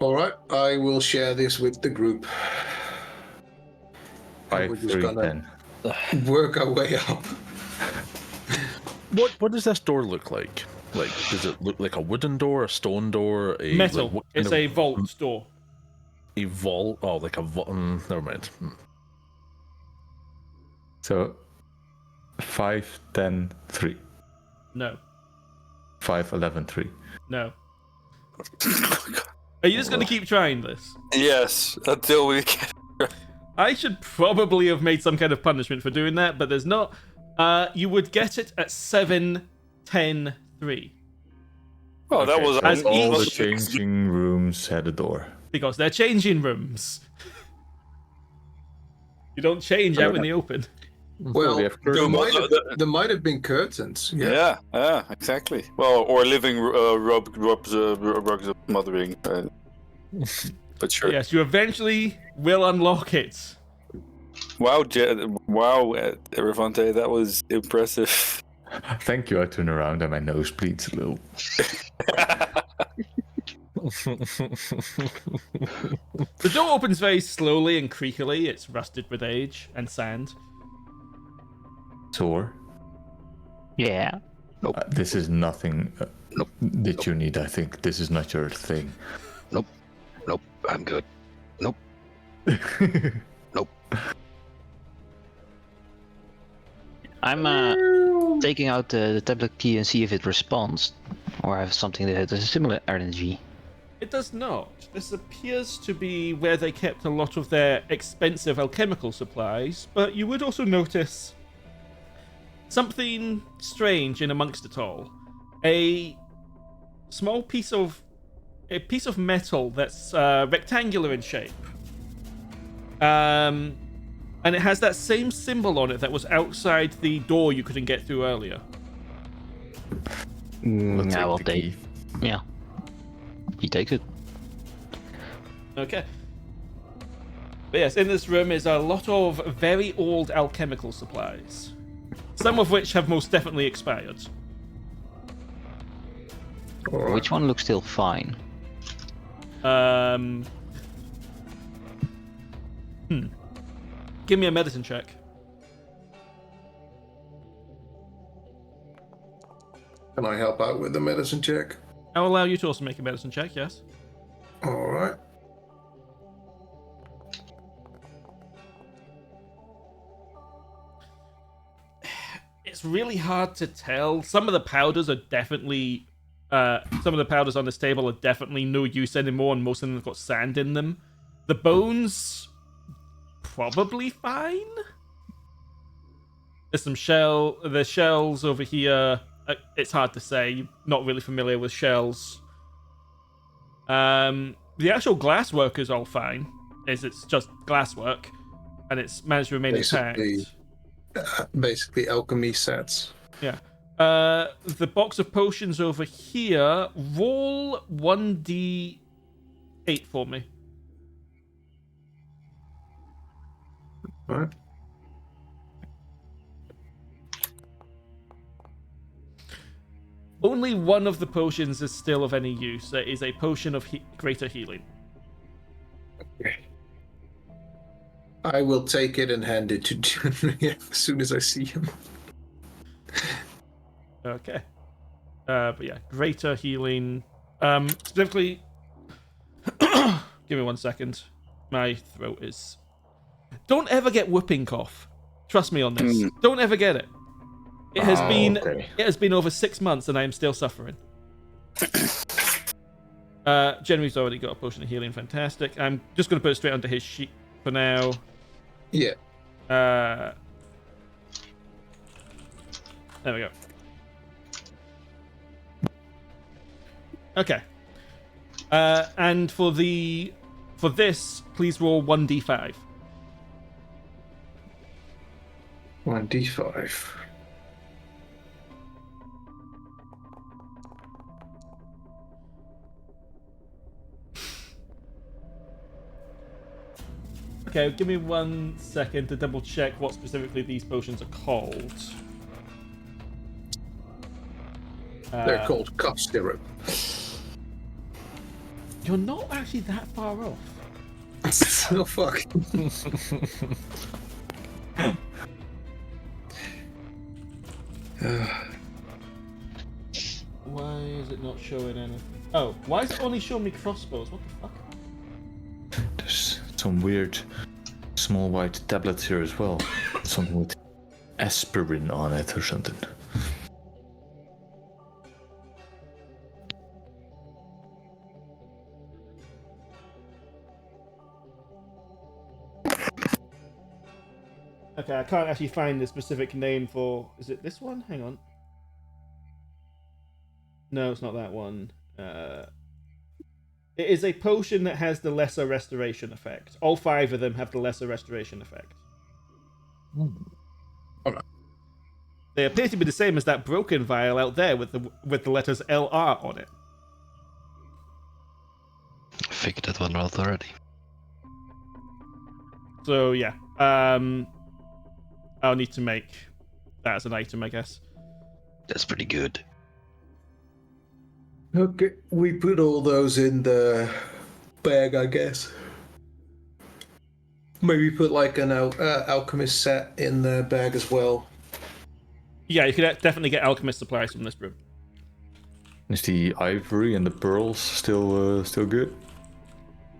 E: All right, I will share this with the group.
B: 5,
E: We're just
B: 3,
E: gonna
B: 10.
E: work our way up.
F: What does this door look like? Like, does it look like a wooden door, a stone door, a
A: Metal.
F: Like, what kind
A: It's
F: of-
A: a vault door.
F: A vault? Oh, like a vault. Never mind.
B: So 5, 10, 3.
A: No.
B: 5, 11, 3.
A: No. Are you just going to keep trying this?
D: Yes, until we get.
A: I should probably have made some kind of punishment for doing that, but there's not. You would get it at 7, 10, 3.
D: Oh, that was
A: As
B: all the
A: each-
B: changing rooms had a door.
A: Because they're changing rooms. You don't change out in the open.
E: Well,
B: they have
E: there might have been curtains. Yeah.
D: Yeah, exactly. Well, or living Rob's mothering. But sure.
A: Yes, you eventually will unlock it.
D: Wow, Erevanthe, that was impressive.
B: Thank you. I turn around and my nose bleeds a little.
A: The door opens very slowly and creakily. It's rusted with age and sand.
B: Tor,
G: Yeah.
B: this is nothing that you need. I think this is not your thing.
H: Nope, I'm good. Nope.
G: I'm taking out the tablet key and see if it responds, or I have something that has a similar energy.
A: It does not. This appears to be where they kept a lot of their expensive alchemical supplies, but you would also notice something strange in amongst it all. A small piece of metal that's rectangular in shape. And it has that same symbol on it that was outside the door you couldn't get through earlier.
G: I will take. Yeah. He takes it.
A: Okay. But yes, in this room is a lot of very old alchemical supplies. Some of which have most definitely expired.
G: Which one looks still fine?
A: Give me a medicine check.
E: Can I help out with the medicine check?
A: I'll allow you to also make a medicine check, yes.
E: All right.
A: It's really hard to tell. Some of the powders are definitely... some of the powders on this table are definitely no use anymore, and most of them have got sand in them. The bones... probably fine? There's some the shells over here. It's hard to say. You're not really familiar with shells. The actual glasswork is all fine. It's just glasswork, and it's managed to remain intact.
E: Basically alchemy sets.
A: Yeah. The box of potions over here. Roll 1d8 for me.
E: All right.
A: Only one of the potions is still of any use. It is a potion of greater healing.
E: Okay. I will take it and hand it to Genraev as soon as I see him.
A: Okay. But yeah, greater healing. Specifically... Give me 1 second. My throat is... Don't ever get whooping cough. Trust me on this. Don't ever get it. It has It has been over 6 months and I am still suffering. Genraev's already got a potion of healing. Fantastic. I'm just going to put it straight onto his sheet for now.
E: Yeah.
A: There we go. Okay. And for this, please roll 1d5.
E: 1d5.
A: Okay, give me 1 second to double check what specifically these potions are called.
E: They're called cough syrup.
A: You're not actually that far off.
E: Oh fuck.
A: Why is it not showing anything? Oh, why is it only showing me crossbows? What the fuck?
B: There's some weird small white tablets here as well. Something with aspirin on it or something.
A: Okay, I can't actually find the specific name for... Is it this one? Hang on. No, it's not that one. It is a potion that has the lesser restoration effect. All 5 of them have the lesser restoration effect. They appear to be the same as that broken vial out there with the letters LR on it.
H: I figured that one out already.
A: So yeah, I'll need to make that as an item, I guess.
H: That's pretty good.
E: Okay, we put all those in the bag, I guess. Maybe put like an alchemist set in the bag as well.
A: Yeah, you could definitely get alchemist supplies from this room.
B: Is the ivory and the pearls still good?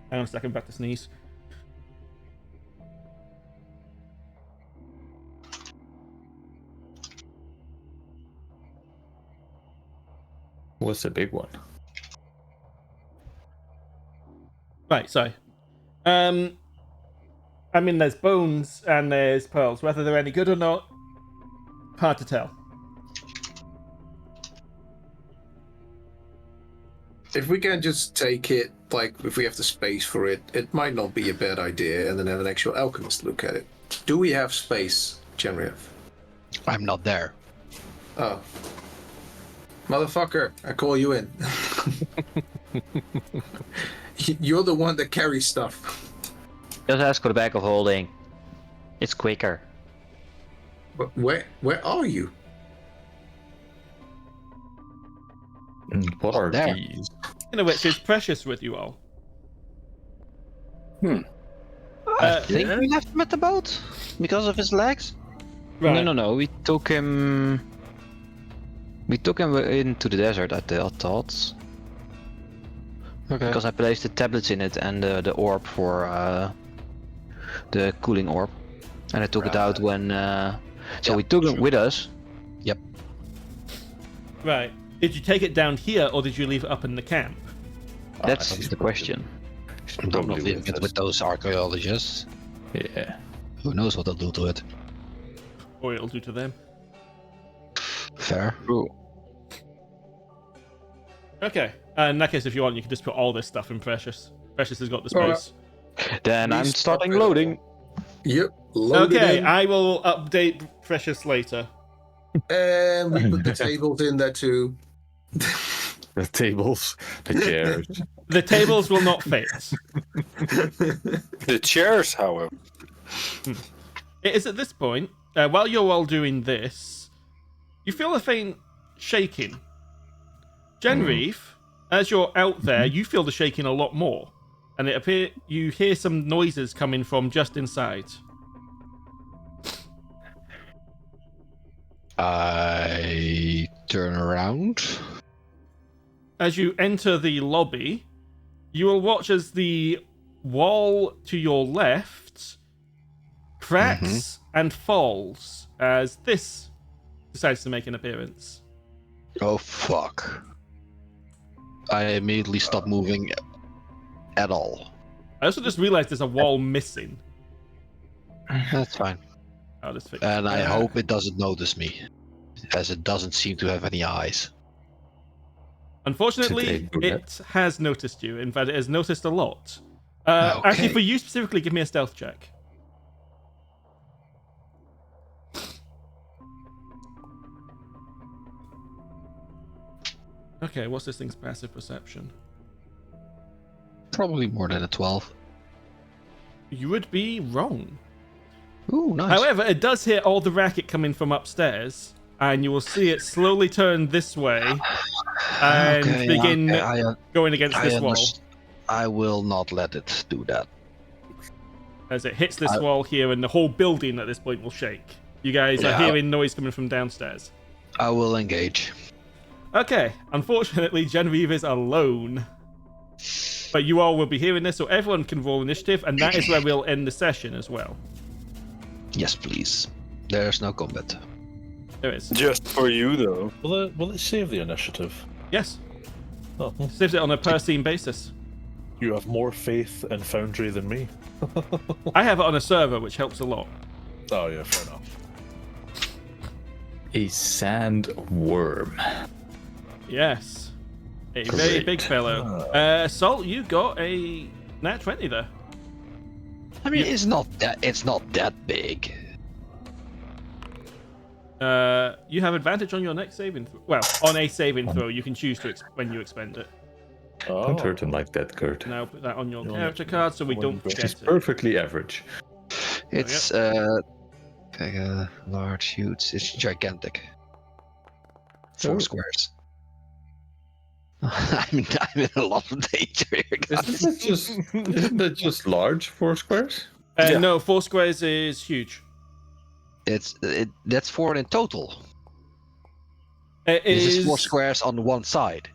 A: Hang on a second, back to sneeze.
B: What's the big one?
A: Right, sorry. I mean, there's bones and there's pearls. Whether they're any good or not, hard to tell.
E: If we can just take it, like, if we have the space for it, it might not be a bad idea, and then have an actual alchemist look at it. Do we have space, Genraev?
H: I'm not there.
E: Oh. Motherfucker, I call you in. You're the one that carries stuff.
G: Just ask for the bag of holding. It's quicker.
E: But where are you?
B: What are
H: There.
B: these?
A: You know, which is precious with you all.
C: I think we left him at the boat because of his legs.
A: Right.
G: No. We took him. We took him into the desert. I thought.
H: Okay.
G: Because I placed the tablets in it and the orb for the cooling orb, and I took it out when. So we took it with us.
A: Right. Did you take it down here, or did you leave it up in the camp?
G: That's the question.
H: I'm not leaving it with those archaeologists.
B: Yeah.
H: Who knows what they'll do to it?
A: Or it'll do to them.
H: Fair.
A: Okay. In that case, if you want, you can just put all this stuff in Precious. Precious has got the
E: Alright.
A: space.
G: Then I'm
E: Please
G: starting
E: stop it.
G: loading.
E: Yep. Load
A: Okay,
E: it in,
A: I will update Precious later.
E: and we put the tables in there too.
B: The tables, the chairs.
A: The tables will not fit.
D: The chairs, however.
A: It is at this point, while you're all doing this, you feel a faint shaking. Genraev, as you're out there, you feel the shaking a lot more. And you hear some noises coming from just inside.
H: I turn around.
A: As you enter the lobby, you will watch as the wall to your left cracks and falls as this decides to make an appearance.
H: Oh fuck. I immediately stop moving at all.
A: I also just realized there's a wall missing.
H: That's fine.
A: I'll just fix
H: And I
A: that.
H: hope it doesn't notice me, as it doesn't seem to have any eyes.
A: Unfortunately,
B: Did they do
A: it has noticed you. In fact, it has noticed a lot.
H: Okay.
A: Actually, for you specifically, give me a stealth check. Okay, what's this thing's passive perception?
H: Probably more than a 12.
A: You would be wrong.
H: Ooh, nice.
A: However, it does hear all the racket coming from upstairs, and you will see it slowly turn this way and
H: Okay,
A: begin
H: I
A: going against this wall.
H: I will not let it do that.
A: As it hits this wall here, and the whole building at this point will shake. You guys are hearing noise coming from downstairs.
H: I will engage.
A: Okay, unfortunately, Genraev is alone. But you all will be hearing this, so everyone can roll initiative, and that is where we'll end the session as well.
H: Yes, please. There's no combat.
A: There is.
D: Just for you, though.
F: Will it save the initiative?
A: Yes,
F: Oh,
A: saves it on a per scene basis.
F: you have more faith in Foundry than me.
A: I have it on a server, which helps a lot.
F: Oh yeah, fair enough.
B: A sandworm.
A: Yes. A very
B: Great.
A: big fellow. Salt, you got a nat 20 there.
H: I mean, it's not that big.
A: You have advantage on your next saving throw. Well, on a saving throw, you can choose to when you expend it.
B: Don't hurt him like that, Gert.
A: Now put that on your character card so we don't forget
B: He's
A: it.
B: perfectly average.
C: It's large, huge. It's gigantic. 4 squares. I'm in a lot of danger here, guys.
B: Isn't that just large 4 squares?
A: No, 4 squares is huge.
C: That's 4 in total.
A: It
C: This
A: is
C: is 4 squares on one side.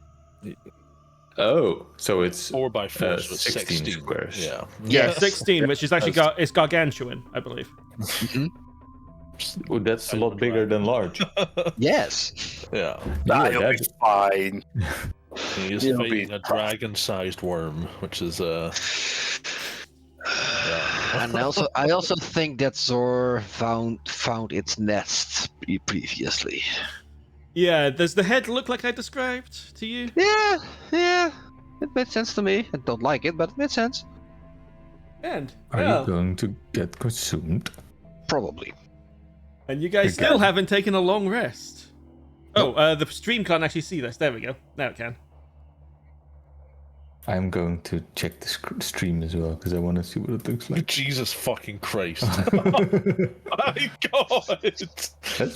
B: Oh, so it's
F: 4 by 4 so
B: 16 squares.
F: Yeah.
A: Yeah, 16, which is actually it's gargantuan, I believe.
B: Oh, that's a lot bigger than large.
C: Yes.
F: Yeah.
D: You'll be fine.
F: He's
D: He'll
F: fighting
D: be
F: a dragon-sized worm, which is yeah.
C: And I also think that Zor found its nest previously.
A: Yeah, does the head look like I described to you?
C: Yeah. It made sense to me. I don't like it, but it made sense.
A: And
B: Are you going to get consumed?
C: Probably.
A: And you guys still haven't taken a long rest. Oh, the stream can't actually see this. There we go. Now it can.
B: I'm going to check the stream as well because I want to see what it looks like.
F: Jesus fucking Christ. My God.
B: That's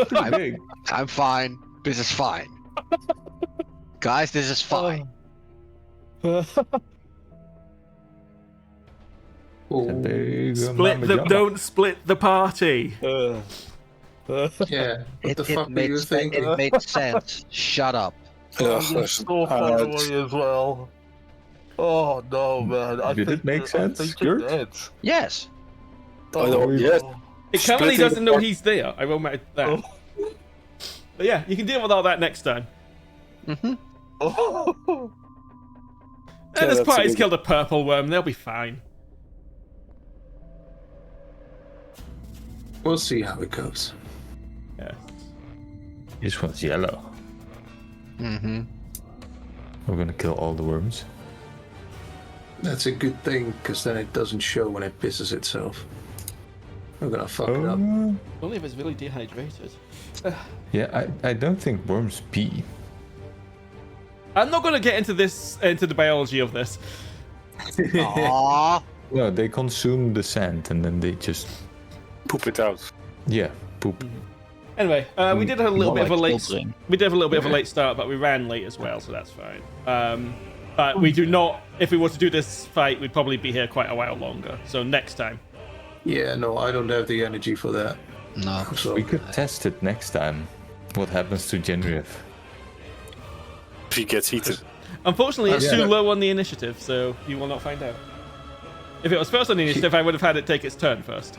B: pretty big.
C: I'm fine. This is fine. Guys, this is fine.
B: And there you go, Mama Jama.
A: Don't split the party.
E: Yeah. What the fuck were you thinking?
C: It made sense. Shut up.
F: So far away as well. Oh no, man!
B: Did it make sense, Gert?
C: Yes.
D: Yes.
A: It currently doesn't know he's there. I will make that. But yeah, you can deal with all that next time. And this party's killed a purple worm. They'll be fine.
E: We'll see how it goes.
A: Yeah.
B: This one's yellow.
C: Mm-hmm.
B: We're gonna kill all the worms.
E: That's a good thing, because then it doesn't show when it pisses itself. We're gonna fuck it up.
A: Only if it's really dehydrated.
B: Yeah, I don't think worms pee.
A: I'm not going to get into the biology of this.
C: Aww.
B: No, they consume the sand and then they just
D: Poop it out.
B: poop.
A: Anyway, we did a little bit of a late.
G: filtering.
A: We did have a little bit of a late start, but we ran late as well, so that's fine. But we do not. If we were to do this fight, we'd probably be here quite a while longer. So next time.
E: Yeah, no, I don't have the energy for that.
C: No.
E: So
B: We could test it next time. What happens to Genraev?
D: If he gets heated.
A: Unfortunately, it's
E: Yeah.
A: too low on the initiative, so you will not find out. If it was first on the initiative, I would have had it take its turn first.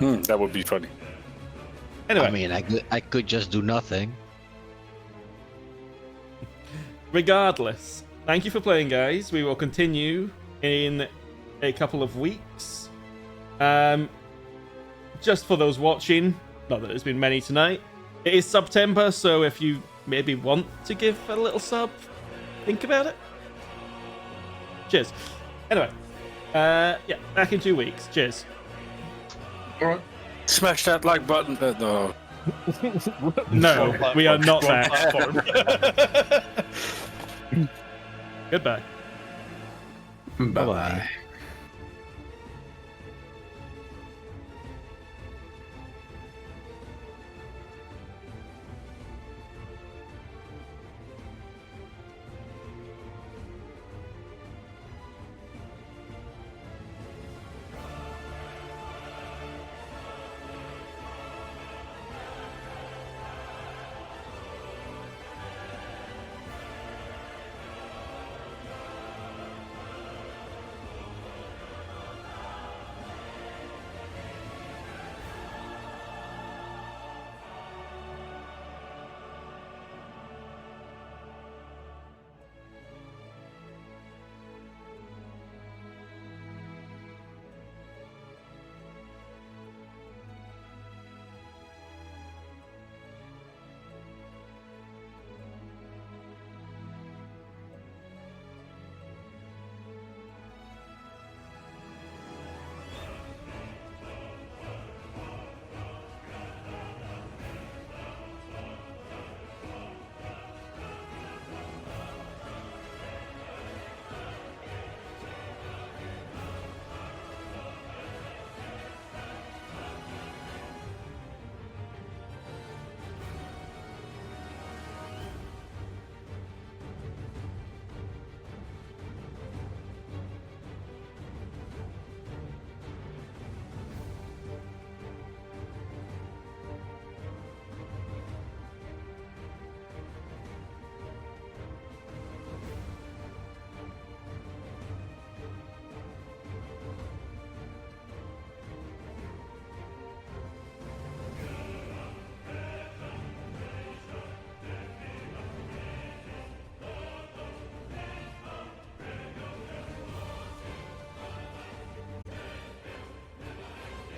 D: That would be funny.
A: Anyway,
C: I mean, I could just do nothing.
A: regardless, thank you for playing, guys. We will continue in a couple of weeks. Just for those watching, not that there's been many tonight, it is September, so if you maybe want to give a little sub, think about it. Cheers. Anyway, yeah, back in 2 weeks. Cheers.
E: alright.
D: Smash that like button. No.
A: No, we are not
F: Wrong
A: back.
F: platform.
A: Goodbye.
E: Bye bye.